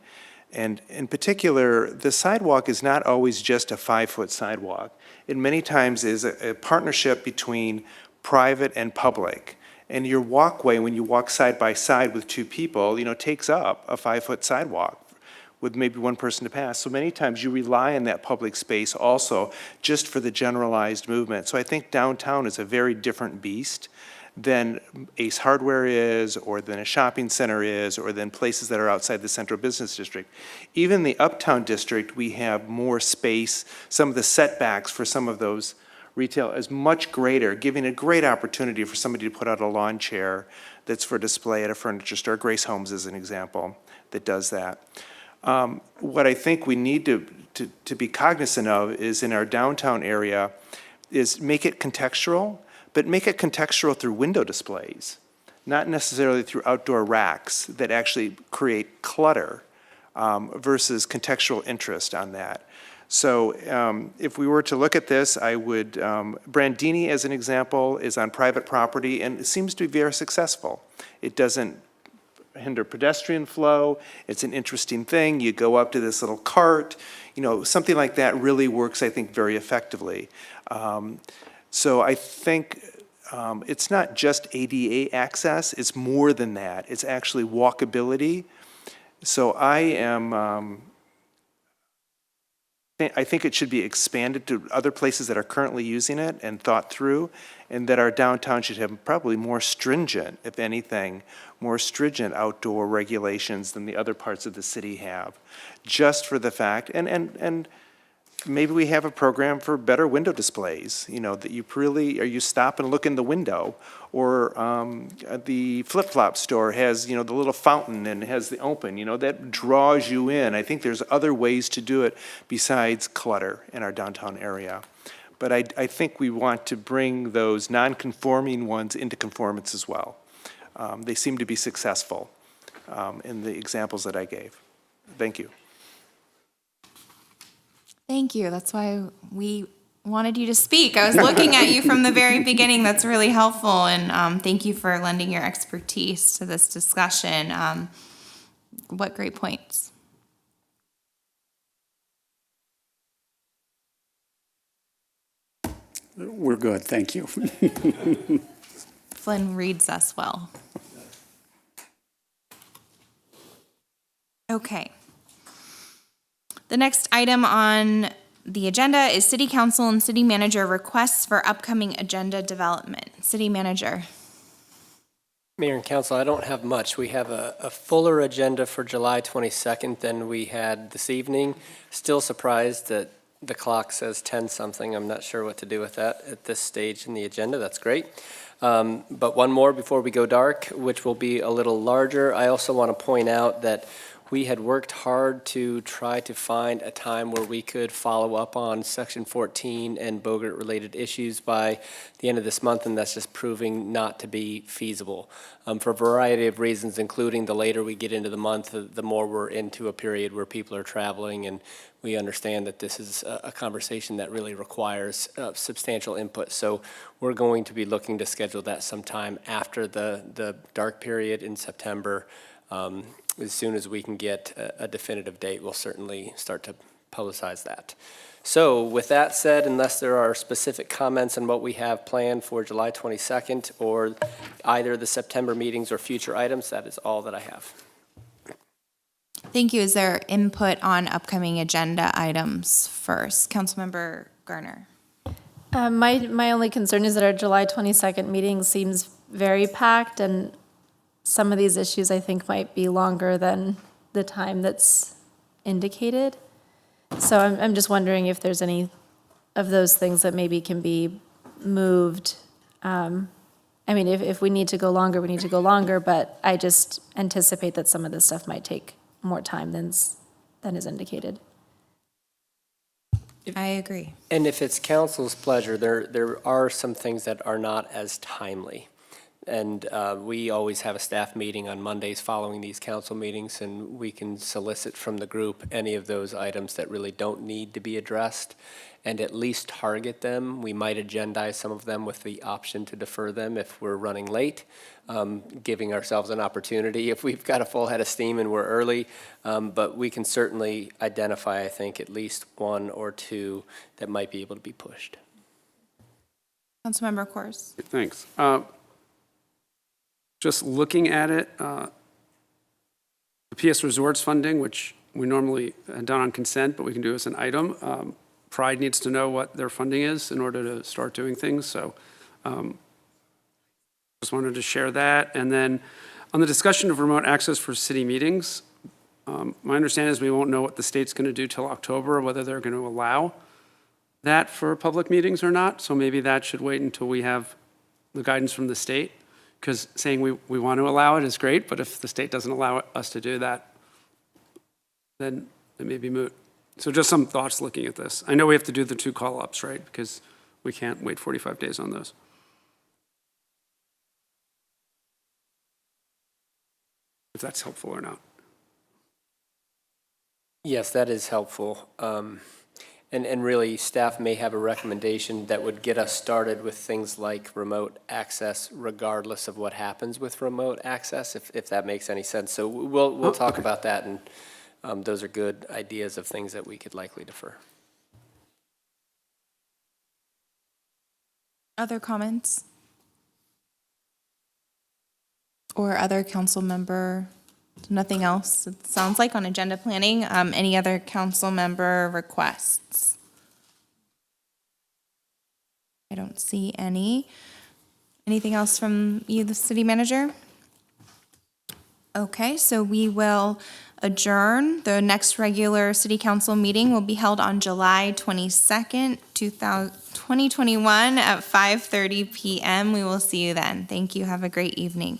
in particular, the sidewalk is not always just a 5-foot sidewalk. It many times is a partnership between private and public. And your walkway, when you walk side by side with 2 people, takes up a 5-foot sidewalk with maybe 1 person to pass. So many times you rely on that public space also just for the generalized movement. So I think downtown is a very different beast than Ace Hardware is, or than a shopping center is, or than places that are outside the central business district. Even the Uptown district, we have more space. Some of the setbacks for some of those retail is much greater, giving a great opportunity for somebody to put out a lawn chair that's for display at a furniture store. Grace Homes is an example that does that. What I think we need to be cognizant of is in our downtown area is make it contextual, but make it contextual through window displays, not necessarily through outdoor racks that actually create clutter versus contextual interest on that. So if we were to look at this, I would, Brandini as an example is on private property and it seems to be very successful. It doesn't hinder pedestrian flow. It's an interesting thing. You go up to this little cart, you know, something like that really works, I think, very effectively. So I think it's not just ADA access, it's more than that. It's actually walkability. So I think it should be expanded to other places that are currently using it and thought through, and that our downtown should have probably more stringent, if anything, more stringent outdoor regulations than the other parts of the city have, just for the fact, and maybe we have a program for better window displays, you know, that you really, or you stop and look in the window, or the flip-flop store has, you know, the little fountain and has the open, you know, that draws you in. I think there's other ways to do it besides clutter in our downtown area. But I think we want to bring those non-conforming ones into conformance as well. They seem to be successful in the examples that I gave. Thank you. Thank you. That's why we wanted you to speak. I was looking at you from the very beginning. That's really helpful. And thank you for lending your expertise to this discussion. What great points. We're good, thank you. Flynn reads us well. Okay. The next item on the agenda is City Council and City Manager requests for upcoming agenda development. City Manager. Mayor and Council, I don't have much. We have a fuller agenda for July 22nd than we had this evening. Still surprised that the clock says 10-something. I'm not sure what to do with that at this stage in the agenda. That's great. But one more before we go dark, which will be a little larger. I also want to point out that we had worked hard to try to find a time where we could follow up on Section 14 and Bogart-related issues by the end of this month, and that's just proving not to be feasible for a variety of reasons, including the later we get into the month, the more we're into a period where people are traveling, and we understand that this is a conversation that really requires substantial input. So we're going to be looking to schedule that sometime after the dark period in September. As soon as we can get a definitive date, we'll certainly start to publicize that. So with that said, unless there are specific comments on what we have planned for July 22nd or either the September meetings or future items, that is all that I have. Thank you. Is there input on upcoming agenda items first? Councilmember Garner. My only concern is that our July 22nd meeting seems very packed, and some of these issues I think might be longer than the time that's indicated. So I'm just wondering if there's any of those things that maybe can be moved. I mean, if we need to go longer, we need to go longer, but I just anticipate that some of this stuff might take more time than is indicated. I agree. And if it's council's pleasure, there are some things that are not as timely. And we always have a staff meeting on Mondays following these council meetings, and we can solicit from the group any of those items that really don't need to be addressed and at least target them. We might agendize some of them with the option to defer them if we're running late, giving ourselves an opportunity if we've got a full head of steam and we're early. But we can certainly identify, I think, at least one or two that might be able to be pushed. Councilmember Kors. Thanks. Just looking at it, the PS Resorts funding, which we normally had done on consent, but we can do as an item. Pride needs to know what their funding is in order to start doing things. So just wanted to share that. And then on the discussion of remote access for city meetings, my understanding is we won't know what the state's going to do till October, whether they're going to allow that for public meetings or not, so maybe that should wait until we have the guidance from the state, because saying we want to allow it is great, but if the state doesn't allow us to do that, then it may be moot. So just some thoughts looking at this. I know we have to do the 2 call-ups, right? Because we can't wait 45 days on those. If that's helpful or not. Yes, that is helpful. And really, staff may have a recommendation that would get us started with things like remote access, regardless of what happens with remote access, if that makes any sense. So we'll talk about that, and those are good ideas of things that we could likely defer. Other comments? Or other council member? Nothing else, it sounds like, on agenda planning. Any other council member requests? I don't see any. Anything else from you, the city manager? Okay, so we will adjourn. The next regular city council meeting will be held on July 22nd, 2021 at 5:30 p.m. We will see you then. Thank you. Have a great evening.